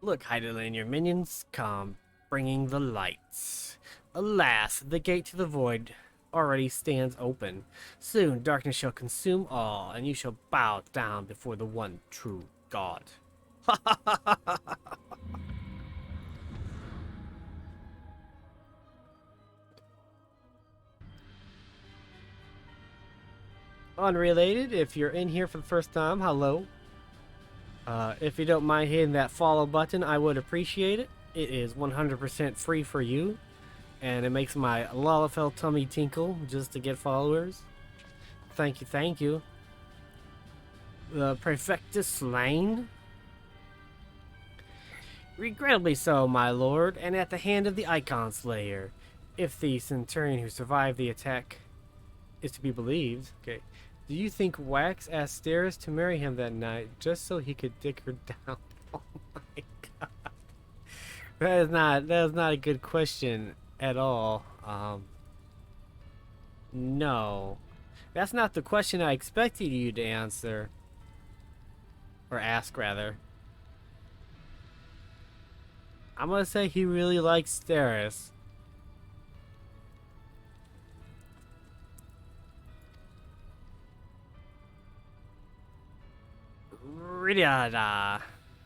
Look, Hydaelyn and your minions, come, bringing the lights. Alas, the gate to the void already stands open. Soon darkness shall consume all, and you shall bow down before the one true God. Unrelated, if you're in here for the first time, hello. If you don't mind hitting that follow button, I would appreciate it. It is 100% free for you, and it makes my Lalafell tummy tinkle just to get followers. Thank you. The Prefectus slain? Regrettably so, my lord, and at the hand of the Icon Slayer. If the Centurion who survived the attack is to be believed. Okay. Do you think Wax asked Steris to marry him that night just so he could dick her down? Oh my god. That is not a good question at all. No. That's not the question I expected you to answer. Or ask, rather. I'm gonna say he really likes Steris. Retir,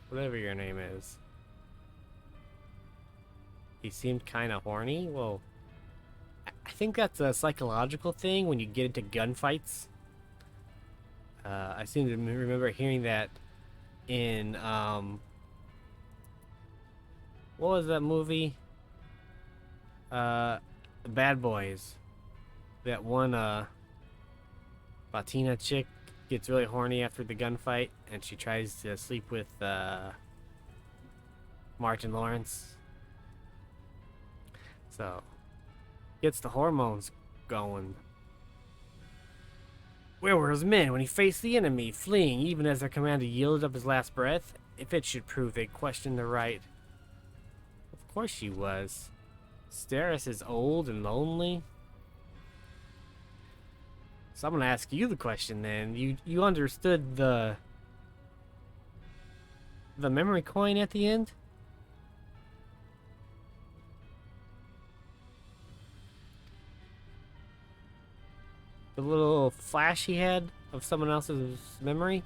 whatever your name is. He seemed kind of horny. Well, I think that's a psychological thing when you get into gunfights. I seem to remember hearing that in what was that movie? Bad Boys. That one Latina chick gets really horny after the gunfight, and she tries to sleep with Martin Lawrence. So, gets the hormones going. Where were his men when he faced the enemy, fleeing even as their commander yielded up his last breath? If it should prove they questioned the right. Of course she was. Steris is old and lonely. So I'm gonna ask you the question then. You understood the memory coin at the end? The little flash he had of someone else's memory?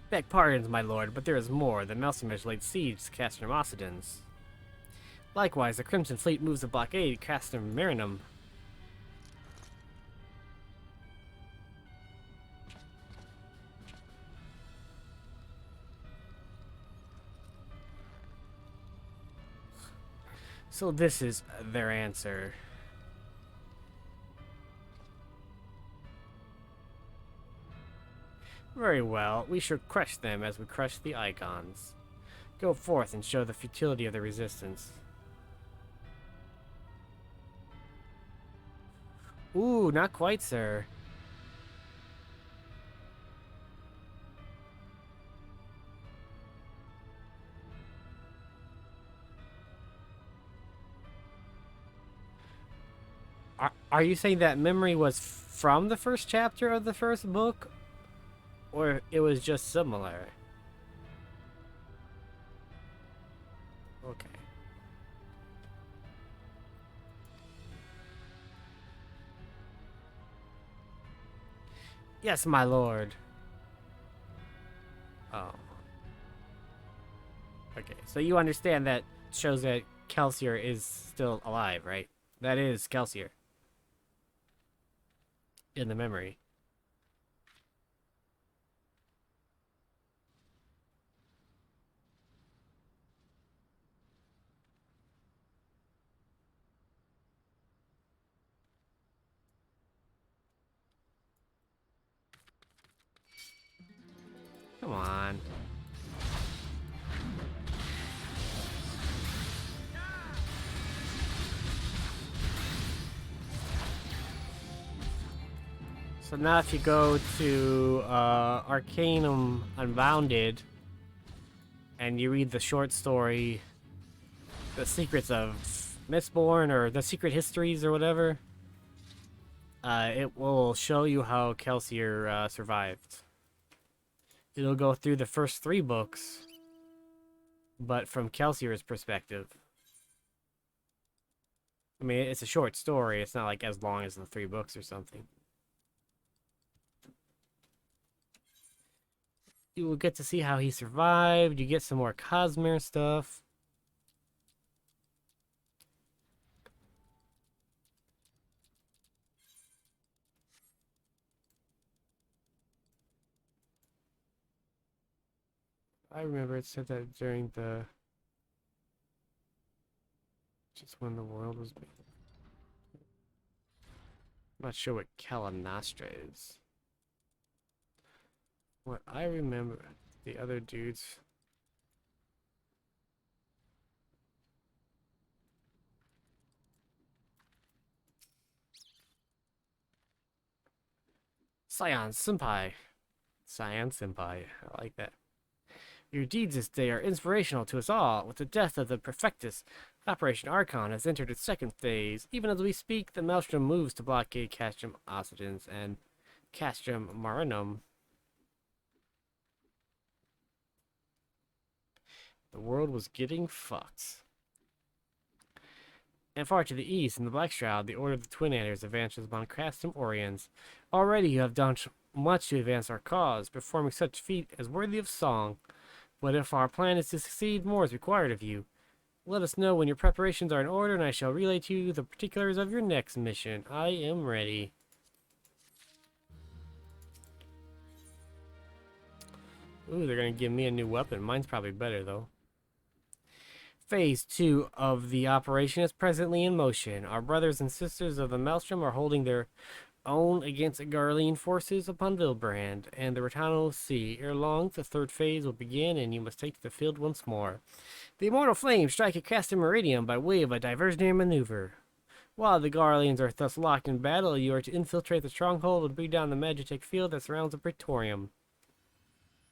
Beg pardons, my lord, but there is more. The Melsimers laid siege to Castrum Occidens. Likewise, the Crimson Fleet moves a blockade to Castrum Marinum. So this is their answer. Very well, we should crush them as we crush the icons. Go forth and show the futility of the resistance. Ooh, not quite, sir. Are you saying that memory was from the first chapter of the first book? Or it was just similar? Okay. Yes, my lord. Oh. Okay, so you understand that shows that Kelsier is still alive, right? That is Kelsier. In the memory. Come on. So now if you go to Arcanum Unbounded and you read the short story The Secrets of Mistborn or The Secret Histories or whatever, it will show you how Kelsier survived. It'll go through the first 3 books, but from Kelsier's perspective. I mean, it's a short story. It's not like as long as the 3 books or something. You will get to see how he survived. You get some more Cosmere stuff. I remember it said that during the... just when the world was... I'm not sure what Calanostra is. What I remember, the other dudes... Scion Senpai. Scion Senpai. I like that. Your deeds this day are inspirational to us all. With the death of the Perfectus, Operation Archon has entered its 2nd phase. Even as we speak, the Maelstrom moves to blockade Castrum Occidens and Castrum Marinum. The world was getting fucked. And far to the east, in the Black Shroud, the Order of the Twin Anners advances upon Castrum Oriens. Already you have done much to advance our cause, performing such feat as worthy of song. But if our plan is to succeed, more is required of you. Let us know when your preparations are in order, and I shall relay to you the particulars of your next mission. I am ready. Ooh, they're gonna give me a new weapon. Mine's probably better, though. Phase 2 of the operation is presently in motion. Our brothers and sisters of the Maelstrom are holding their own against Garlean forces upon Vilbrand and the Rotano Sea. Ere long, the 3rd phase will begin, and you must take to the field once more. The immortal flames strike at Castor Meridium by way of a diversionary maneuver. While the Garleans are thus locked in battle, you are to infiltrate the stronghold and bring down the Magitech field that surrounds the Praetorium.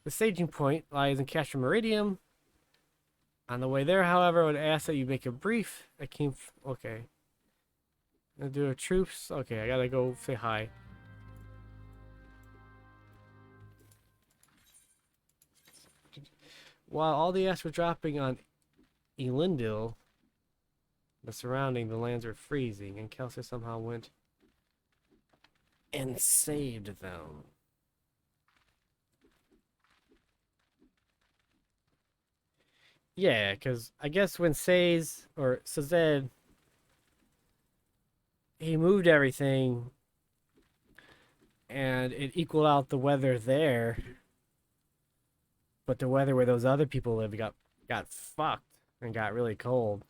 The staging point lies in Castor Meridium. On the way there, however, I would ask that you make a brief... okay. I'll do a troops. Okay, I gotta go say hi. While all the ash was dropping on Elendil, the surrounding lands were freezing, and Kelsier somehow went and saved them. Yeah, because I guess when Sazed, he moved everything, and it equaled out the weather there. But the weather where those other people live got fucked and got really cold.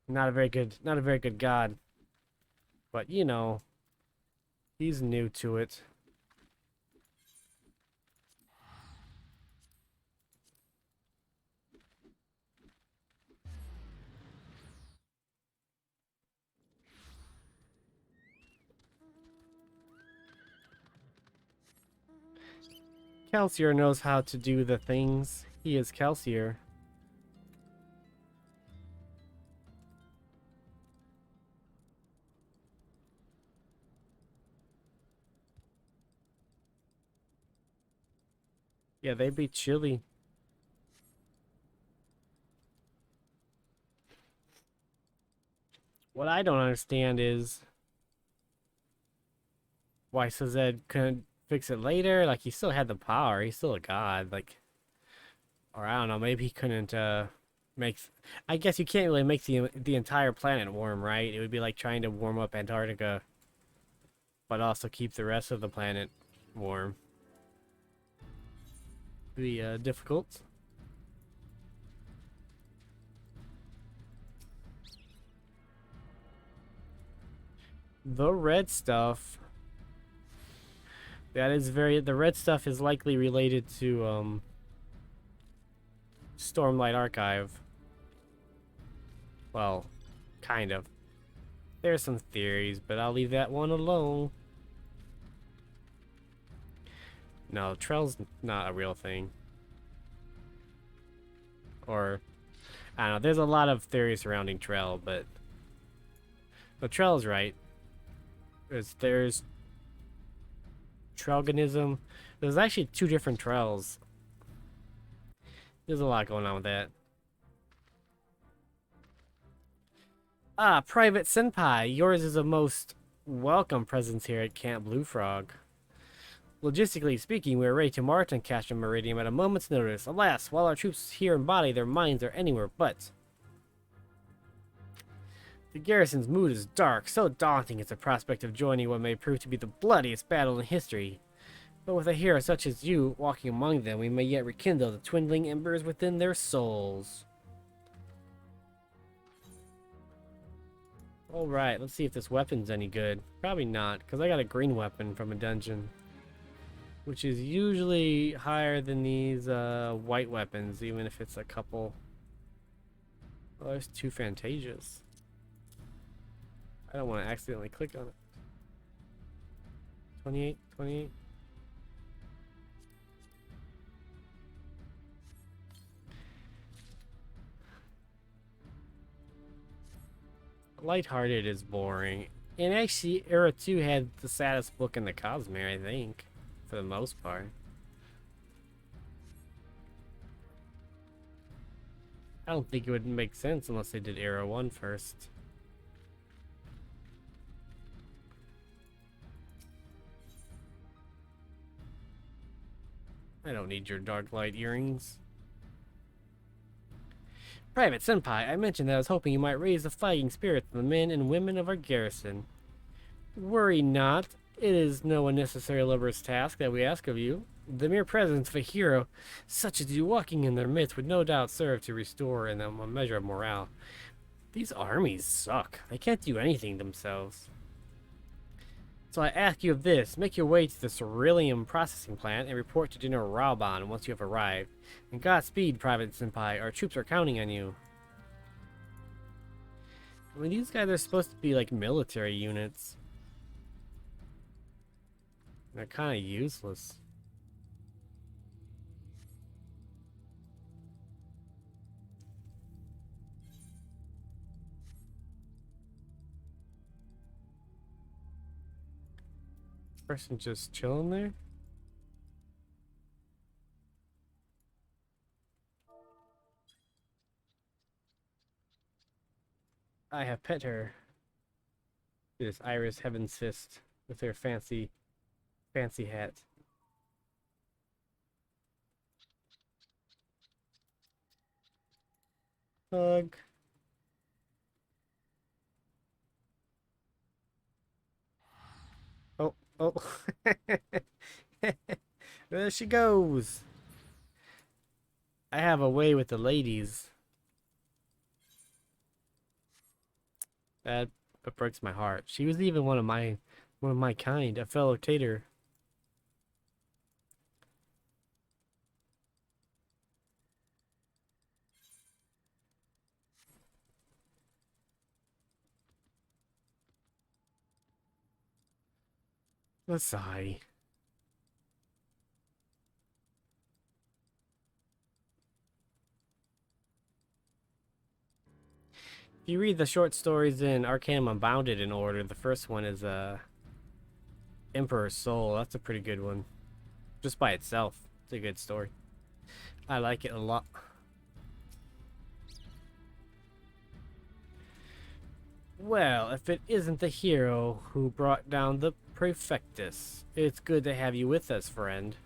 Not a very good god. But you know, he's new to it. Kelsier knows how to do the things. He is Kelsier. Yeah, they be chilly. What I don't understand is why Sazed couldn't fix it later. Like, he still had the power. He's still a god. Like, or I don't know, maybe he couldn't make... I guess you can't really make the entire planet warm, right? It would be like trying to warm up Antarctica, but also keep the rest of the planet warm. Be difficult. The red stuff. That is the red stuff is likely related to Stormlight Archive. Well, kind of. There's some theories, but I'll leave that one alone. No, Trell's not a real thing. Or, I don't know, there's a lot of theories surrounding Trell, but Trell's right. There's Trellganism. There's actually 2 different Trells. There's a lot going on with that. Ah, Private Senpai, yours is a most welcome presence here at Camp Blue Frog. Logistically speaking, we are ready to march on Castro Meridian at a moment's notice. Alas, while our troops here in body, their minds are anywhere but. The garrison's mood is dark, so daunting is the prospect of joining what may prove to be the bloodiest battle in history. But with a hero such as you walking among them, we may yet rekindle the twinkling embers within their souls. Alright, let's see if this weapon's any good. Probably not, because I got a green weapon from a dungeon, which is usually higher than these white weapons, even if it's a couple. Oh, there's 2 Fantasias. I don't want to accidentally click on it. 28, 28. Lighthearted is boring. And actually, Era 2 had the saddest book in the Cosmere, I think. For the most part. I don't think it would make sense unless they did Era 1 first. I don't need your dark light earrings. Private Senpai, I mentioned that I was hoping you might raise the fighting spirits of the men and women of our garrison. Worry not. It is no unnecessary laborious task that we ask of you. The mere presence of a hero such as you walking in their midst would no doubt serve to restore in them a measure of morale. These armies suck. They can't do anything themselves. So I ask you of this, make your way to the Ceruleum processing plant and report to General Raoban once you have arrived. And Godspeed, Private Senpai, our troops are counting on you. I mean, these guys are supposed to be like military units. They're kind of useless. Person just chilling there? I have pet her. This Iris Heaven's Fist with her fancy hat. Hug. Oh, there she goes. I have a way with the ladies. That breaks my heart. She was even one of my kind, a fellow Tater. A sigh. If you read the short stories in Arcanum Unbounded in order, the first one is Emperor's Soul. That's a pretty good one. Just by itself. It's a good story. I like it a lot. Well, if it isn't the hero who brought down the Prefectus, it's good to have you with us, friend.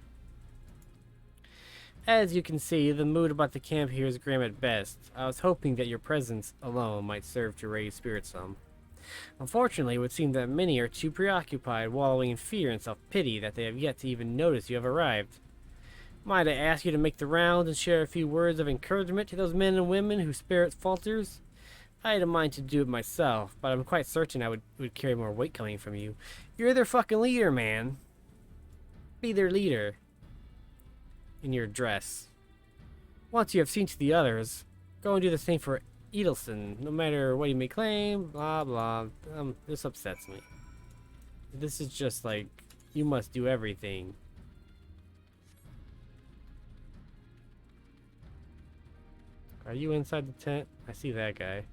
As you can see, the mood about the camp here is grim at best. I was hoping that your presence alone might serve to raise spirits some. Unfortunately, it would seem that many are too preoccupied wallowing in fear and self-pity that they have yet to even notice you have arrived. Might I ask you to make the rounds and share a few words of encouragement to those men and women whose spirit falters? I had a mind to do it myself, but I'm quite certain it would carry more weight coming from you. You're their fucking leader, man. Be their leader. In your dress. Once you have seen to the others, go and do the same for Edelson, no matter what you may claim, blah blah. This upsets me. This is just like, you must do everything. Are you inside the tent? I see that guy.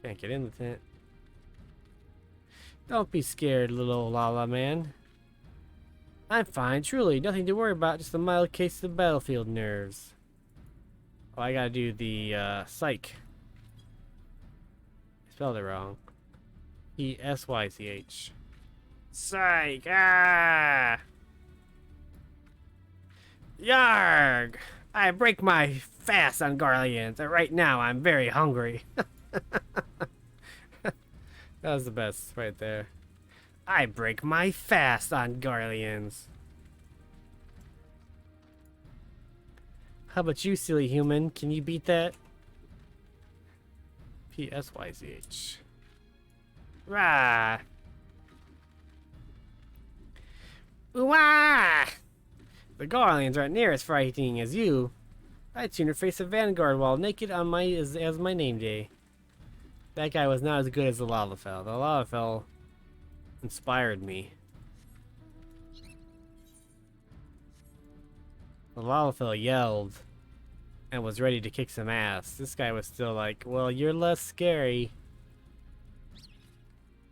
Can't get in the tent. Don't be scared, little Lala man. I'm fine, truly. Nothing to worry about, just a mild case of battlefield nerves. Oh, I gotta do the, psych. I spelled it wrong. E-S-Y-C-H. Psych! Ah! Yarg! I break my fast on Garleans, and right now I'm very hungry. That was the best right there. I break my fast on Garleans. How about you, silly human? Can you beat that? P-S-Y-C-H. Rah! Ooh-ah! The Garleans aren't near as frightening as you. I'd sooner face a vanguard while naked on as my name day. That guy was not as good as the Lalafell. The Lalafell inspired me. The Lalafell yelled and was ready to kick some ass. This guy was still like, well, you're less scary.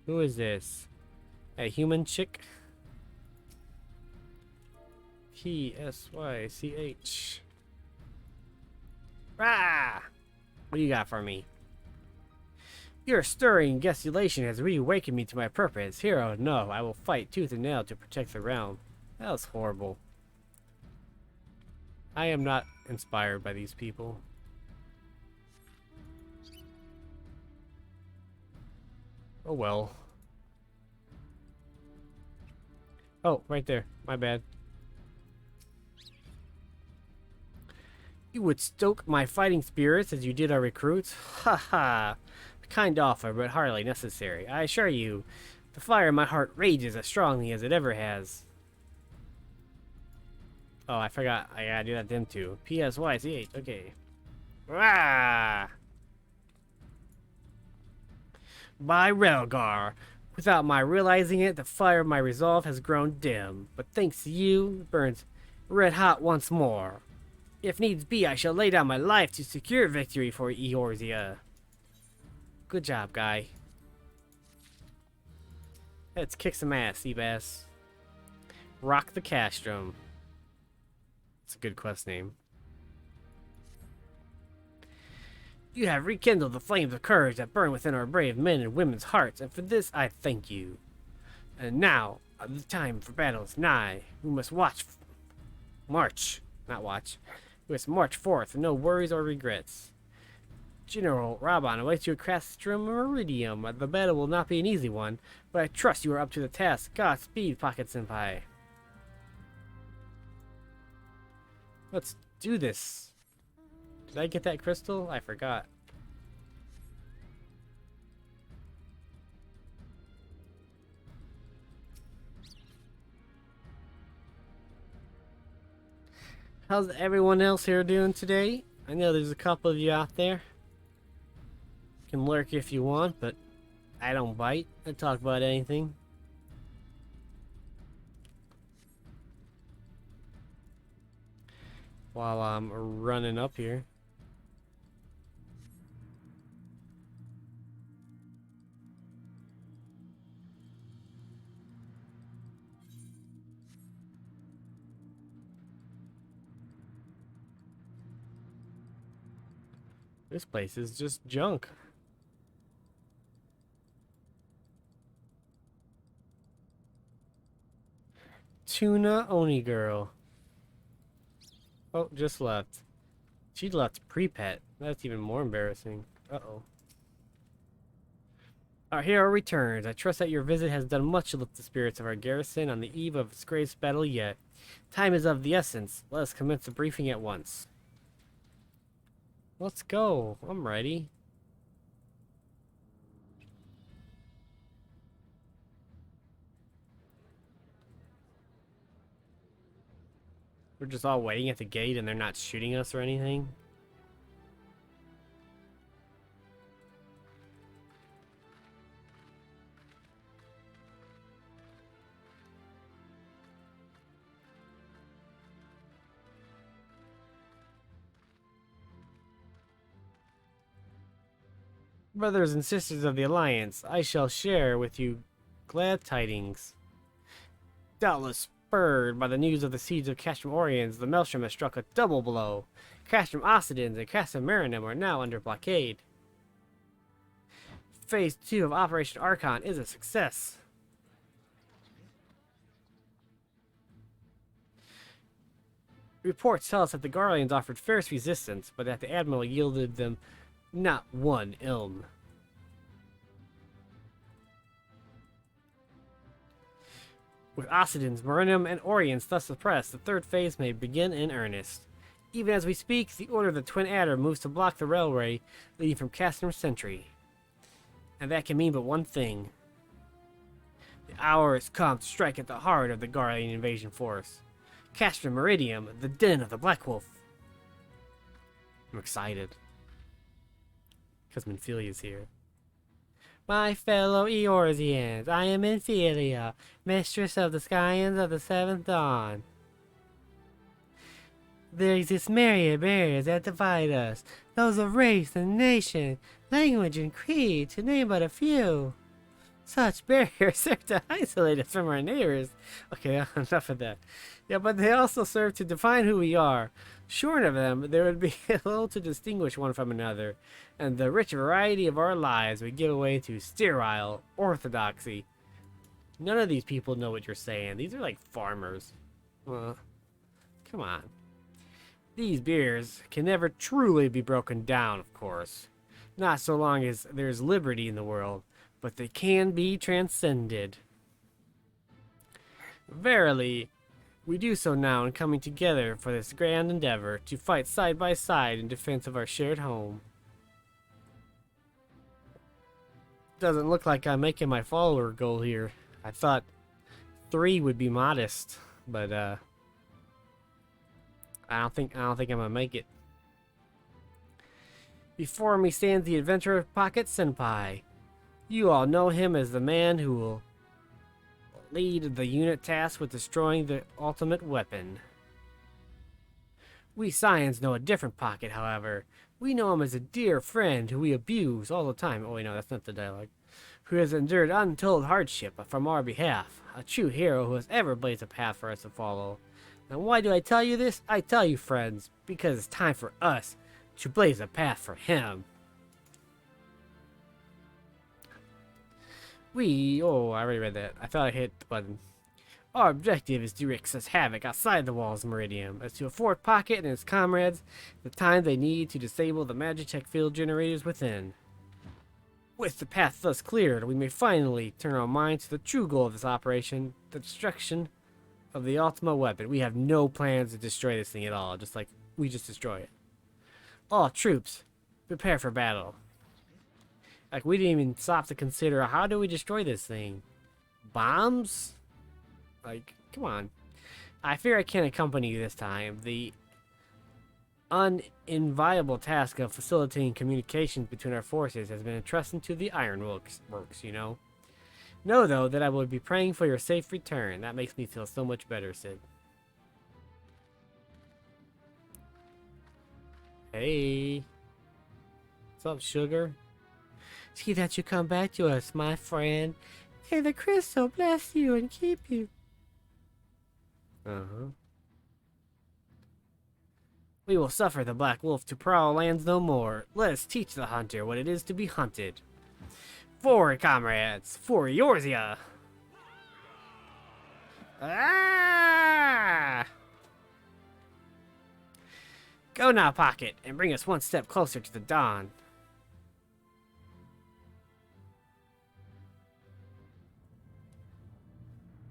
Who is this? A human chick? P-S-Y-C-H. Rah! What do you got for me? Your stirring gesticulation has reawakened me to my purpose. Hero, no, I will fight tooth and nail to protect the realm. That was horrible. I am not inspired by these people. Oh well. Oh, right there. My bad. You would stoke my fighting spirits as you did our recruits? Ha ha! Kind offer, but hardly necessary. I assure you, the fire in my heart rages as strongly as it ever has. Oh, I forgot. I gotta do that to them too. P-S-Y-C-H. Okay. Rah! By Relgar! Without my realizing it, the fire of my resolve has grown dim. But thanks to you, it burns red hot once more. If needs be, I shall lay down my life to secure victory for Eorzea. Good job, guy. Let's kick some ass, Seabass. Rock the Castrum. It's a good quest name. You have rekindled the flames of courage that burn within our brave men and women's hearts, and for this I thank you. And now, the time for battle is nigh. We must march. We must march forth with no worries or regrets. General Raban awaits you at Castrum Meridium. The battle will not be an easy one, but I trust you are up to the task. Godspeed, Pocket Senpai. Let's do this. Did I get that crystal? I forgot. How's everyone else here doing today? I know there's a couple of you out there. You can lurk if you want, but I don't bite. I talk about anything. While I'm running up here. This place is just junk. Tuna Oni girl. Oh, just left. She left pre-pet. That's even more embarrassing. Uh-oh. Our hero returns. I trust that your visit has done much to lift the spirits of our garrison on the eve of its greatest battle yet. Time is of the essence. Let us commence the briefing at once. Let's go. I'm ready. We're just all waiting at the gate and they're not shooting us or anything. Brothers and sisters of the Alliance, I shall share with you glad tidings. Doubtless spurred by the news of the siege of Castrum Oriens, the Maelstrom has struck a double blow. Castrum Occidens and Castrum Marinum are now under blockade. Phase 2 of Operation Archon is a success. Reports tell us that the Garleans offered fierce resistance, but that the Admiral yielded them not one ilm. With Occidens, Marinum, and Orients thus suppressed, the third phase may begin in earnest. Even as we speak, the Order of the Twin Adder moves to block the railway leading from Castrum Sentry. And that can mean but one thing. The hour has come to strike at the heart of the Garlean invasion force. Castrum Meridium, the den of the Black Wolf. I'm excited. Because Minphilia's here. My fellow Eorzeans, I am Minphilia, mistress of the Scions of the Seventh Dawn. There exist myriad barriers that divide us, those of race and nation, language and creed, to name but a few. Such barriers serve to isolate us from our neighbors. Okay, enough of that. Yeah, but they also serve to define who we are. Short of them, there would be little to distinguish one from another, and the rich variety of our lives would give way to sterile orthodoxy. None of these people know what you're saying. These are like farmers. Come on. These barriers can never truly be broken down, of course. Not so long as there's liberty in the world, but they can be transcended. Verily, we do so now in coming together for this grand endeavor to fight side by side in defense of our shared home. Doesn't look like I'm making my follower goal here. I thought 3 would be modest, but I don't think I'm gonna make it. Before me stands the adventurer Pocket Senpai. You all know him as the man who will lead the unit tasked with destroying the ultimate weapon. We Scions know a different Pocket, however. We know him as a dear friend who we abuse all the time. Oh wait, no, that's not the dialogue. Who has endured untold hardship from our behalf. A true hero who has ever blazed a path for us to follow. And why do I tell you this? I tell you, friends, because it's time for us to blaze a path for him. Oh, I already read that. I thought I hit the button. Our objective is to wreak such havoc outside the walls of Meridium as to afford Pocket and his comrades the time they need to disable the Magitech field generators within. With the path thus cleared, we may finally turn our minds to the true goal of this operation, the destruction of the Ultima weapon. We have no plans to destroy this thing at all, just like we just destroy it. All troops, prepare for battle. Like, we didn't even stop to consider, how do we destroy this thing? Bombs? Like, come on. I fear I can't accompany you this time. The uninviable task of facilitating communications between our forces has been entrusted to the Ironworks, you know. Know, though, that I will be praying for your safe return. That makes me feel so much better, Sid. Hey. What's up, sugar? See that you come back to us, my friend. May the crystal bless you and keep you. We will suffer the Black Wolf to prowl lands no more. Let us teach the hunter what it is to be hunted. Forward, comrades! For Eorzea! Ah! Go now, Pocket, and bring us one step closer to the dawn.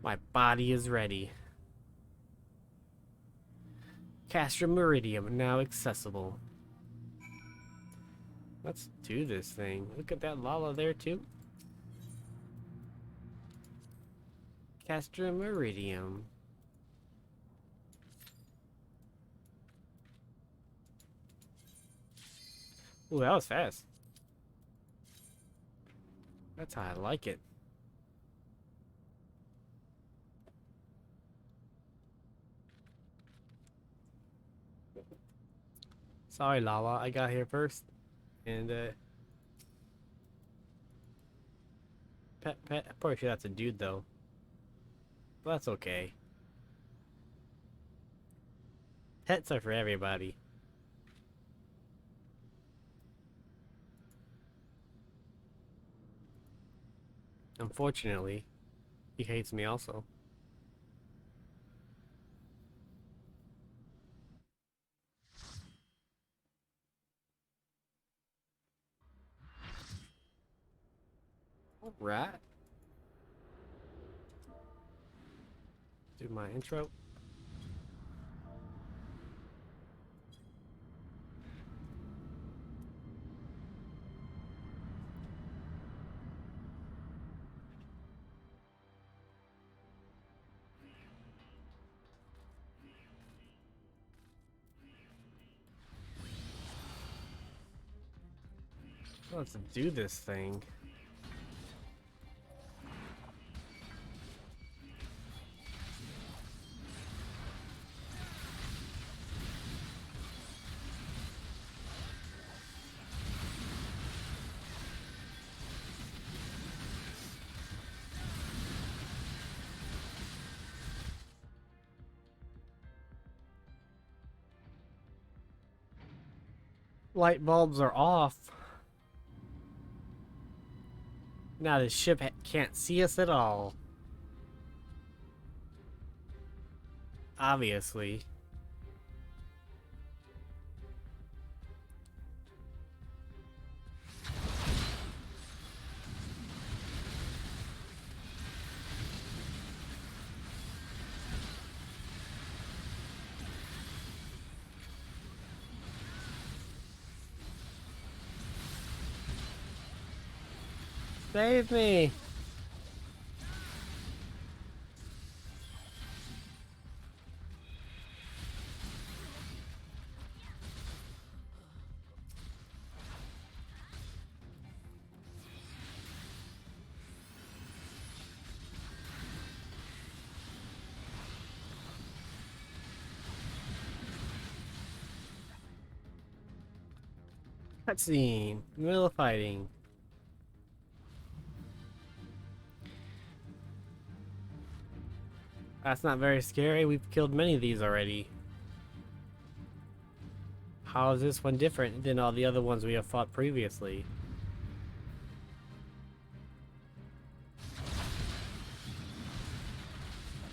My body is ready. Castrum Meridium now accessible. Let's do this thing. Look at that Lala there too. Castrum Meridium. Ooh, that was fast. That's how I like it. Sorry, Lala, I got here first. And, Pet, I'm pretty sure that's a dude, though. But that's okay. Pets are for everybody. Unfortunately, he hates me also. Alright. Do my intro. Let's do this thing. Light bulbs are off. Now the ship can't see us at all. Obviously. Save me! Cutscene. Middle of fighting. That's not very scary. We've killed many of these already. How is this one different than all the other ones we have fought previously?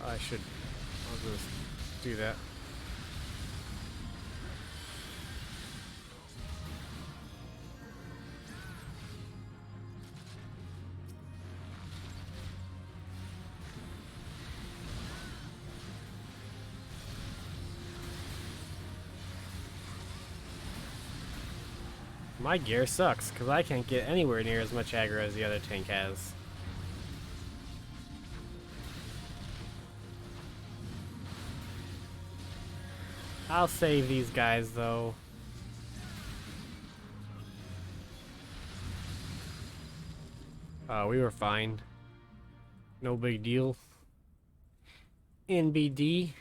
I'll just do that. My gear sucks, because I can't get anywhere near as much aggro as the other tank has. I'll save these guys, though. We were fine. No big deal. NBD.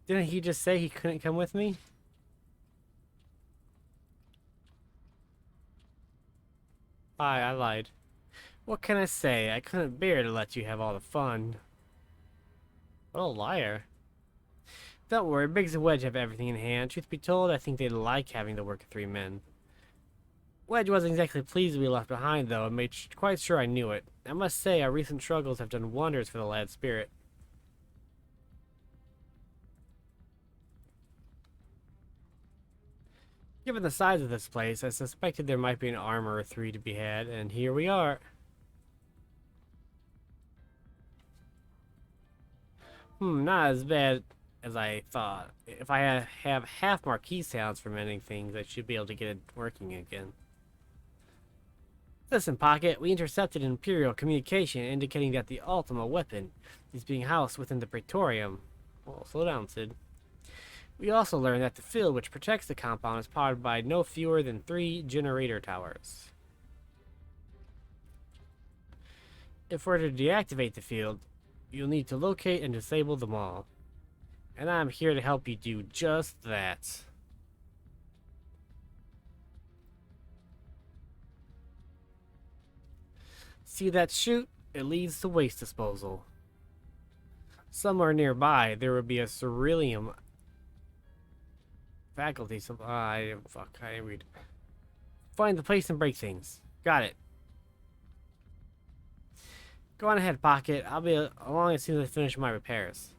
Didn't he just say he couldn't come with me? I lied. What can I say? I couldn't bear to let you have all the fun. What a liar. Don't worry, Biggs and Wedge have everything in hand. Truth be told, I think they'd like having to work with 3 men. Wedge wasn't exactly pleased to be left behind, though, and made quite sure I knew it. I must say, our recent struggles have done wonders for the lad's spirit. Given the size of this place, I suspected there might be an armor or three to be had, and here we are. Not as bad as I thought. If I have half Marquis sounds for mending things, I should be able to get it working again. Listen, Pocket, we intercepted an Imperial communication indicating that the Ultima weapon is being housed within the Praetorium. Well, slow down, Sid. We also learned that the field which protects the compound is powered by no fewer than 3 generator towers. If we're to deactivate the field, you'll need to locate and disable them all. And I'm here to help you do just that. See that chute? It leads to waste disposal. Somewhere nearby, there would be a ceruleum faculty. I didn't read. Find the place and break things. Got it. Go on ahead, Pocket. I'll be along as soon as I finish my repairs.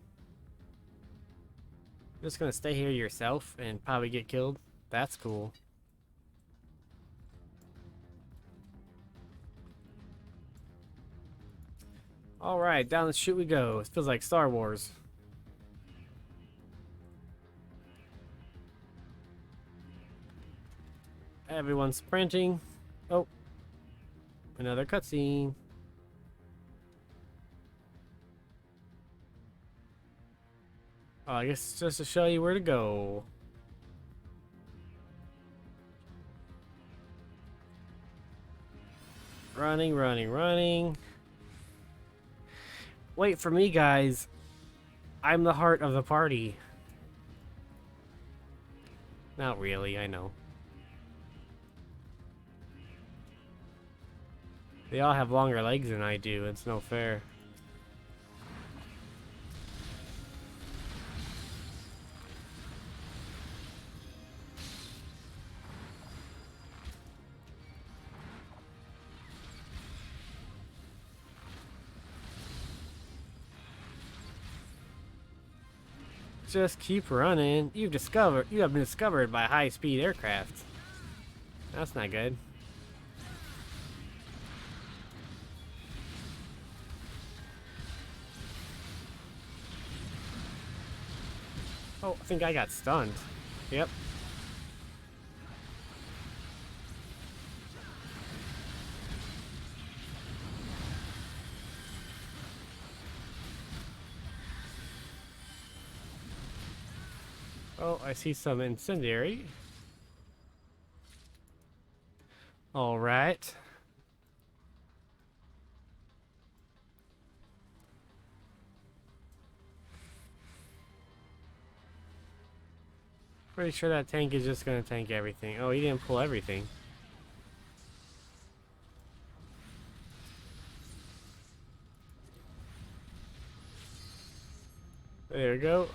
You're just gonna stay here yourself and probably get killed? That's cool. Alright, down the chute we go. It feels like Star Wars. Everyone's sprinting. Oh. Another cutscene. Oh, I guess it's just to show you where to go. Running, running, running. Wait for me, guys. I'm the heart of the party. Not really, I know. They all have longer legs than I do. It's no fair. Just keep running. You have been discovered by high-speed aircraft. That's not good. Oh, I think I got stunned. Yep. Oh, I see some incendiary. All right. Pretty sure that tank is just gonna tank everything. Oh, he didn't pull everything. There we go.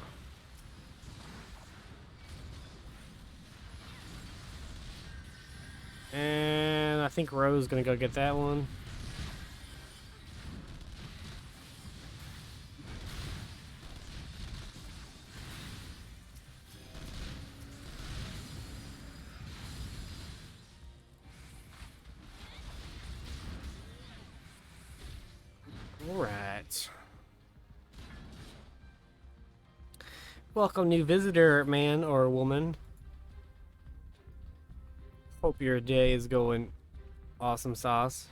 And I think Ro's gonna go get that one. Alright. Welcome, new visitor, man or woman. Hope your day is going awesome sauce.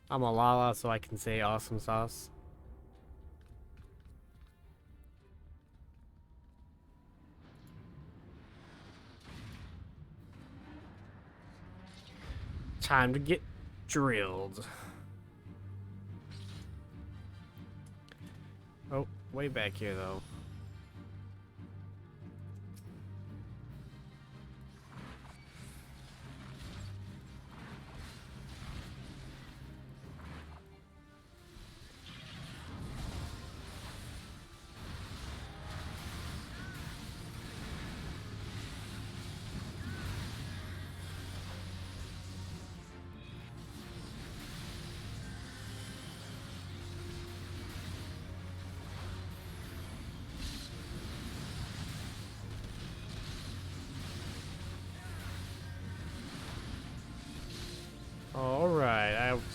I'm a Lala, so I can say awesome sauce. Time to get drilled. Oh, way back here though.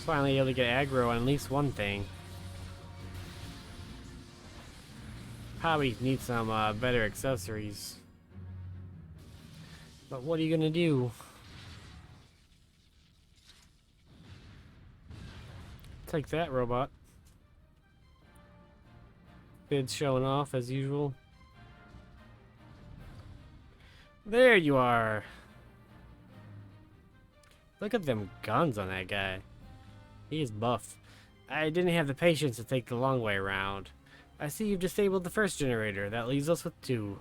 Finally able to get aggro on at least one thing. Probably need some better accessories. But what are you gonna do? Take that, robot. Bid's showing off as usual. There you are. Look at them guns on that guy. He is buff. I didn't have the patience to take the long way around. I see you've disabled the first generator. That leaves us with 2.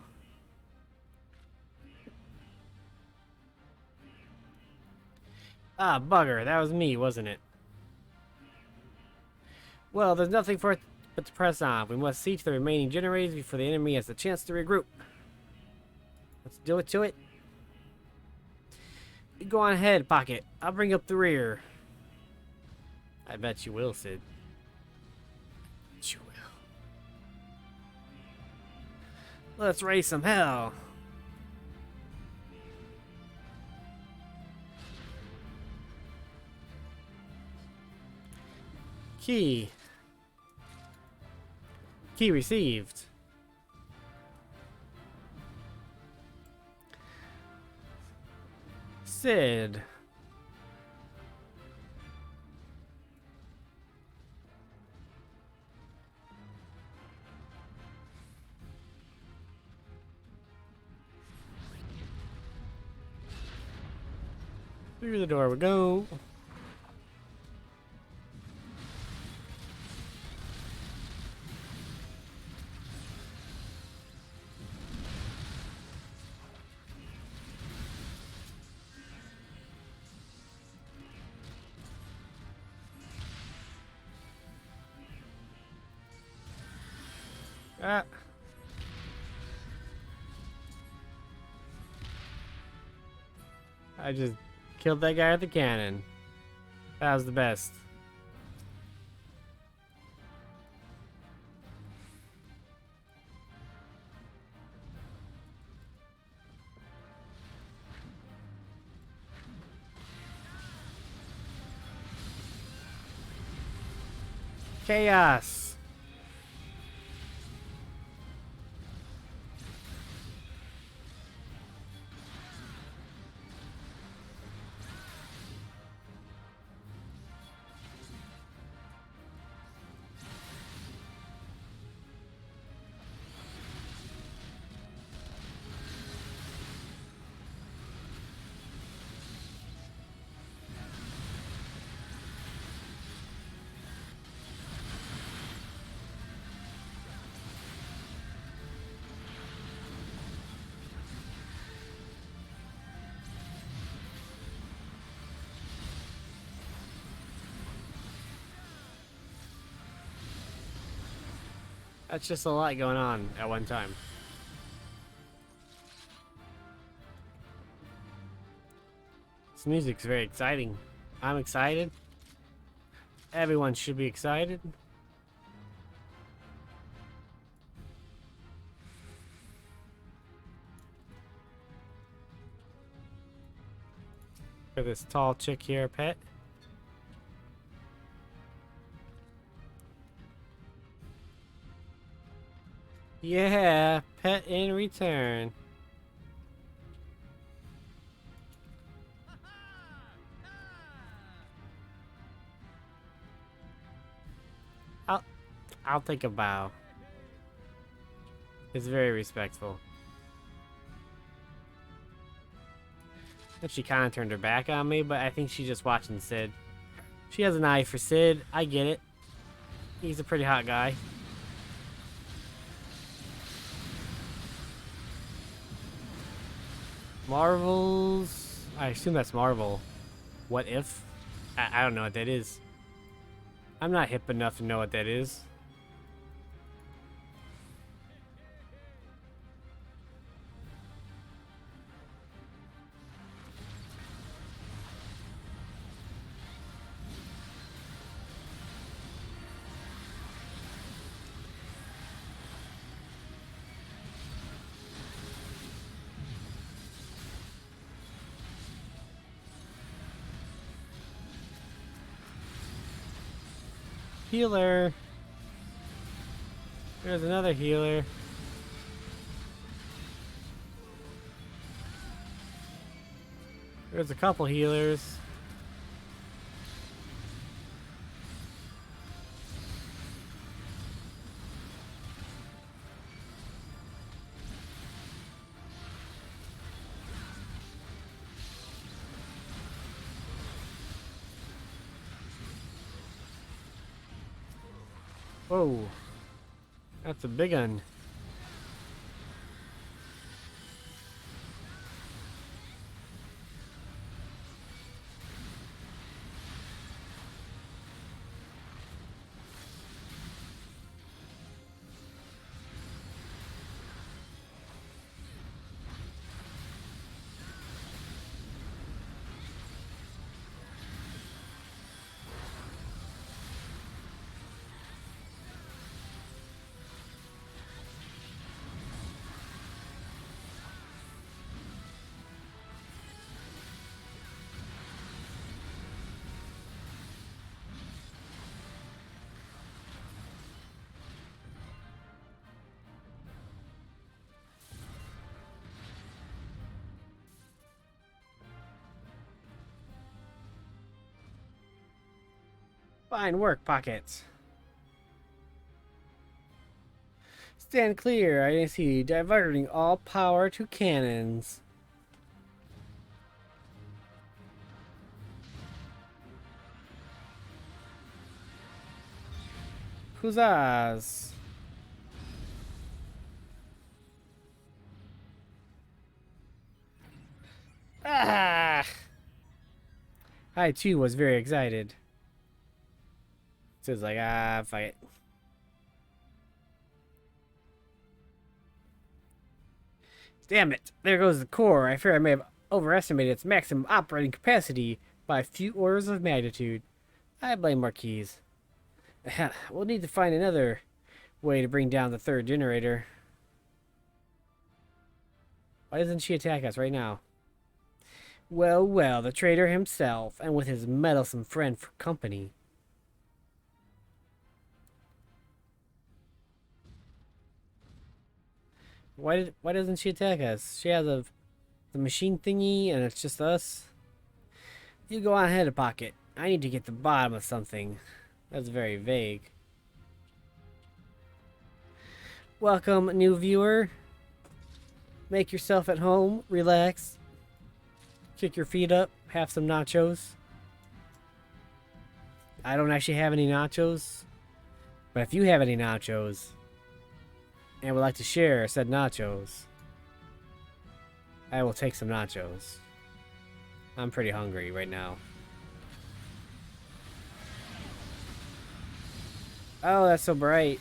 Ah, bugger. That was me, wasn't it? Well, there's nothing for it but to press on. We must see to the remaining generators before the enemy has the chance to regroup. Let's do it to it. You go on ahead, Pocket. I'll bring up the rear. I bet you will, Sid. Bet you will. Let's raise some hell. Key. Key received. Sid. Through the door we go. Ah. I just killed that guy with the cannon. That was the best. Chaos. That's just a lot going on at one time. This music's very exciting. I'm excited. Everyone should be excited. For this tall chick here, pet. Yeah, pet in return. I'll take a bow. It's very respectful. And she kind of turned her back on me, but I think she's just watching Sid. She has an eye for Sid. I get it. He's a pretty hot guy. Marvels. I assume that's Marvel. What if? I don't know what that is. I'm not hip enough to know what that is. Healer. There's another healer. There's a couple healers. Whoa. That's a big one. Fine work, Pockets. Stand clear. I see diverting all power to cannons. Huzzahs. Ah! I too was very excited. So it's like, fuck it. Damn it. There goes the core. I fear I may have overestimated its maximum operating capacity by a few orders of magnitude. I blame Marquise. We'll need to find another way to bring down the third generator. Why doesn't she attack us right now? Well, well, the traitor himself, and with his meddlesome friend for company. Why doesn't she attack us? She has the machine thingy and it's just us. You go on ahead of Pocket. I need to get to the bottom of something. That's very vague. Welcome, new viewer. Make yourself at home, relax. Kick your feet up, have some nachos. I don't actually have any nachos. But if you have any nachos and would like to share said nachos, I will take some nachos. I'm pretty hungry right now. Oh, that's so bright.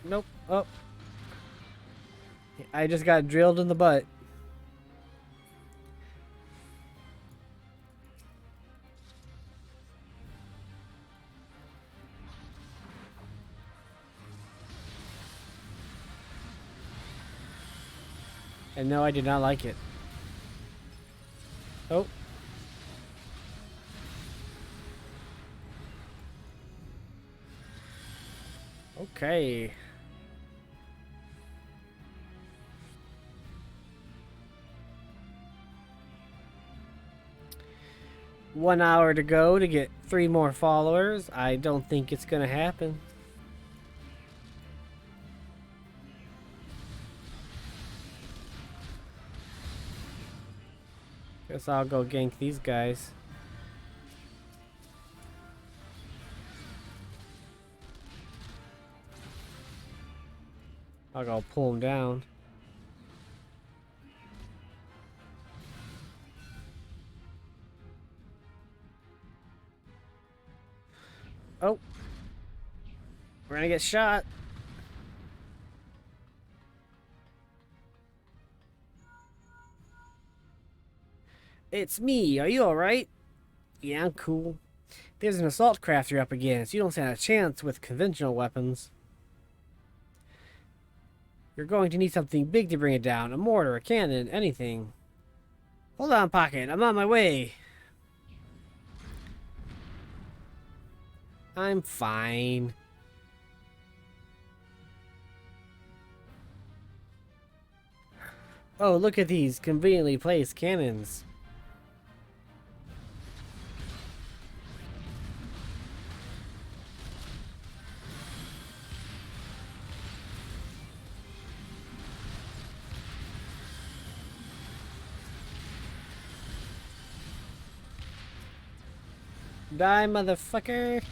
Nope. Oh. I just got drilled in the butt. And no, I did not like it. Oh. Okay. One hour to go to get 3 more followers. I don't think it's gonna happen. Guess I'll go gank these guys. I'll go pull them down. Oh. We're gonna get shot. It's me. Are you alright? Yeah, I'm cool. There's an assault craft you're up against. You don't stand a chance with conventional weapons. You're going to need something big to bring it down. A mortar, a cannon, anything. Hold on, Pocket. I'm on my way. I'm fine. Oh, look at these conveniently placed cannons. Die, motherfucker!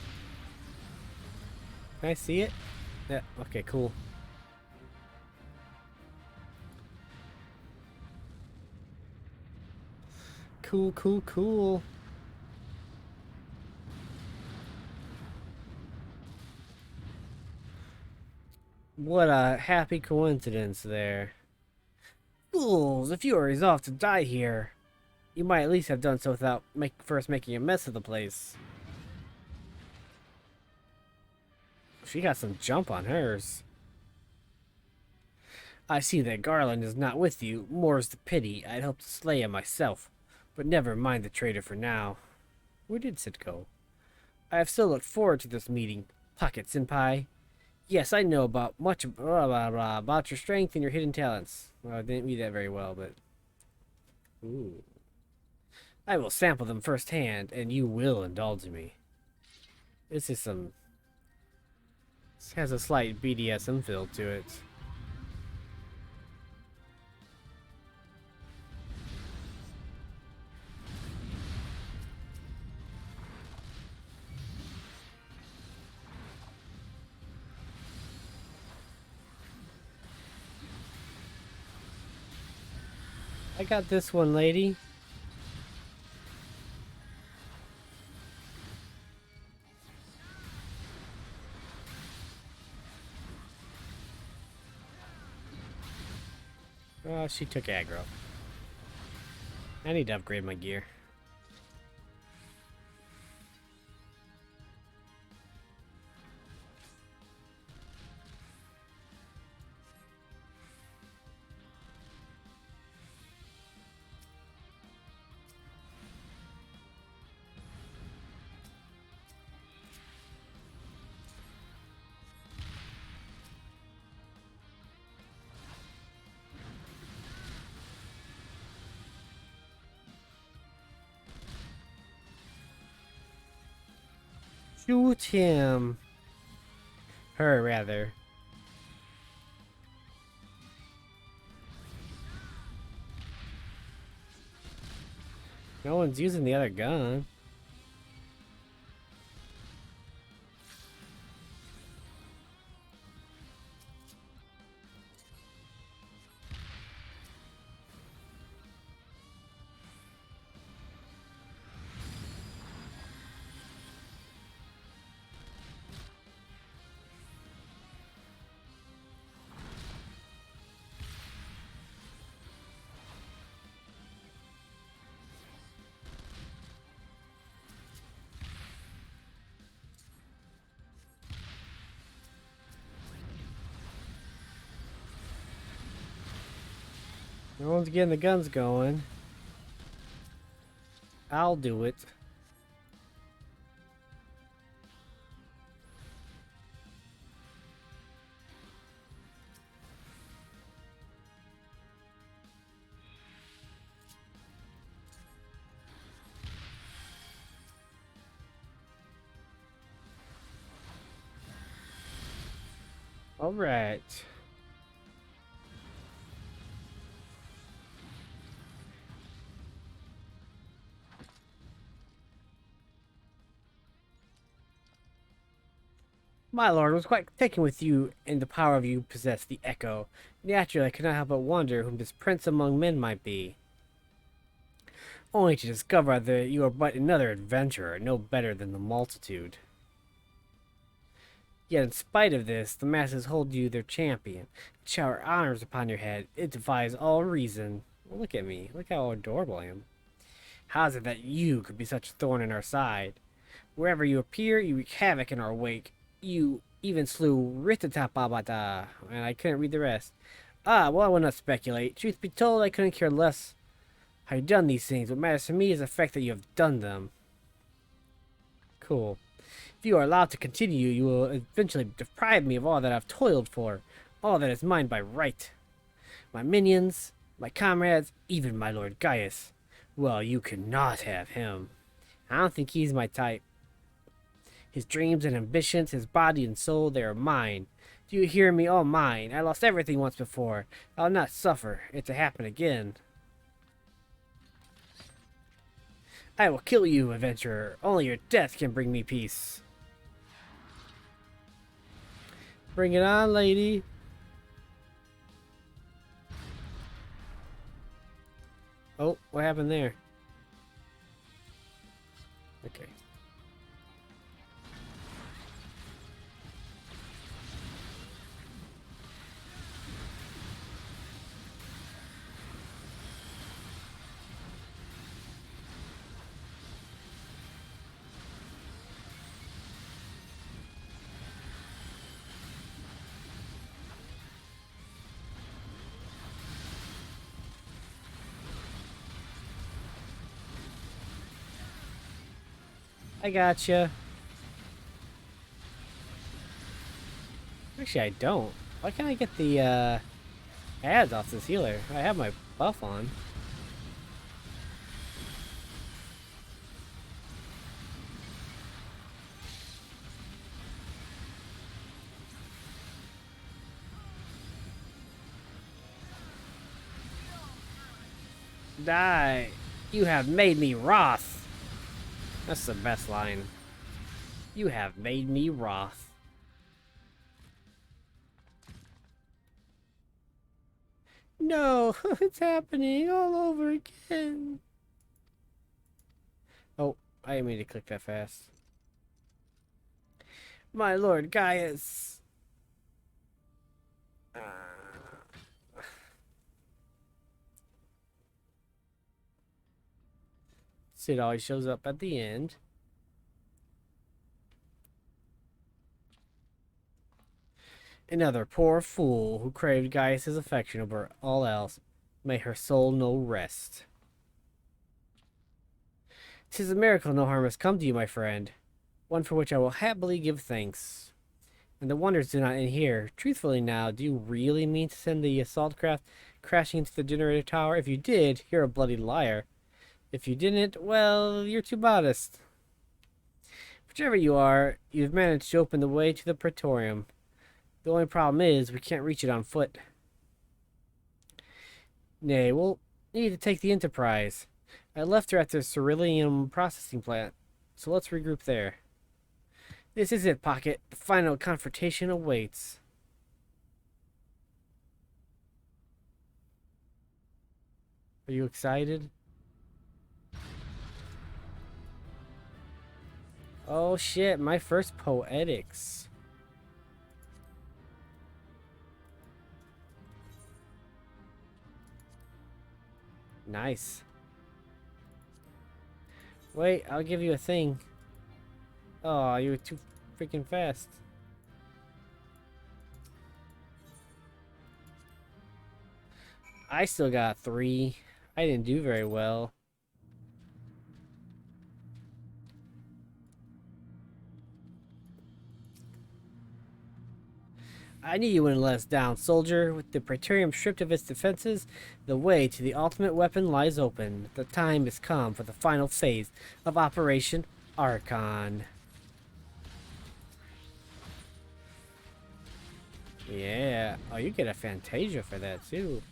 Can I see it? Yeah, okay, cool. Cool, cool, cool. What a happy coincidence there. Fools, if you are resolved to die here, you might at least have done so without first making a mess of the place. She got some jump on hers. I see that Garland is not with you. More's the pity. I'd hoped to slay him myself. But never mind the traitor for now. Where did Sid go? I have still looked forward to this meeting, Pocket Senpai. Yes, I know about about your strength and your hidden talents. Well, I didn't read that very well, but... Ooh. I will sample them firsthand, and you will indulge me. This is some... This has a slight BDSM feel to it. I got this one, lady. Oh, she took aggro. I need to upgrade my gear. Shoot him. Her, rather. No one's using the other gun. No one's getting the guns going. I'll do it. All right. My lord was quite taken with you and the power of you possess the echo. Naturally, I could not help but wonder whom this prince among men might be. Only to discover that you are but another adventurer, no better than the multitude. Yet in spite of this, the masses hold you their champion, shower honors upon your head. It defies all reason. Well, look at me. Look how adorable I am. How is it that you could be such a thorn in our side? Wherever you appear, you wreak havoc in our wake. You even slew Retater, and I couldn't read the rest. Ah, well, I will not speculate. Truth be told, I couldn't care less how you've done these things. What matters to me is the fact that you have done them. Cool. If you are allowed to continue, you will eventually deprive me of all that I've toiled for, all that is mine by right. My minions, my comrades, even my Lord Gaius. Well, you cannot have him. I don't think he's my type. His dreams and ambitions, his body and soul, they are mine. Do you hear me? All mine. I lost everything once before. I'll not suffer it to happen again. I will kill you, adventurer. Only your death can bring me peace. Bring it on, lady. Oh, what happened there? Okay. I gotcha. Actually, I don't. Why can't I get the ads off this healer? I have my buff on. Die. You have made me wroth. That's the best line. You have made me wroth. No, it's happening all over again. Oh, I didn't mean to click that fast. My Lord Gaius. Sid always shows up at the end. Another poor fool who craved Gaius' affection over all else. May her soul know rest. 'Tis a miracle no harm has come to you, my friend. One for which I will happily give thanks. And the wonders do not end here. Truthfully now, do you really mean to send the assault craft crashing into the generator tower? If you did, you're a bloody liar. If you didn't, well, you're too modest. Whichever you are, you've managed to open the way to the Praetorium. The only problem is, we can't reach it on foot. Nay, we'll need to take the Enterprise. I left her at the Cerulean processing plant, so let's regroup there. This is it, Pocket. The final confrontation awaits. Are you excited? Oh shit, my first poetics. Nice. Wait, I'll give you a thing. Oh, you were too freaking fast. I still got 3. I didn't do very well. I knew you wouldn't let us down, soldier. With the Praetorium stripped of its defenses, the way to the ultimate weapon lies open. The time has come for the final phase of Operation Archon. Yeah. Oh, you get a Fantasia for that, too.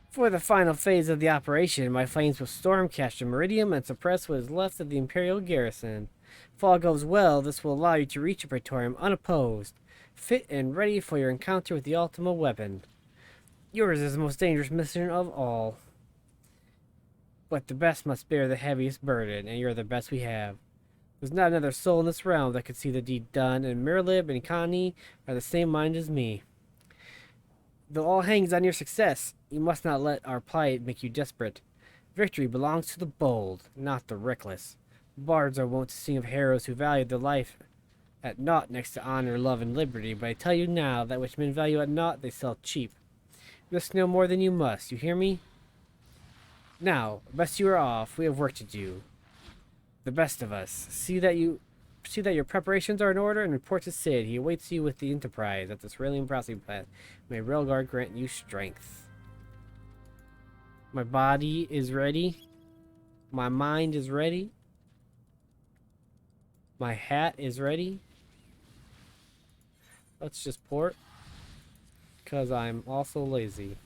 For the final phase of the operation, my flames will storm-catch the Meridium and suppress what is left of the Imperial garrison. If all goes well, this will allow you to reach the Praetorium unopposed, fit and ready for your encounter with the Ultima weapon. Yours is the most dangerous mission of all. But the best must bear the heaviest burden, and you're the best we have. There's not another soul in this realm that could see the deed done, and Mirlib and Connie are the same mind as me. Though all hangs on your success, you must not let our plight make you desperate. Victory belongs to the bold, not the reckless. Bards are wont to sing of heroes who valued their life at naught next to honor, love, and liberty, but I tell you now, that which men value at naught, they sell cheap. Risk no more than you must, you hear me? Now, best you are off, we have work to do. The best of us. See that your preparations are in order and report to Sid. He awaits you with the Enterprise at the Cerulean Crossing Path. May Railguard grant you strength. My body is ready. My mind is ready. My hat is ready. Let's just port. Because I'm also lazy.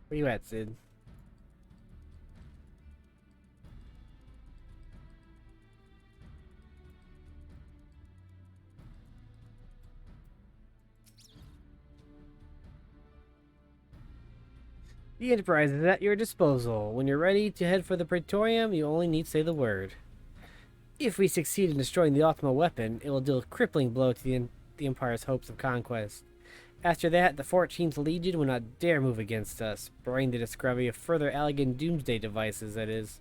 Where you at, Sid? The Enterprise is at your disposal. When you're ready to head for the Praetorium, you only need to say the word. If we succeed in destroying the Ultima weapon, it will deal a crippling blow to the Empire's hopes of conquest. After that, the 14th Legion will not dare move against us, barring the discovery of further elegant doomsday devices, that is.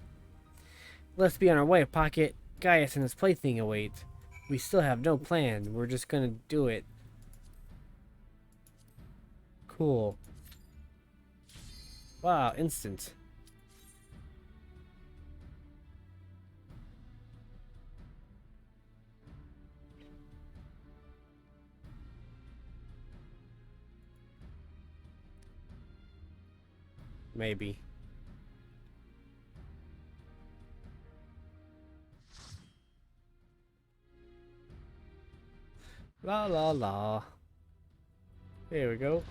Let's be on our way, Pocket. Gaius and his plaything await. We still have no plan. We're just gonna do it. Cool. Wow, instant. Maybe. La la la. Here we go.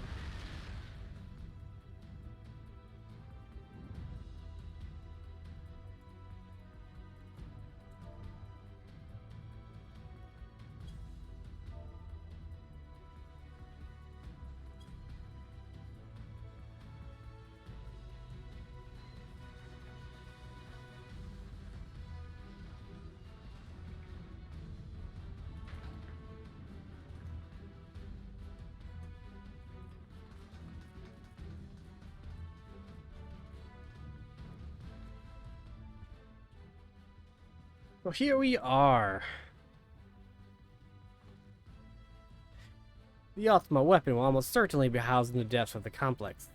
Well, here we are. The Ultima weapon will almost certainly be housed in the depths of the complex.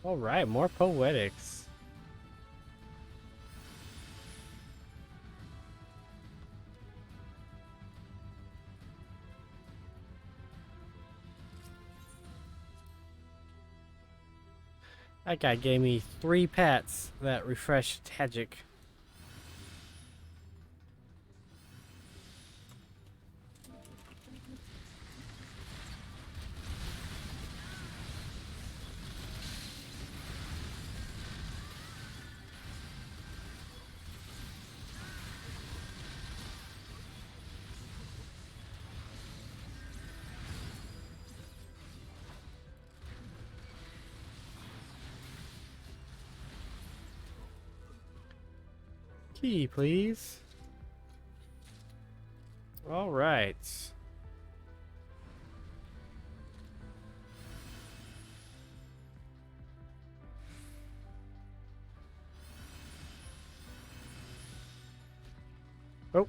Alright, more poetics. That guy gave me 3 pats that refreshed Tajic. Key, please. All right. Oh.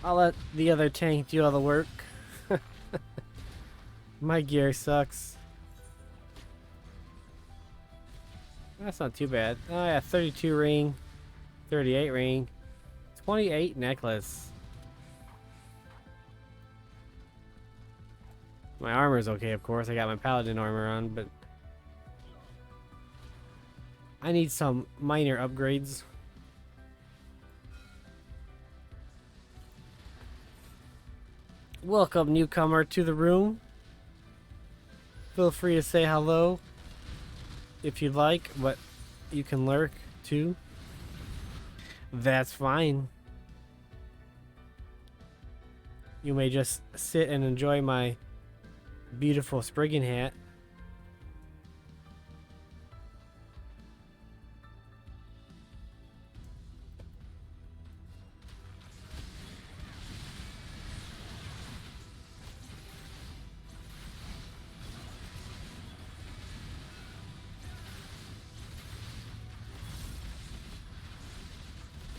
I'll let the other tank do all the work. My gear sucks. That's not too bad. Oh yeah, 32 ring, 38 ring, 28 necklace. My armor's okay, of course. I got my paladin armor on, but I need some minor upgrades. Welcome, newcomer, to the room. Feel free to say hello if you'd like, but you can lurk too. That's fine. You may just sit and enjoy my beautiful Spriggan hat.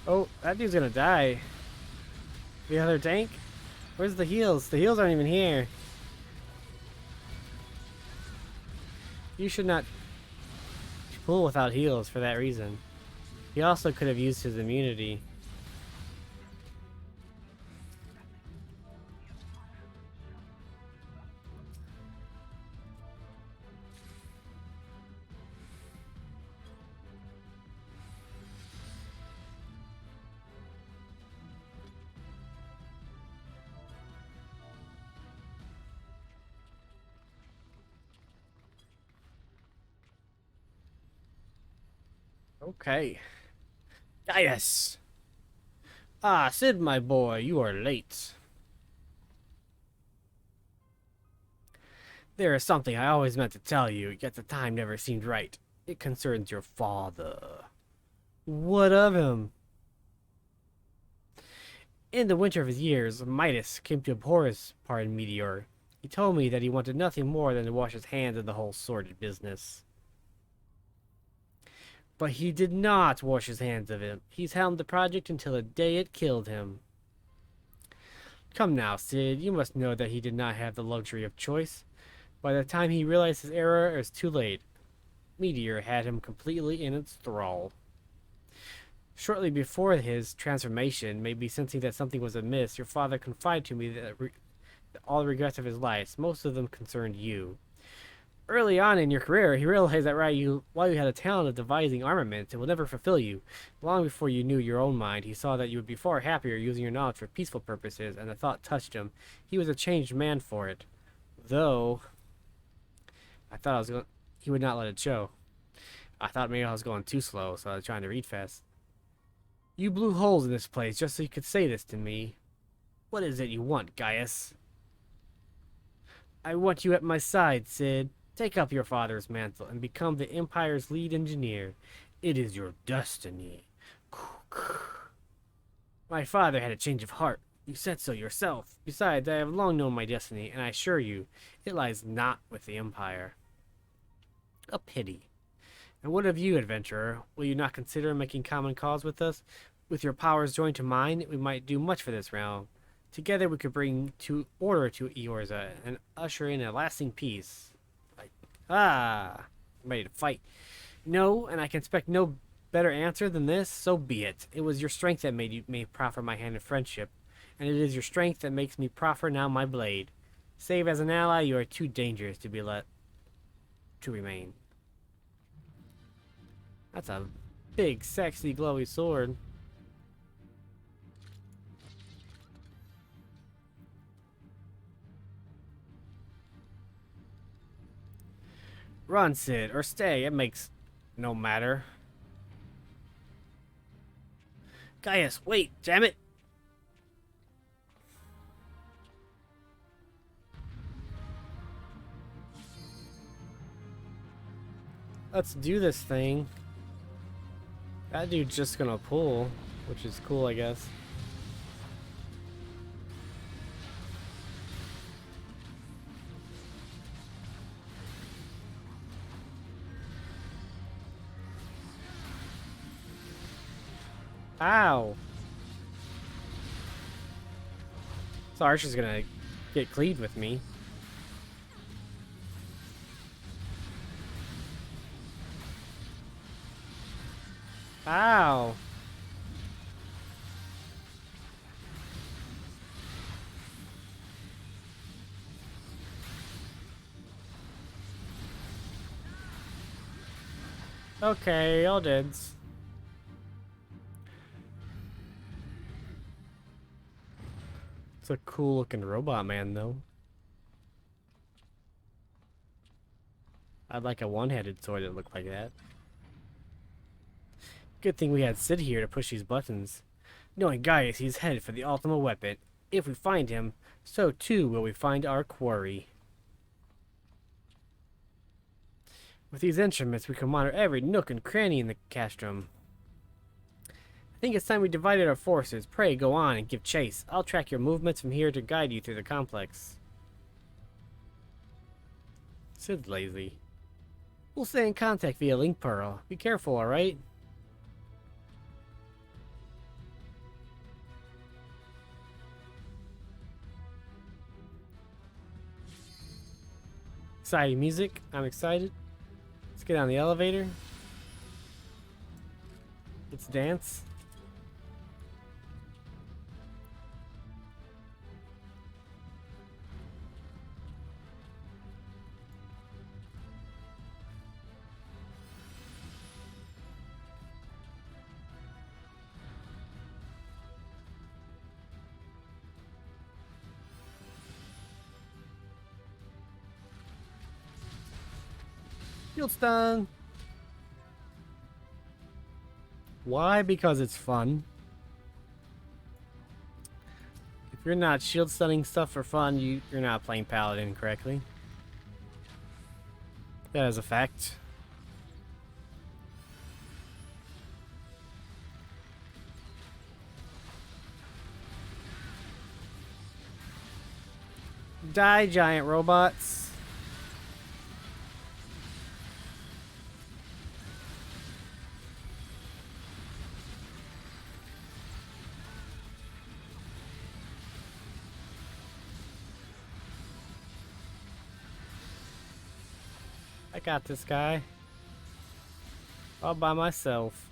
Oh, that dude's gonna die. The other tank? Where's the heals? The heals aren't even here. You should not pull without heals for that reason. He also could have used his immunity. Okay. Yes. Ah, Sid, my boy, you are late. There is something I always meant to tell you, yet the time never seemed right. It concerns your father. What of him? In the winter of his years, Midas came to abhor his part in Meteor. He told me that he wanted nothing more than to wash his hands of the whole sordid business. But he did not wash his hands of it. He's helmed the project until the day it killed him. Come now, Sid, you must know that he did not have the luxury of choice. By the time he realized his error, it was too late. Meteor had him completely in its thrall. Shortly before his transformation, maybe sensing that something was amiss, your father confided to me that all the regrets of his life, most of them concerned you. Early on in your career, he realized that while you had a talent of devising armaments, it will never fulfill you. Long before you knew your own mind, he saw that you would be far happier using your knowledge for peaceful purposes, and the thought touched him. He was a changed man for it. Though, I thought he would not let it show. I thought maybe I was going too slow, so I was trying to read fast. You blew holes in this place just so you could say this to me. What is it you want, Gaius? I want you at my side, Sid. Take up your father's mantle and become the Empire's lead engineer. It is your destiny. My father had a change of heart. You said so yourself. Besides, I have long known my destiny, and I assure you, it lies not with the Empire. A pity. And what of you, adventurer? Will you not consider making common cause with us? With your powers joined to mine, we might do much for this realm. Together we could bring order to Eorza and usher in a lasting peace. I'm ready to fight. No, and I can expect no better answer than this, so be it. It was your strength that made me proffer my hand of friendship, and it is your strength that makes me proffer now my blade. Save as an ally, you are too dangerous to be let to remain. That's a big, sexy, glowy sword. Run, Sid, or stay. It makes no matter. Gaius, wait, damn it! Let's do this thing. That dude's just gonna pull, which is cool, I guess. Ow! So Archer's gonna get cleaved with me. Ow! Okay, all deads. It's a cool looking robot man though. I'd like a one-handed sword that looked like that. Good thing we had Sid here to push these buttons. Knowing Gaius, he's headed for the ultimate weapon. If we find him, so too will we find our quarry. With these instruments, we can monitor every nook and cranny in the castrum. I think it's time we divided our forces. Pray, go on and give chase. I'll track your movements from here to guide you through the complex. Sid's lazy. We'll stay in contact via link pearl. Be careful, alright? Exciting music. I'm excited. Let's get on the elevator. Let's dance. Shield stun. Why? Because it's fun. If you're not shield stunning stuff for fun, you're not playing Paladin correctly. That is a fact. Die, giant robots. I got this guy. All by myself.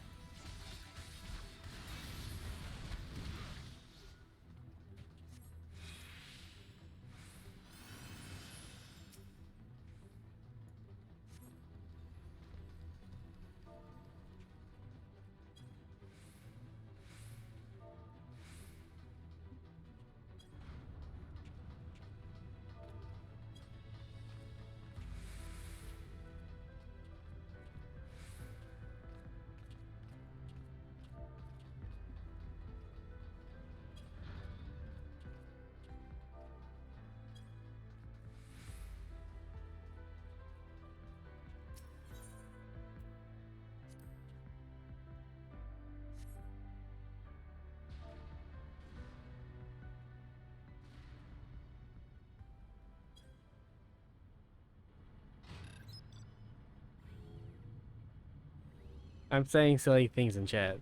I'm saying silly things in chat.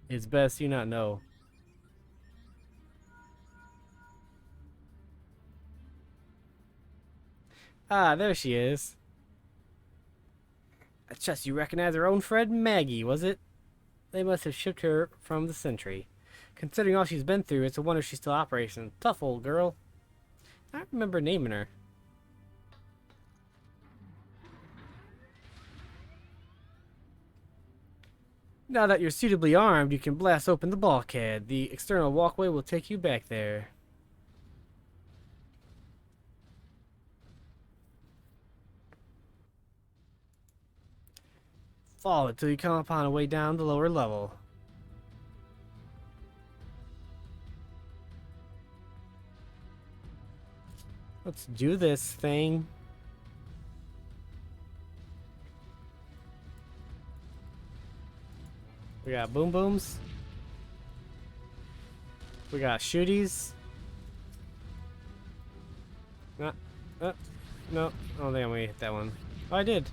It's best you not know. Ah, there she is. I trust you recognize our own friend Maggie, was it? They must have shipped her from the Sentry. Considering all she's been through, it's a wonder she's still operating. Tough old girl. I don't remember naming her. Now that you're suitably armed, you can blast open the bulkhead. The external walkway will take you back there. Follow it till you come upon a way down the lower level. Let's do this thing. We got boom booms. We got shooties. No, no, no. I don't think I'm gonna hit that one. Oh, I did.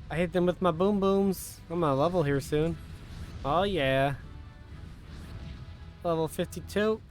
I hit them with my boom booms. I'm gonna level here soon. Oh yeah. Level 52.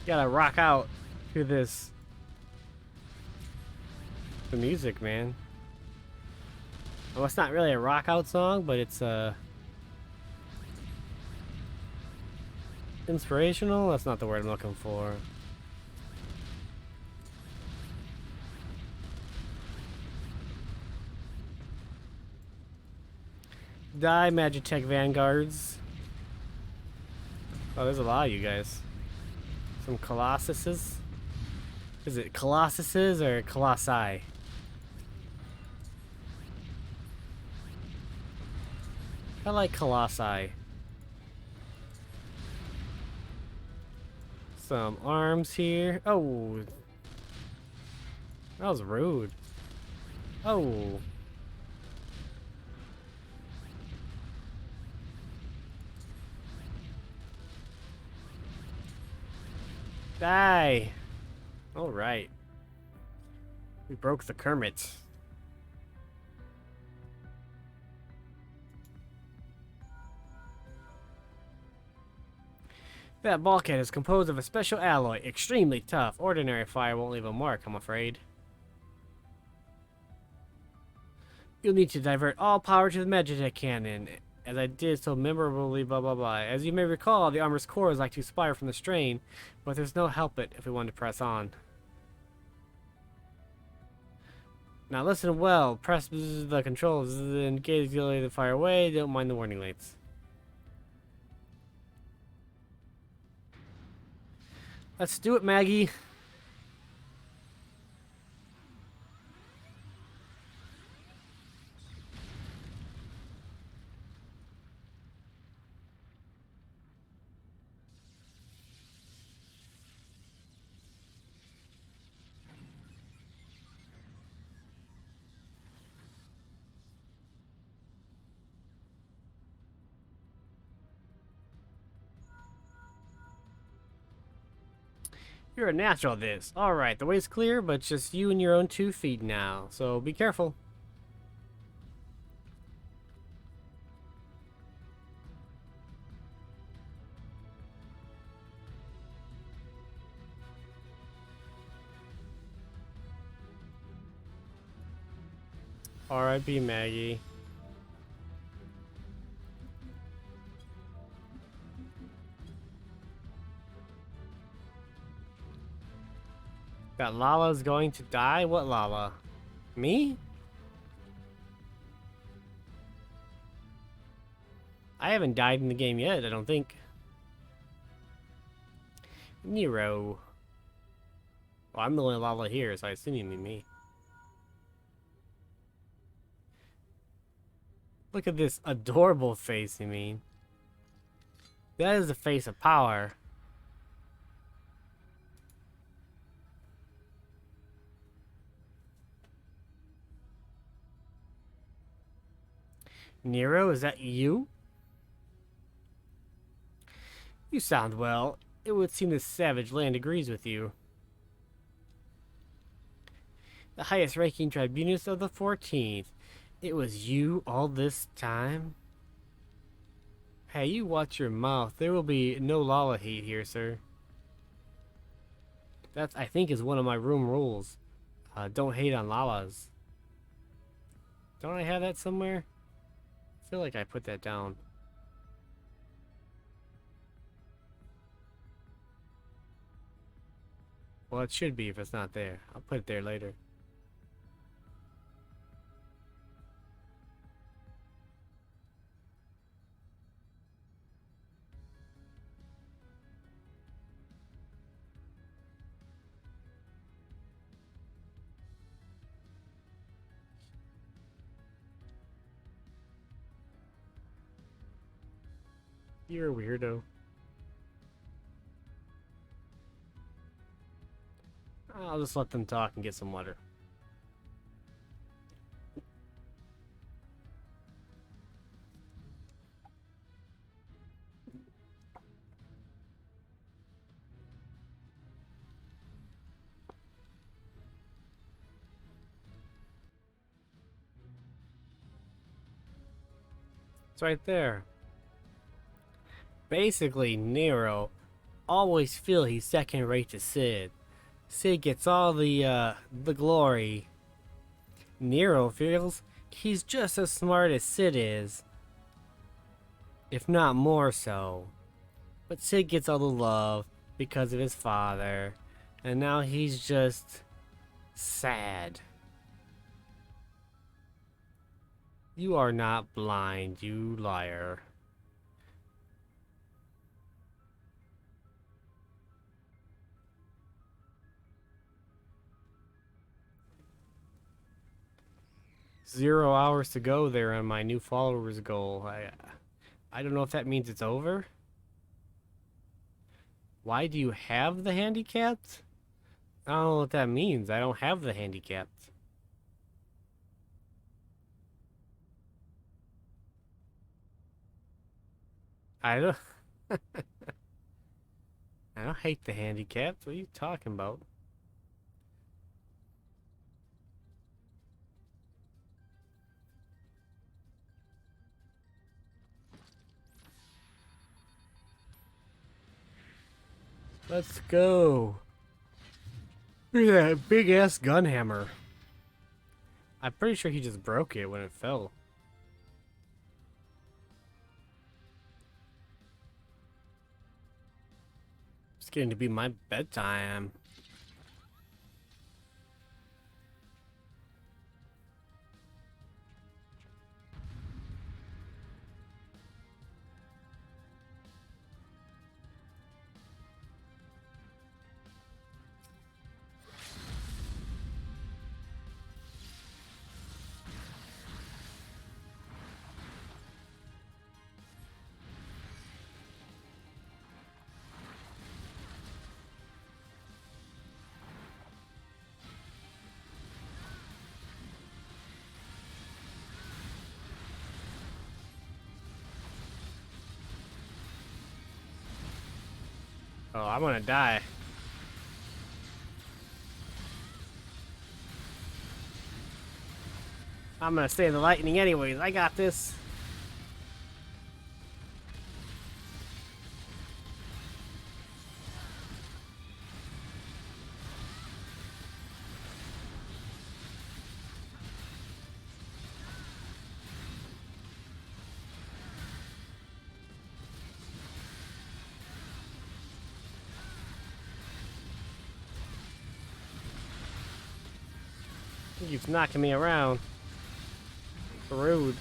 Gotta rock out to this. The music, man. Well, it's not really a rock out song, but it's inspirational. That's not the word I'm looking for. Die, Magitech Vanguards. Oh, there's a lot of you guys. Some Colossuses. Is it Colossuses or Colossi? I like Colossi. Some arms here. Oh. That was rude. Oh. Die. Alright. We broke the Kermit. That bulkhead is composed of a special alloy, extremely tough. Ordinary fire won't leave a mark, I'm afraid. You'll need to divert all power to the Magitech cannon, as I did so memorably, blah blah blah. As you may recall, the armor's core is like to expire from the strain, but there's no help it if we want to press on. Now listen well, press the controls, engage the fire away, don't mind the warning lights. Let's do it, Maggie. You're a natural at this. Alright, the way's clear, but just you and your own 2 feet now, so be careful. R.I.P. Maggie. That Lala's going to die? What Lala? Me? I haven't died in the game yet, I don't think. Nero. Well, I'm the only Lala here, so I assume you mean me. Look at this adorable face, you mean. That is the face of power. Nero, is that you? You sound well. It would seem this savage land agrees with you. The highest ranking tribunus of the 14th. It was you all this time? Hey, you watch your mouth. There will be no Lala hate here, sir. That, I think, is one of my room rules. Don't hate on Lalas. Don't I have that somewhere? I feel like I put that down. Well, it should be if it's not there. I'll put it there later. You're a weirdo. I'll just let them talk and get some water. It's right there. Basically, Nero, always feel he's second rate to Sid. Sid gets all the glory. Nero feels he's just as smart as Sid is, if not more so. But Sid gets all the love because of his father, and now he's just sad. You are not blind, you liar. Zero hours to go there on my new followers goal. I don't know if that means it's over. Why do you have the handicapped? I don't know what that means. I don't have the handicapped. I don't I don't hate the handicapped. What are you talking about? Let's go. Look at that big ass gun hammer. I'm pretty sure he just broke it when it fell. It's getting to be my bedtime. Oh, I'm gonna die. I'm gonna stay in the lightning anyways. I got this. He keeps knocking me around. Rude.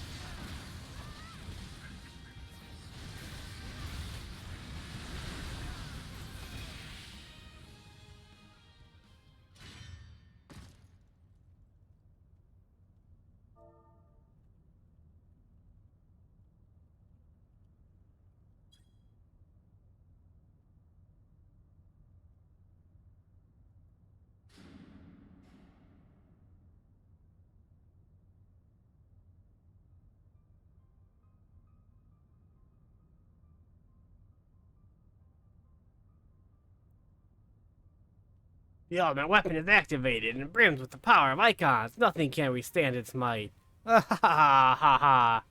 The ultimate weapon is activated and brims with the power of icons. Nothing can withstand its might. Ha ha ha ha.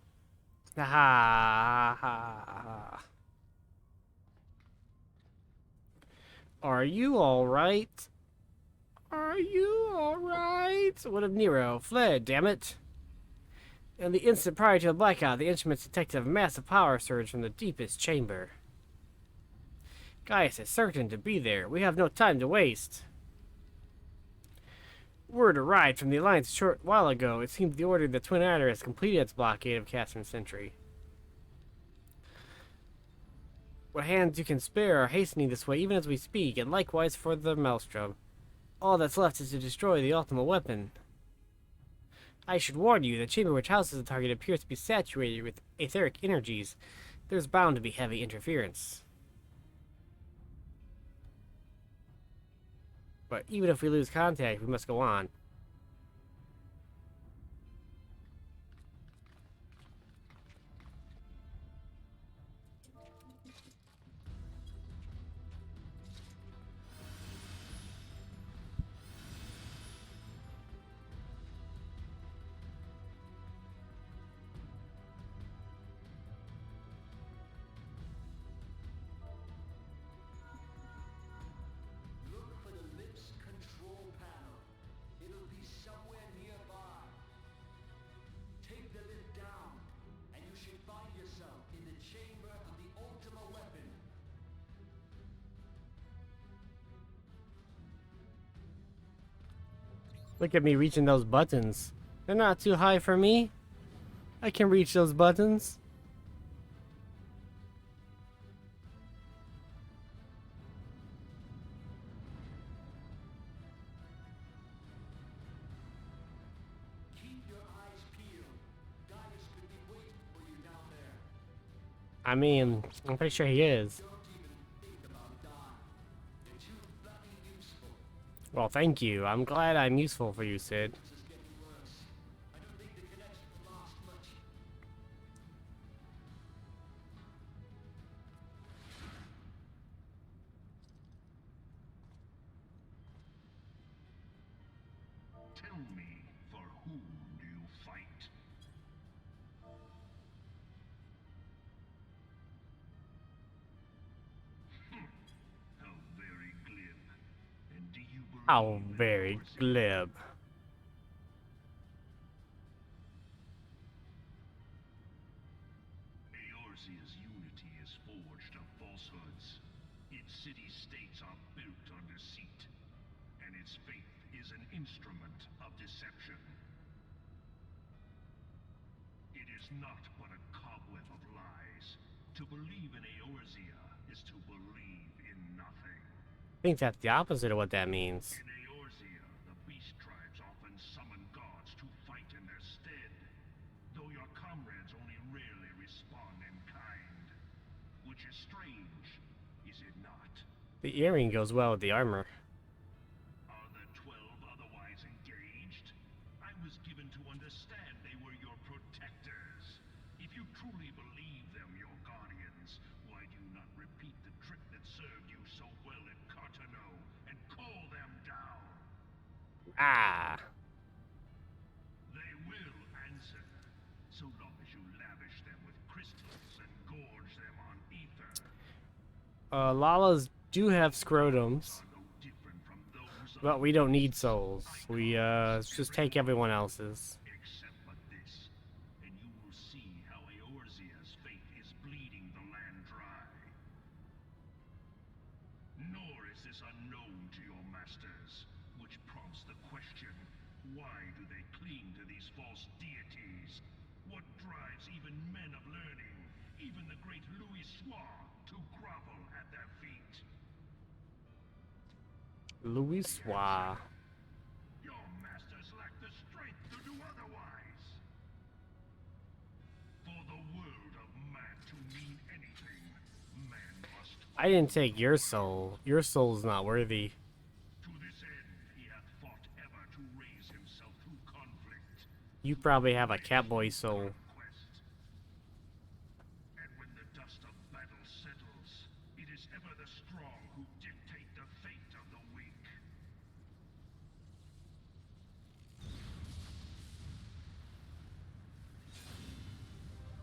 Ha ha ha. Are you alright? Are you alright? What if Nero fled, damn it? In the instant prior to the blackout, the instruments detected a massive power surge from the deepest chamber. Gaius is certain to be there. We have no time to waste. Word arrived from the Alliance a short while ago. It seems the Order of the Twin Adder has completed its blockade of Catherine Sentry. What hands you can spare are hastening this way even as we speak, and likewise for the Maelstrom. All that's left is to destroy the ultimate weapon. I should warn you, the chamber which houses the target appears to be saturated with etheric energies. There's bound to be heavy interference. But even if we lose contact, we must go on. Look at me reaching those buttons. They're not too high for me. I can reach those buttons. I mean, I'm pretty sure he is. Well, thank you. I'm glad I'm useful for you, Sid. Tell me, for whom do you fight? How very glib. And do you believe How very glib. Eorzea's unity is forged of falsehoods. Its city-states are built on deceit, and its faith is an instrument of deception. It is not but a cobweb of lies. To believe in Eorzea is to believe in nothing. I think that's the opposite of what that means. In Eorzea, the beast tribes often summon gods to fight in their stead, though your comrades only rarely respond in kind. Which is strange, is it not? The earring goes well with the armor. Are the 12 otherwise engaged? I was given to understand they were your protectors. If you truly believe them your guardians, why do you not repeat the trick that served you so well at Cartano and call them down? Ah. They will answer, so long as you lavish them with crystals and gorge them on ether. Lalas do have scrotums, No different from those of but we don't need souls. We, just take everyone else's. except but this, and you will see how Eorzea's fate is bleeding the land dry. Nor is this unknown to your masters, which prompts the question, why do they cling to these false deities? What drives even men of learning, even the great Louis Soir, to grovel at their feet? Louis Soir. Your masters lack the strength to do otherwise. For the world of man to mean anything, man must. I didn't take your soul. Your soul's not worthy. To this end, he hath fought ever to raise himself through conflict. You probably have a catboy soul. Quest. And when the dust of battle settles, it is ever the strong who dictate the fate of the weak.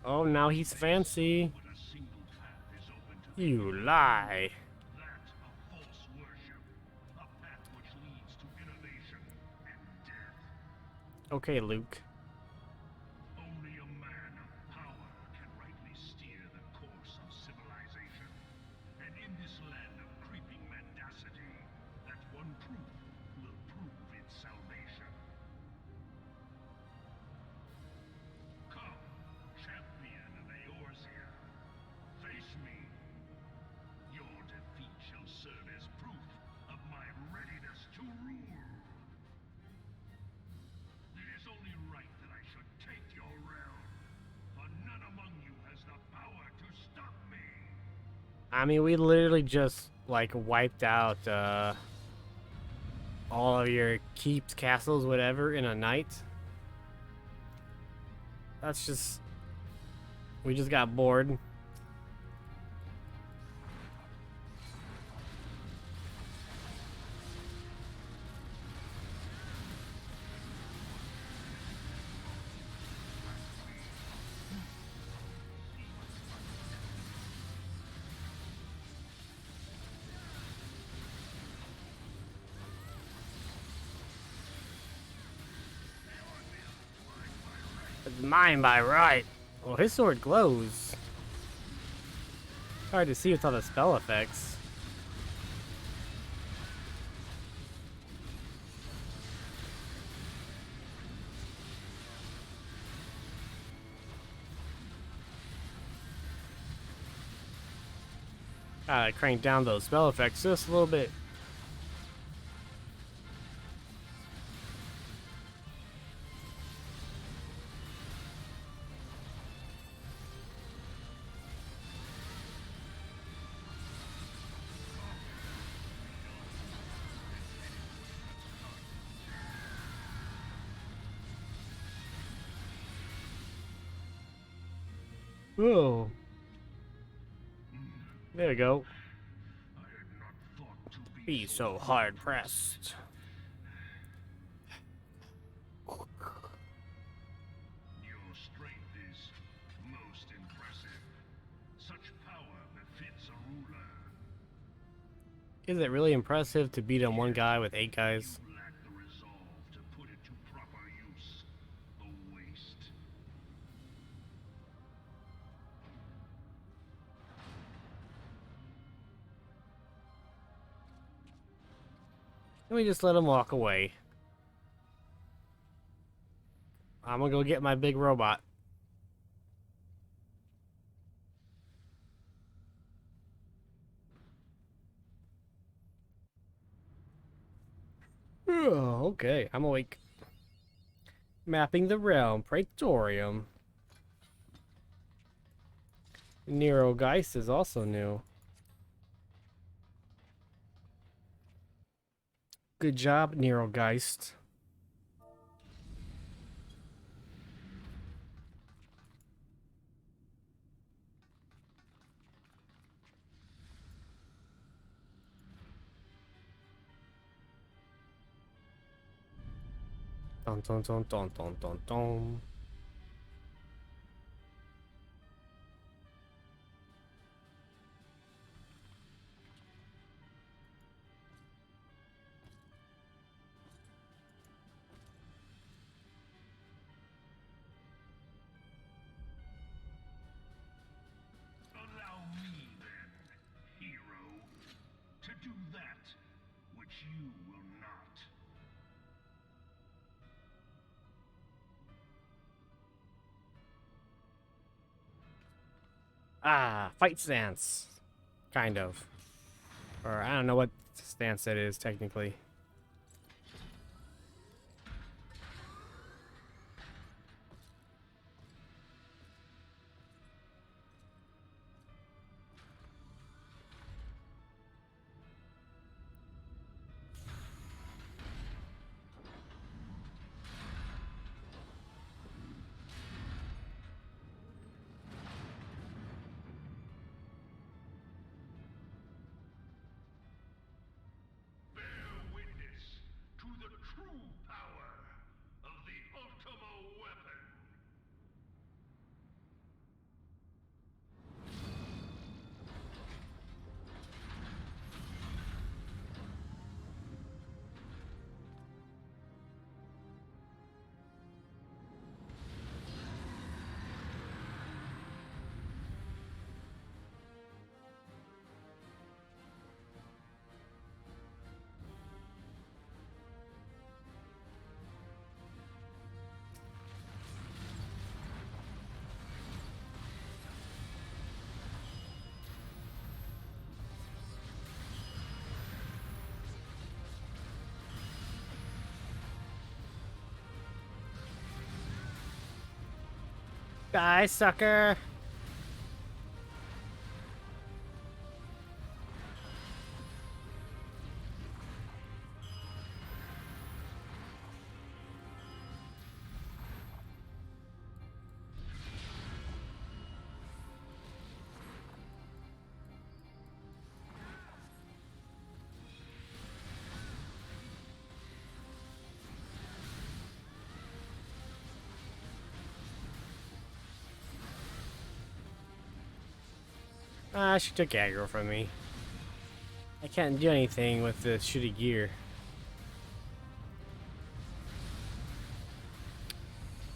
Oh, now he's fancy. But a single path is open to You lie. that of false worship, a path which leads to innovation and death. Okay, Luke. Only a man of power can rightly steer the course of civilization. And in this land of creeping mendacity, that one truth will prove its salvation. Come, champion of Eorzea, face me. Your defeat shall serve as proof of my readiness to rule. It is only right that I should take your realm, for none among you has the power to stop me. I mean, we literally just, like, wiped out, all of your keeps, castles, whatever, in a night. That's just... We just got bored. It's mine by right. Well, his sword glows. Hard to see with all the spell effects. Gotta crank down those spell effects just a little bit. Oh. There we go. Be so hard pressed. Your strength is most impressive. Such power befits a ruler. Is it really impressive to beat on one guy with 8 guys? You lack the resolve to put it to proper use. A waste. Let me just let him walk away. I'm gonna go get my big robot. Oh, okay, I'm awake. Mapping the realm, Praetorium. Neurogeist is also new. Good job, Neurogeist. Dun dun dun dun dun dun dun. Allow me then, hero, to do that which you will not. Ah, fight stance. Kind of. Or I don't know what stance that is technically. Bear witness to the true power of the Ultimo weapon. Die, sucker! Ah, she took aggro from me. I can't do anything with the shitty gear.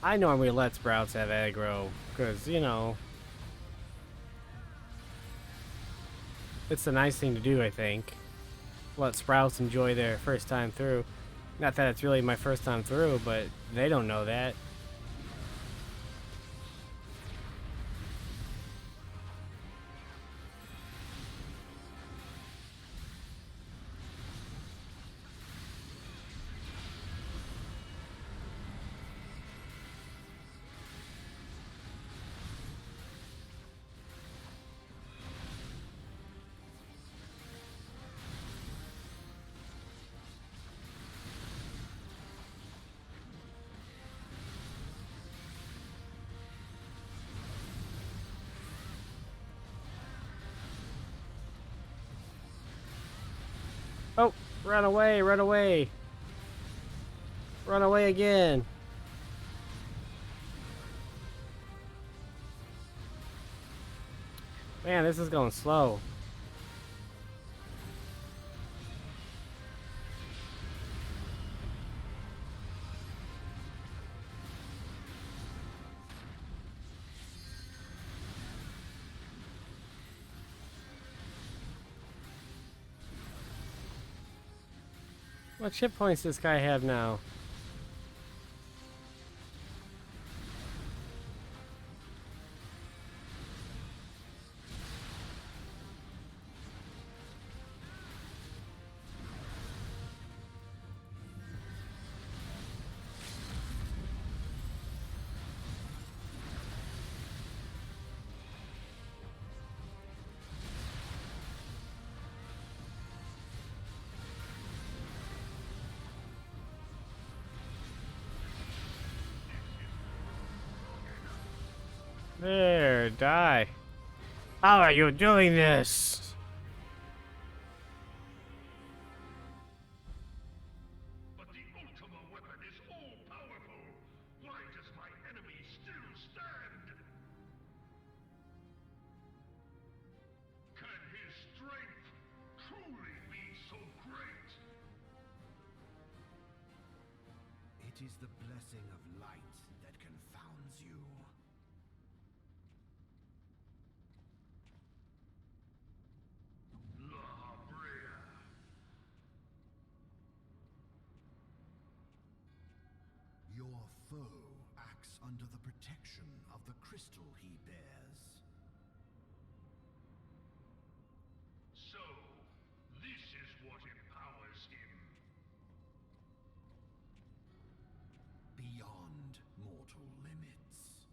I normally let Sprouts have aggro, because, you know, it's a nice thing to do, I think. Let Sprouts enjoy their first time through. Not that it's really my first time through, but they don't know that. Oh, run away, run away. Run away again. Man, this is going slow. What chip points does this guy have now? There, die. How are you doing this? But the Ultima weapon is all-powerful. Why does my enemy still stand? Can his strength truly be so great? It is the blessing of light that confounds you. Your foe acts under the protection of the crystal he bears. So, this is what empowers him. Beyond mortal limits.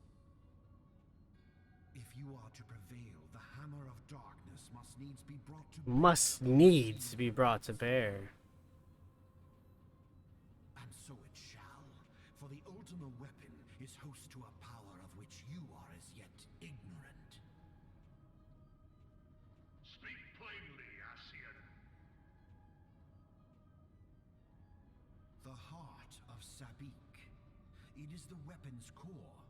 If you are to prevail, the hammer of darkness must needs be brought to bear. Must needs be brought to bear. And so it shall, for the Ultima weapon is host to a power of which you are as yet ignorant. Speak plainly, Ascian. The heart of Sabik. It is the weapon's core,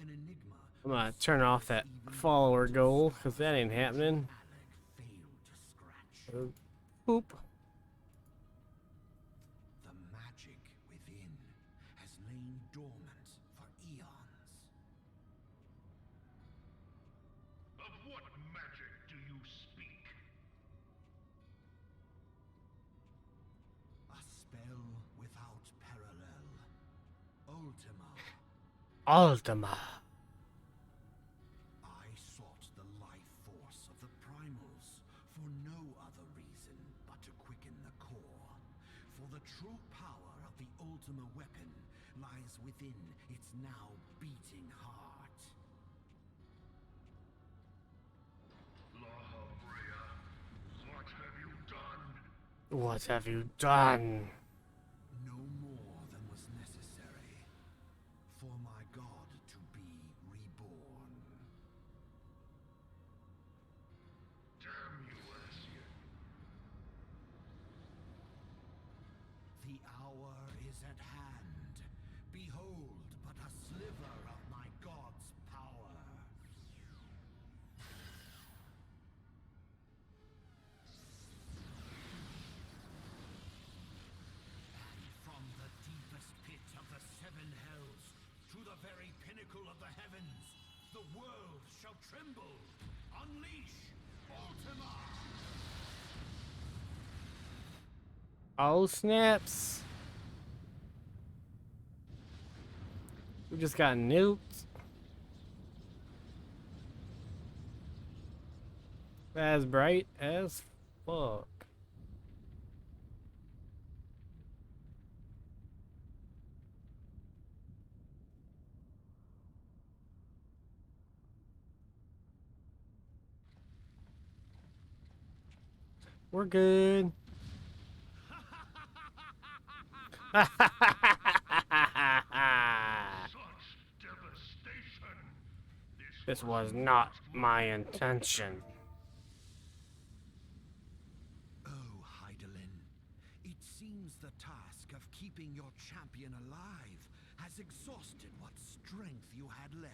an enigma. I'm gonna turn off that follower goal, because that ain't happening. Boop. The magic within has lain dormant for eons. Of what magic do you speak? A spell without parallel. Ultima. Ultima. I sought the life force of the primals for no other reason but to quicken the core. For the true power of the Ultima weapon lies within its now beating heart. Lahabrea, what have you done? What have you done? No more than was necessary for my god to be reborn. Damn you, Ascian. The hour is at hand. Behold but a sliver of my god's power. And from the deepest pit of the seven hells to the very pinnacle of the heavens, the world shall tremble. Unleash Ultima! Oh, snaps. We just got nuked. As bright as fuck. We're good. Such devastation. This was not my intention. Oh, Heidelin, keeping your champion alive has exhausted what strength you had left.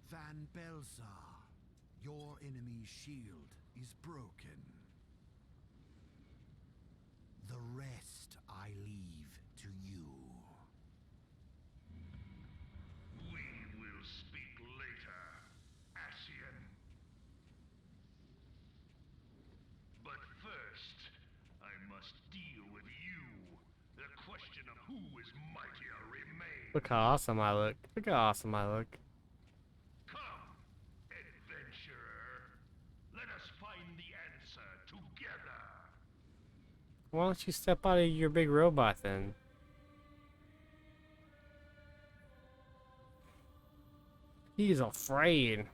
Van Belzar, your enemy's shield is broken. The rest I leave to you. We will speak later, Ascian. But first, I must deal with you. The question of who is mightier remains. Look how awesome I look. Look how awesome I look. Come, adventurer. Let us find the answer together. Why don't you step out of your big robot then? He's afraid.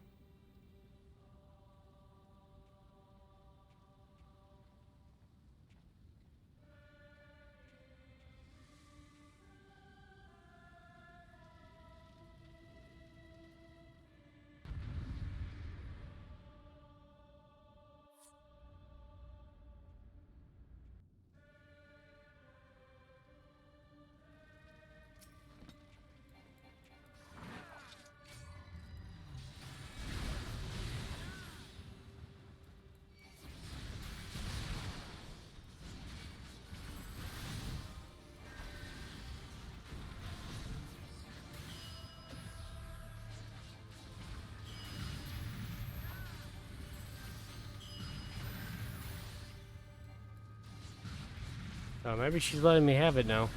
Oh, maybe she's letting me have it now.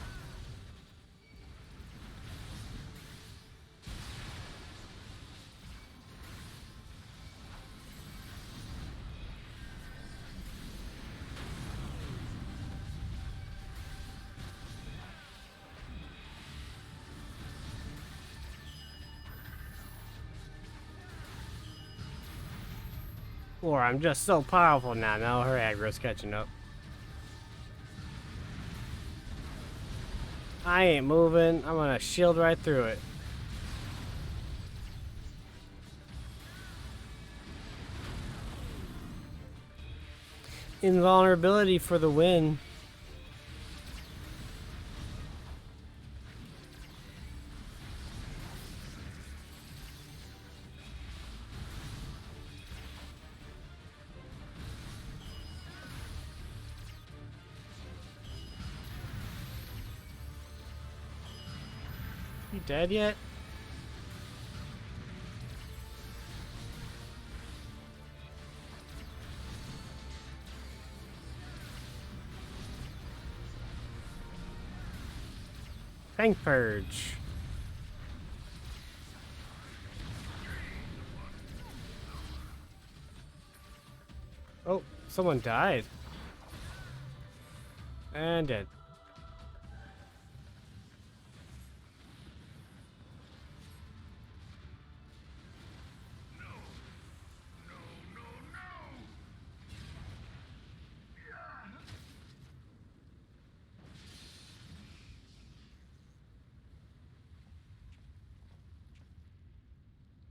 Or I'm just so powerful now. Now her aggro's catching up. I ain't moving. I'm gonna shield right through it. Invulnerability for the win. You dead yet? Tank purge. Oh, someone died. And dead.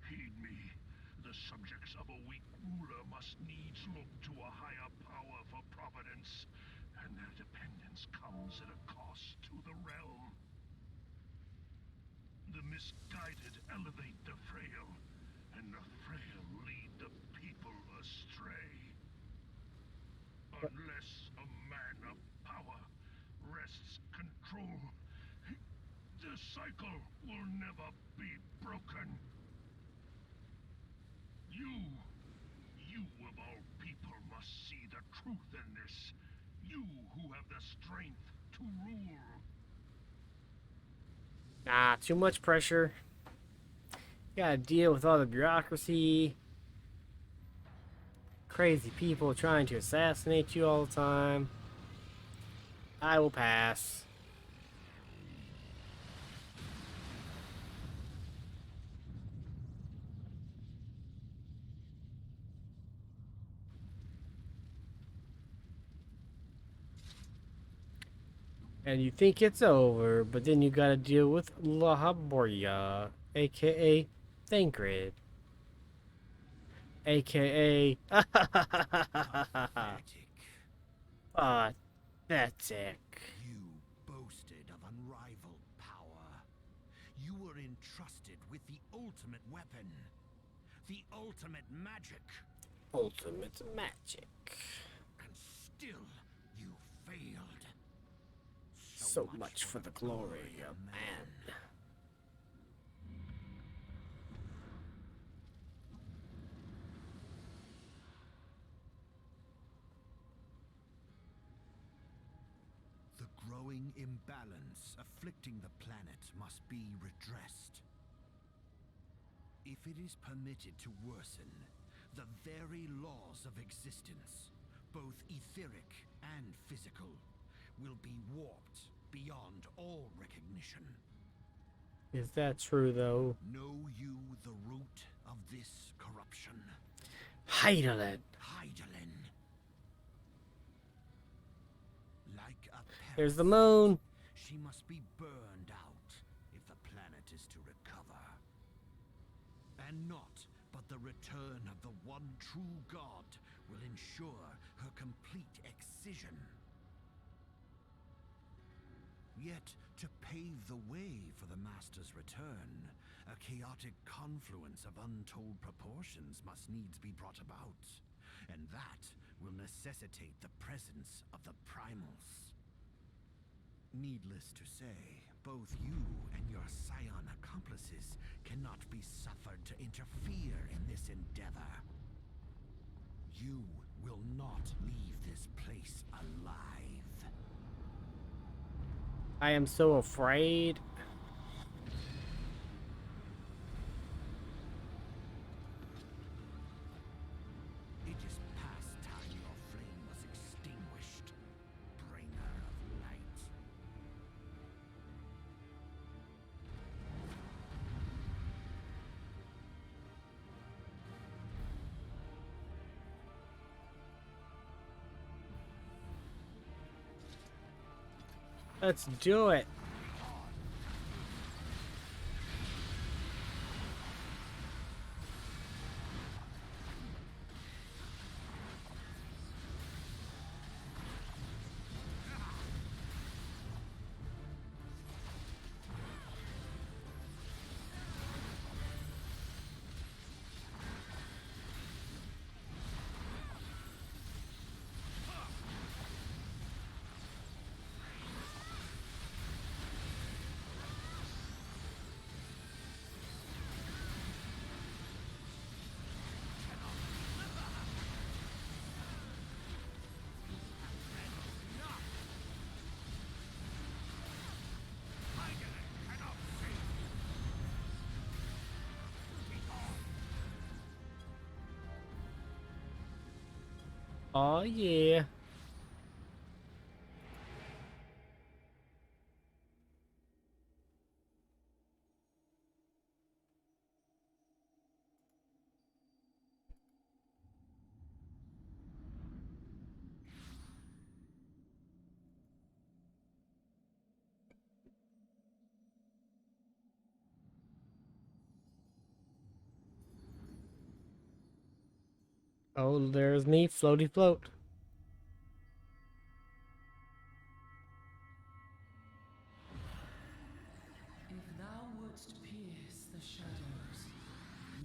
Heed me. The subjects of a weak ruler must needs look to a higher power for providence, and their dependence comes at a cost to the realm. The misguided elevate the frail, and the frail lead the people astray. Unless a man of power wrests control, the cycle will never be broken. You of all people must see the truth in this. You who have the strength to rule. Ah, too much pressure. Gotta deal with all the bureaucracy. Crazy people trying to assassinate you all the time. I will pass. And you think it's over, but then you gotta deal with Lahaboria, aka Thancred, aka Pathetic. You boasted of unrivaled power. You were entrusted with the ultimate weapon. The ultimate magic. Ultimate magic. And still, you failed. So much for the glory of man. The growing imbalance afflicting the planet must be redressed. If it is permitted to worsen, the very laws of existence, both etheric and physical, will be warped beyond all recognition. Is that true, though? Know you the root of this corruption? Heidelin. Heidelin. Like a There's the parasite, moon. she must be burned out if the planet is to recover. And not but the return of the one true God will ensure her complete excision. Yet, to pave the way for the Master's return, a chaotic confluence of untold proportions must needs be brought about, and that will necessitate the presence of the primals. Needless to say, both you and your scion accomplices cannot be suffered to interfere in this endeavor. You will not leave this place alive. I am so afraid. It is past time your flame was extinguished, bringer of light. Let's do it. Oh yeah. Oh, there's me, floaty float. If thou wouldst pierce the shadows,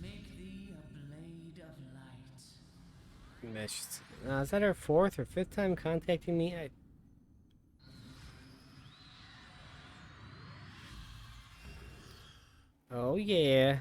make thee a blade of light. Missed. Is that her fourth or fifth time contacting me? Oh yeah.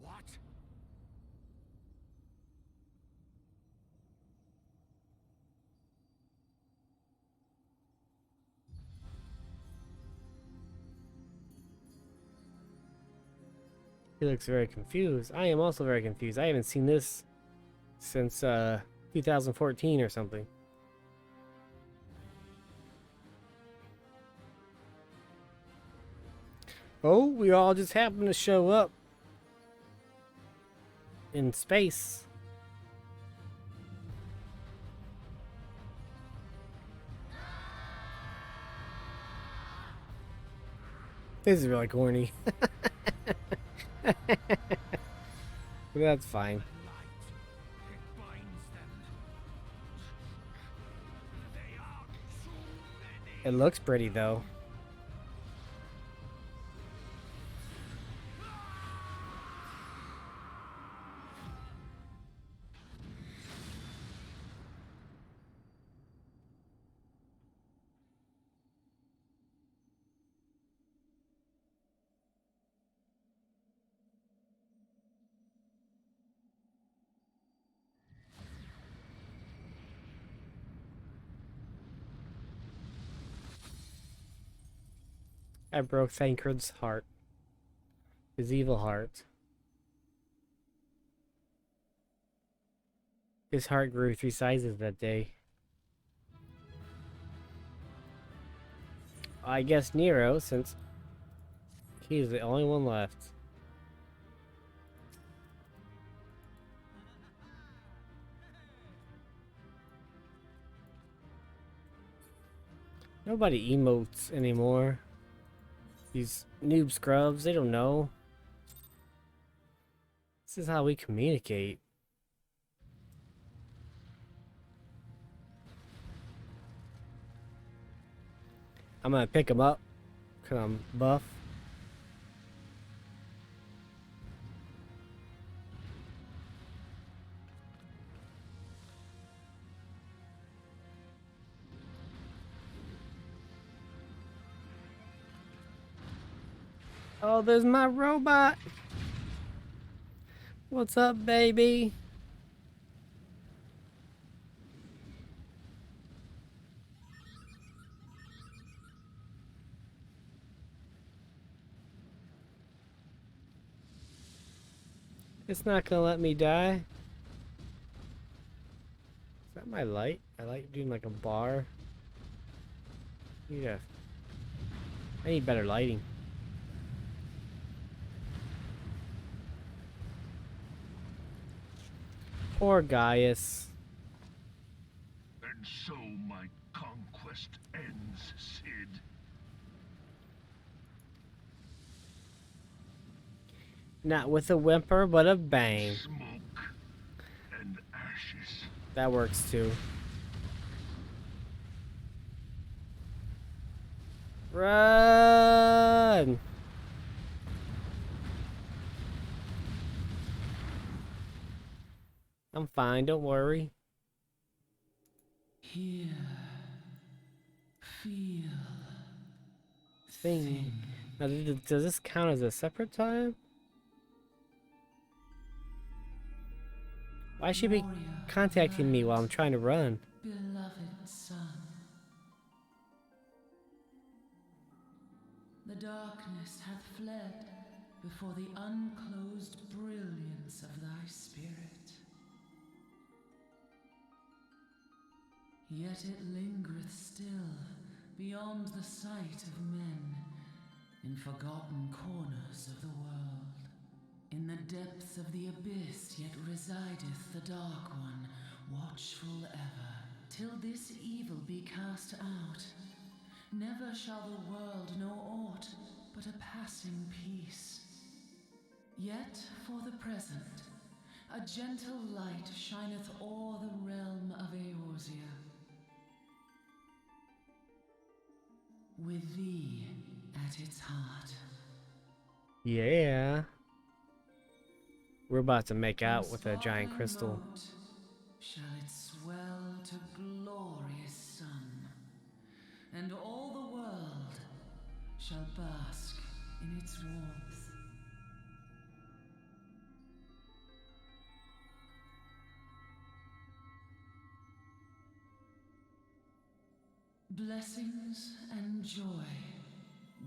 What? He looks very confused. I am also very confused. I haven't seen this since 2014 or something. Oh, we all just happened to show up in space. This is really corny. That's fine. It looks pretty though. I broke Thancred's heart. His evil heart. His heart grew 3 sizes that day. I guess Nero, since he's the only one left. Nobody emotes anymore. These noob scrubs, they don't know. This is how we communicate. I'm gonna pick him up because I'm buff. Oh, there's my robot. What's up, baby? It's not gonna let me die. Is that my light? I like doing like a bar. Yeah. I need better lighting. Poor Gaius. And so my conquest ends, Cid. Not with a whimper, but a bang. Smoke and ashes. That works too. Run! I'm fine, don't worry. Hear, feel, Thing. Now, does this count as a separate time? Why should she be contacting me while I'm trying to run? beloved son. The darkness hath fled before the unclosed brilliance of thy spirit. Yet it lingereth still beyond the sight of men, in forgotten corners of the world. In the depths of the abyss yet resideth the Dark One, watchful ever, till this evil be cast out. Never shall the world know aught but a passing peace. Yet for the present, a gentle light shineth o'er the realm of Eorzea. With thee at its heart. Yeah. We're about to make out with a giant crystal. Shall it swell to glorious sun, and all the world shall bask in its warmth. Blessings and joy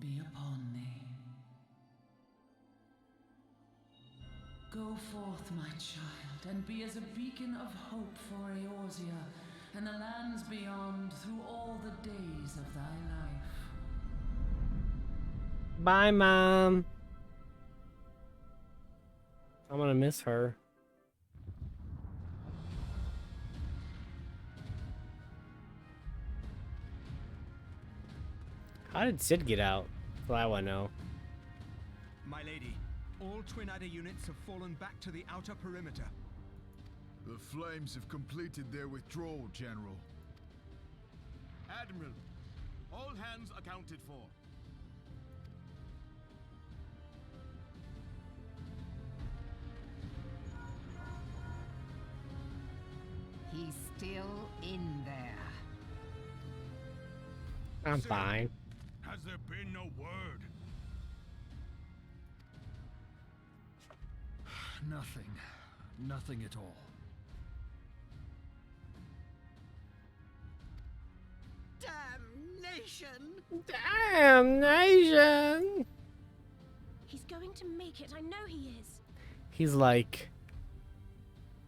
be upon thee. Go forth, my child, and be as a beacon of hope for Eorzea and the lands beyond through all the days of thy life. Bye, Mom. I'm gonna miss her. How did Sid get out? That's what I want to know. My lady, all Twin Adder units have fallen back to the outer perimeter. The Flames have completed their withdrawal, General. Admiral, all hands accounted for. He's still in there. I'm fine. Has there been no word? Nothing. Nothing at all. Damnation! Damnation! He's going to make it. I know he is. He's like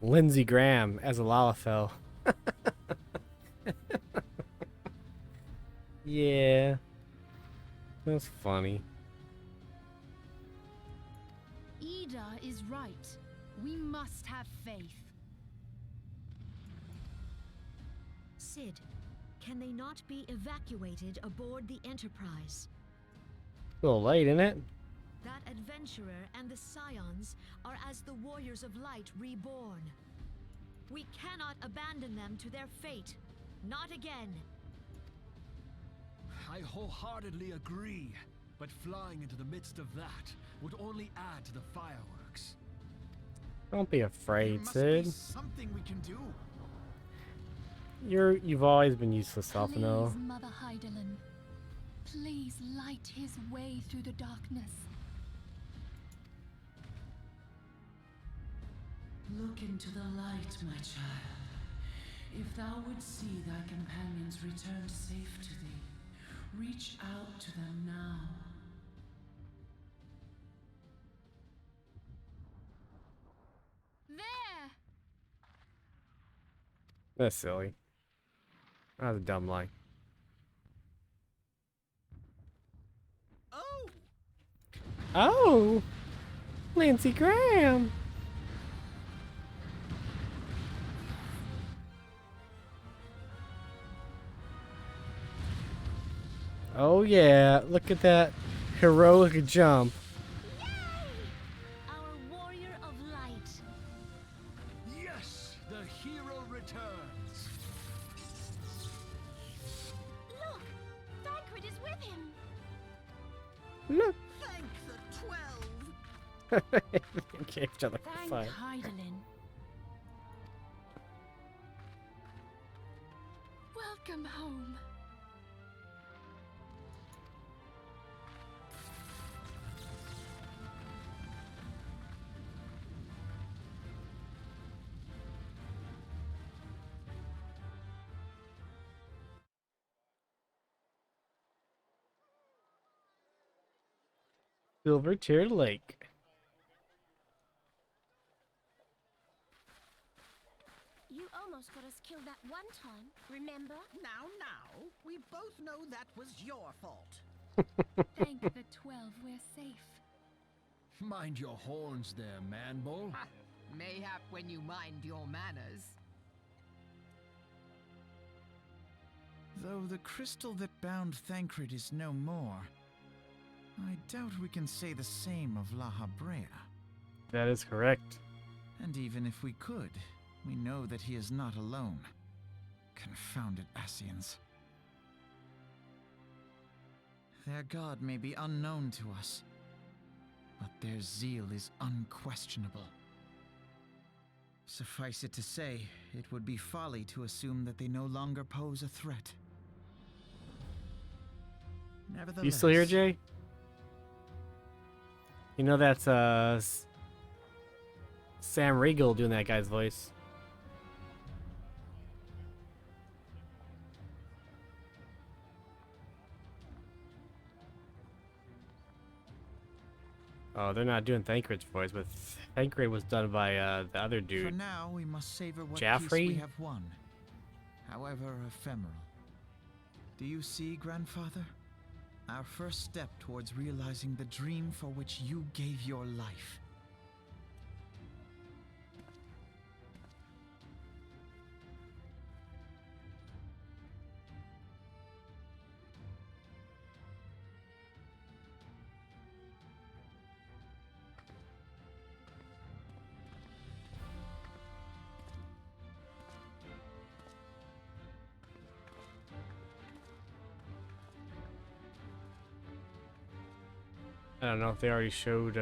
Lindsey Graham as a Lalafell. Yeah. That's funny. Ida is right. We must have faith. Sid, can they not be evacuated aboard the Enterprise? A little late, isn't it? That adventurer and the Scions are as the Warriors of Light reborn. We cannot abandon them to their fate. Not again. I wholeheartedly agree, but flying into the midst of that would only add to the fireworks. Don't be afraid, There Sid. must be something we can do. You've always been useless, Alphino. Please, Mother Heidelin. Please light his way through the darkness. Look into the light, my child. If thou would see thy companions returned safe to thee, reach out to them now. There! That's silly. That was a dumb line. Oh! Oh! Lindsey Graham! Oh yeah, look at that heroic jump. Our Warrior of Light. Yes, the hero returns. Look! Thancred is with him! Look! Thank the 12! Okay, each other. Thank Fine. Heidelin. Welcome home. Silverchair Lake. You almost got us killed that one time, remember? Now, we both know that was your fault. Thank the 12 we're safe. Mind your horns there, man-bull. Ha! Mayhap when you mind your manners. Though the crystal that bound Thancred is no more, I doubt we can say the same of La Habrea. That is correct. And even if we could, we know that he is not alone. Confounded Asians. Their god may be unknown to us, but their zeal is unquestionable. Suffice it to say, it would be folly to assume that they no longer pose a threat. Nevertheless, You still here, Jay? You know that's Sam Riegel doing that guy's voice. Oh, they're not doing Thancred's voice, but Thancred was done by the other dude. For now, we must savor what peace Jaffrey? we have won, however ephemeral. Do you see, Grandfather? Our first step towards realizing the dream for which you gave your life. I don't know if they already showed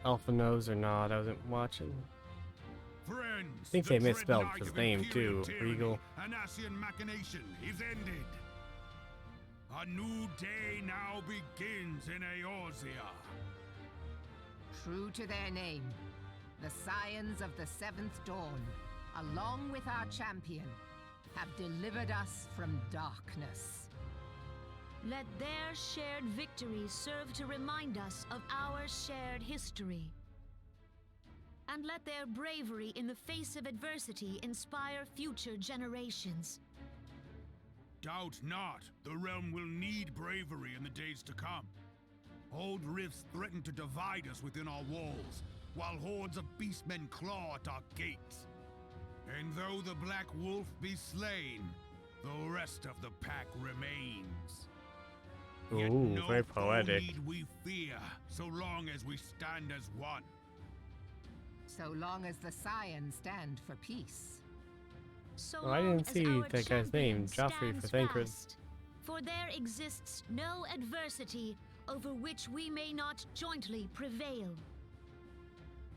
Alpha Nose or not. I wasn't watching. Friends, I think the they misspelled dread night his of name Imperial too. tyranny Regal. and Asian machination is ended. A new day now begins in Eorzea. True to their name, the Scions of the Seventh Dawn, along with our champion, have delivered us from darkness. Let their shared victory serve to remind us of our shared history. And let their bravery in the face of adversity inspire future generations. Doubt not, the realm will need bravery in the days to come. Old rifts threaten to divide us within our walls, while hordes of beastmen claw at our gates. And though the Black Wolf be slain, the rest of the pack remains. Yet Ooh, no very foe poetic. need we fear, so long as we stand as one. So long as the Scions stand for peace. So Oh, I long didn't as see our that guy's name, champion Joffrey for stands Thancred. fast, for there exists no adversity over which we may not jointly prevail.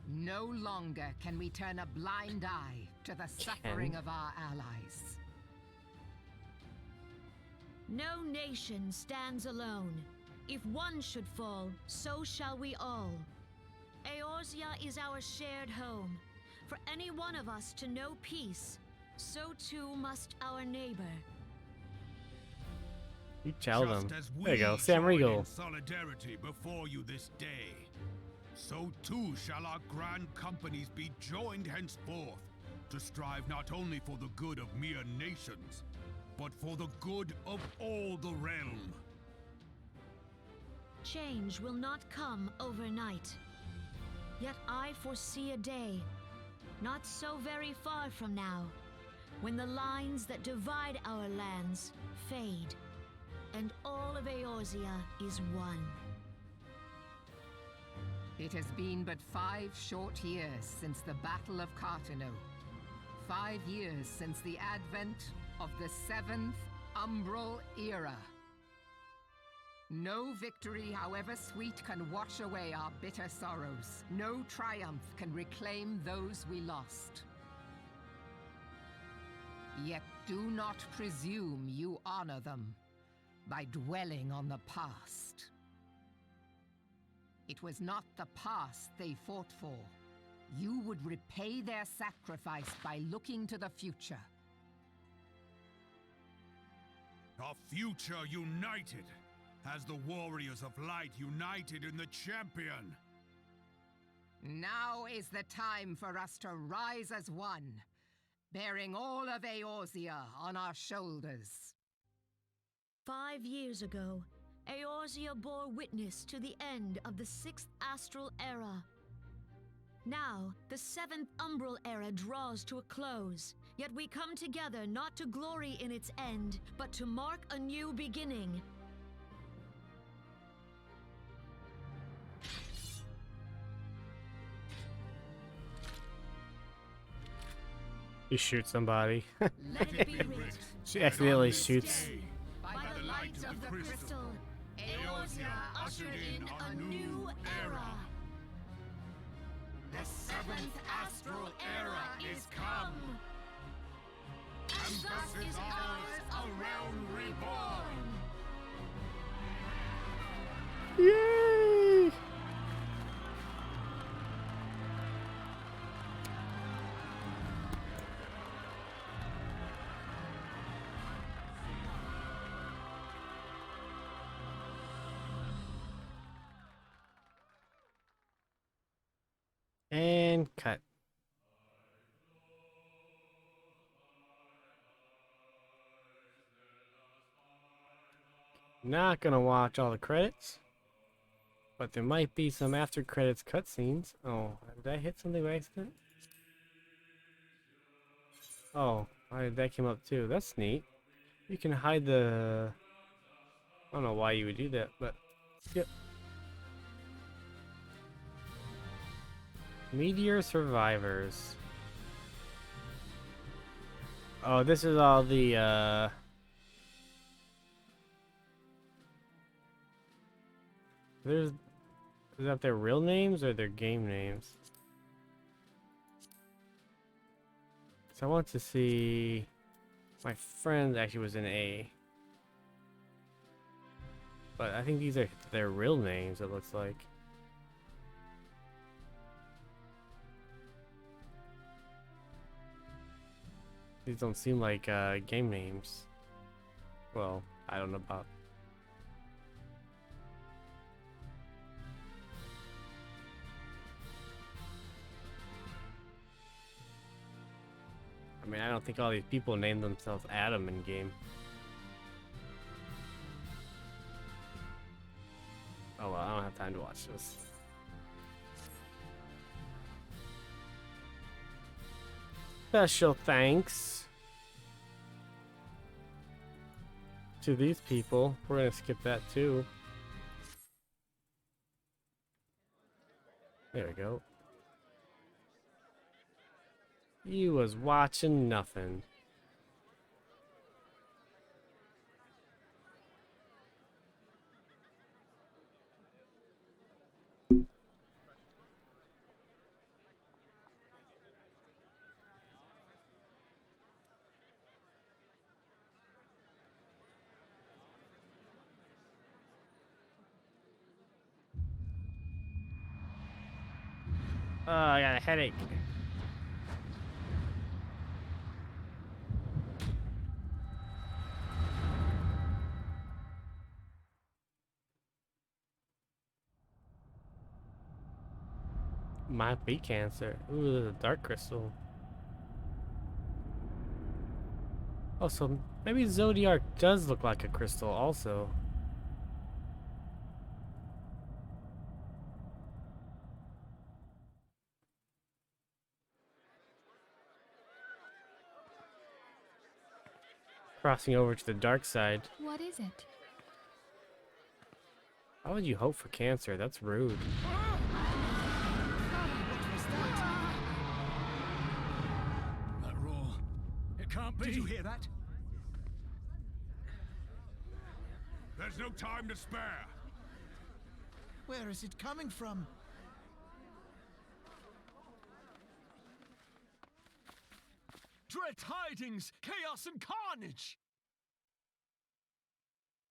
No longer can we turn a blind eye to the suffering of our allies. No nation stands alone. If one should fall, so shall we all. Eorzea is our shared home. For any one of us to know peace, so too must our neighbor. You tell them. Just as There you go, we Sam join Regal. in solidarity before you this day, so too shall our grand companies be joined henceforth to strive not only for the good of mere nations, but for the good of all the realm. Change will not come overnight. Yet I foresee a day, not so very far from now, when the lines that divide our lands fade, and all of Eorzea is one. It has been but 5 short years since the Battle of Cartano. 5 years since the advent of the 7th Umbral Era. No victory, however sweet, can wash away our bitter sorrows. No triumph can reclaim those we lost. Yet do not presume you honor them by dwelling on the past. It was not the past they fought for. You would repay their sacrifice by looking to the future. A future united, as the warriors of light united in the champion. Now is the time for us to rise as one, bearing all of Eorzea on our shoulders. 5 years ago, Eorzea bore witness to the end of the 6th Astral Era. Now, the 7th Umbral Era draws to a close, yet we come together not to glory in its end, but to mark a new beginning. You shoot somebody. Let it be writ. She accidentally shoots. By the light of the crystal, Eorzea ushered in a new era. The 7th Astral Era is come, And thus is ours a realm reborn. Yay! And cut. Not gonna watch all the credits, but there might be some after credits cutscenes. Oh, did I hit something by accident? Oh, that came up too. That's neat. You can hide the... I don't know why you would do that, but... Yep. Meteor survivors. Oh, this is all the, Is that their real names or their game names? So I want to see... My friend actually was in A. But I think these are their real names, it looks like. These don't seem like game names. Well, I don't know about. I mean, I don't think all these people named themselves Adam in game. Oh well, I don't have time to watch this. Special thanks to these people. We're gonna skip that too. There we go. You was watching nothing. Oh, I got a headache. Might be cancer. Ooh, there's a dark crystal. Oh, so maybe Zodiac does look like a crystal also. Crossing over to the dark side. What is it? How would you hope for cancer? That's rude. That roar. It can't be. Did you hear that? There's no time to spare. Where is it coming from? Dread tidings, chaos and carnage!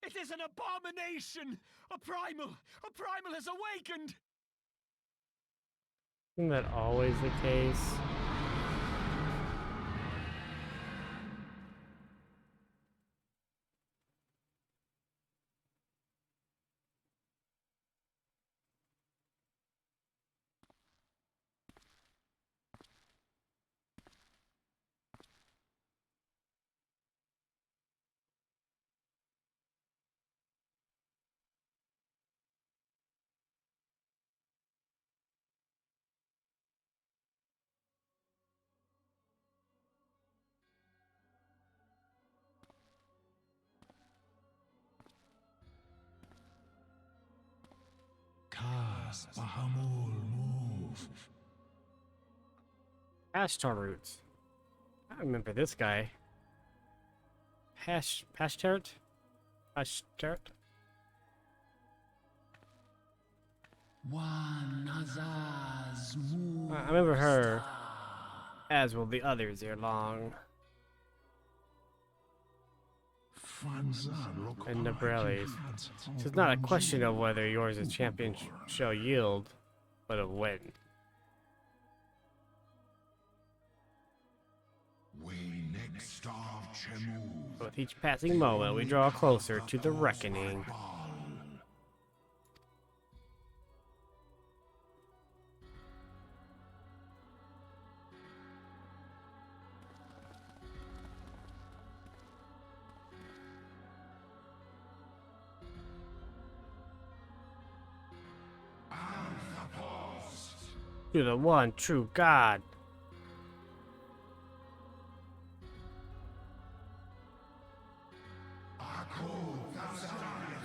It is an abomination! A primal has awakened! Isn't that always the case? Bahamul, move. Ashtar roots. I remember this guy. Hashtart? Hashtart? I remember her, as will the others ere long. And the Brellies. So it's not a question of whether yours is champion shall yield, but of when. With each passing moment, we draw closer to the reckoning. to the one true God.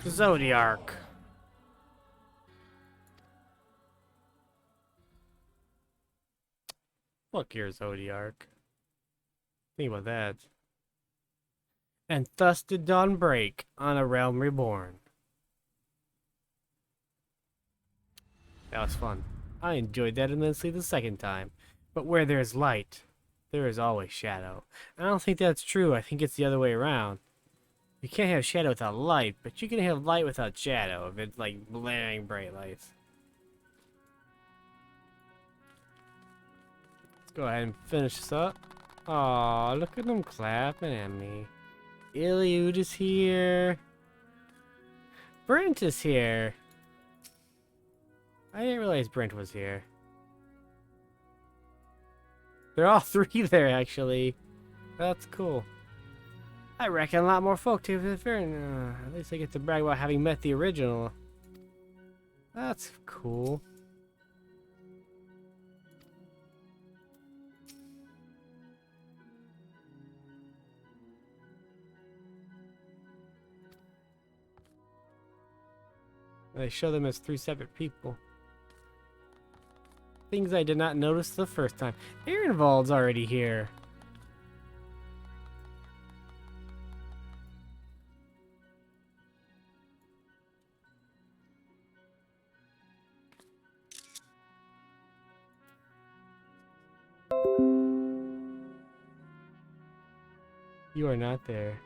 Zodiac. Fuck your Zodiac. Think about that. And thus did dawn break on a realm reborn. That was fun. I enjoyed that immensely the second time. But where there is light, there is always shadow. I don't think that's true. I think it's the other way around. You can't have shadow without light, but you can have light without shadow if it's like blaring bright lights. Let's go ahead and finish this up. Aw, look at them clapping at me. Iliud is here. Brent is here. I didn't realize Brent was here. They're all three there, actually. That's cool. I reckon a lot more folk to the fair. At least I get to brag about having met the original. That's cool. They show them as three separate people. Things I did not notice the first time. Ehrenwald's already here. You are not there.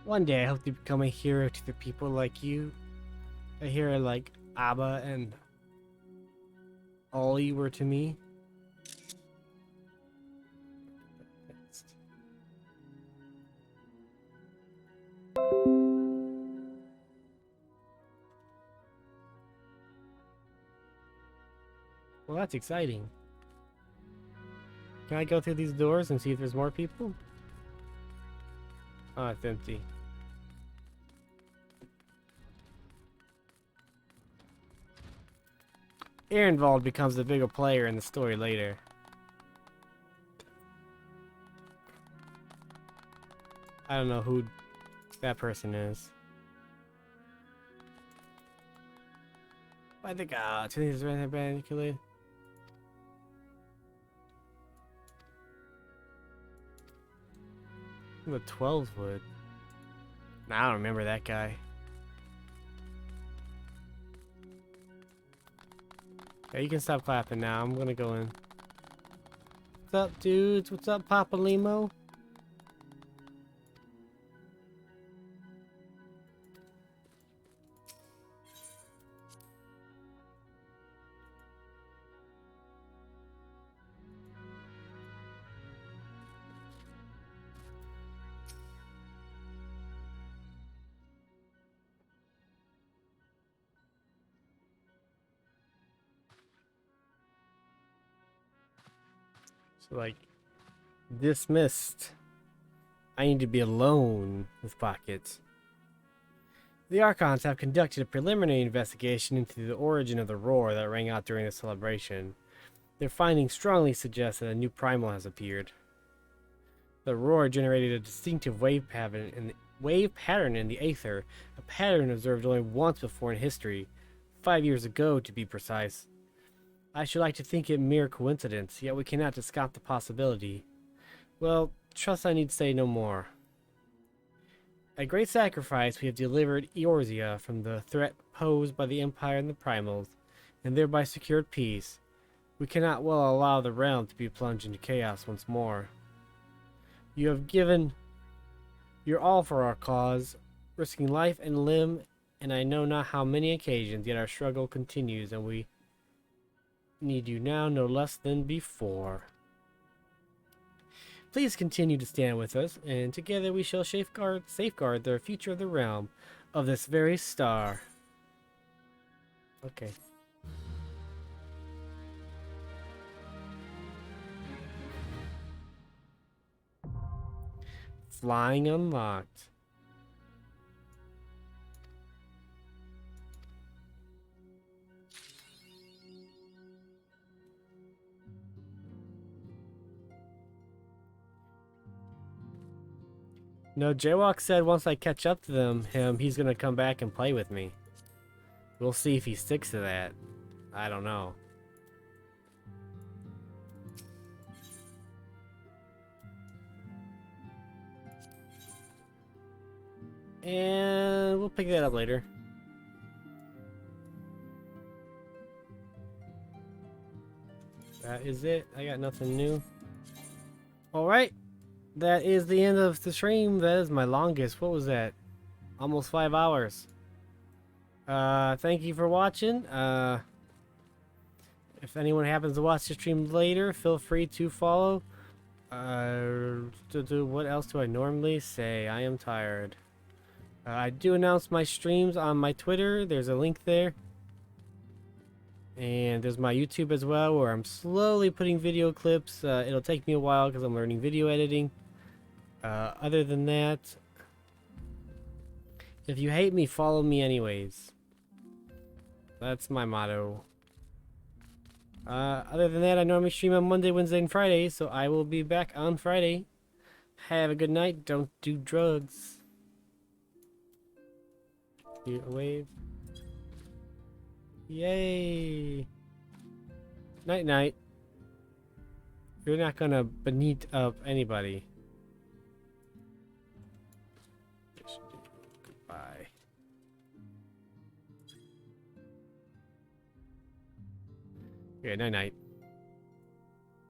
One day I hope to become a hero to the people like you. A hero like Abba and Ollie were to me. Well, that's exciting. Can I go through these doors and see if there's more people? Oh, it's empty. Ehrenwald becomes the bigger player in the story later. I don't know who that person is. I think today's right there, the 12s would. Nah, I don't remember that guy. Yeah, you can stop clapping now. I'm gonna go in. What's up, dudes? What's up, Papa Limo? So, like, dismissed. I need to be alone with Pocket. The Archons have conducted a preliminary investigation into the origin of the roar that rang out during the celebration. Their findings strongly suggest that a new primal has appeared. The roar generated a distinctive wave pattern in the aether, a pattern observed only once before in history, 5 years ago to be precise. I should like to think it mere coincidence, yet we cannot discount the possibility. Well, trust I need say no more. At great sacrifice, we have delivered Eorzea from the threat posed by the Empire and the Primals, and thereby secured peace. We cannot well allow the realm to be plunged into chaos once more. You have given your all for our cause, risking life and limb, and I know not how many occasions, yet our struggle continues, and we need you now no less than before. Please continue to stand with us, and together we shall safeguard the future of the realm of this very star. Okay. Flying unlocked. No, Jaywalk said once I catch up to him, he's gonna come back and play with me. We'll see if he sticks to that. I don't know. And we'll pick that up later. That is it. I got nothing new. Alright. That is the end of the stream. That is my longest. What was that? Almost 5 hours. Thank you for watching. If anyone happens to watch the stream later, feel free to follow. What else do I normally say? I am tired. I do announce my streams on my Twitter. There's a link there. And there's my YouTube as well, where I'm slowly putting video clips. It'll take me a while because I'm learning video editing. Other than that, if you hate me, follow me anyways. That's my motto. Other than that, I normally stream on Monday, Wednesday, and Friday, so I will be back on Friday. Have a good night. Don't do drugs. A wave. Yay. Night night. You're not gonna beneath up anybody. Goodbye. Yeah, night night.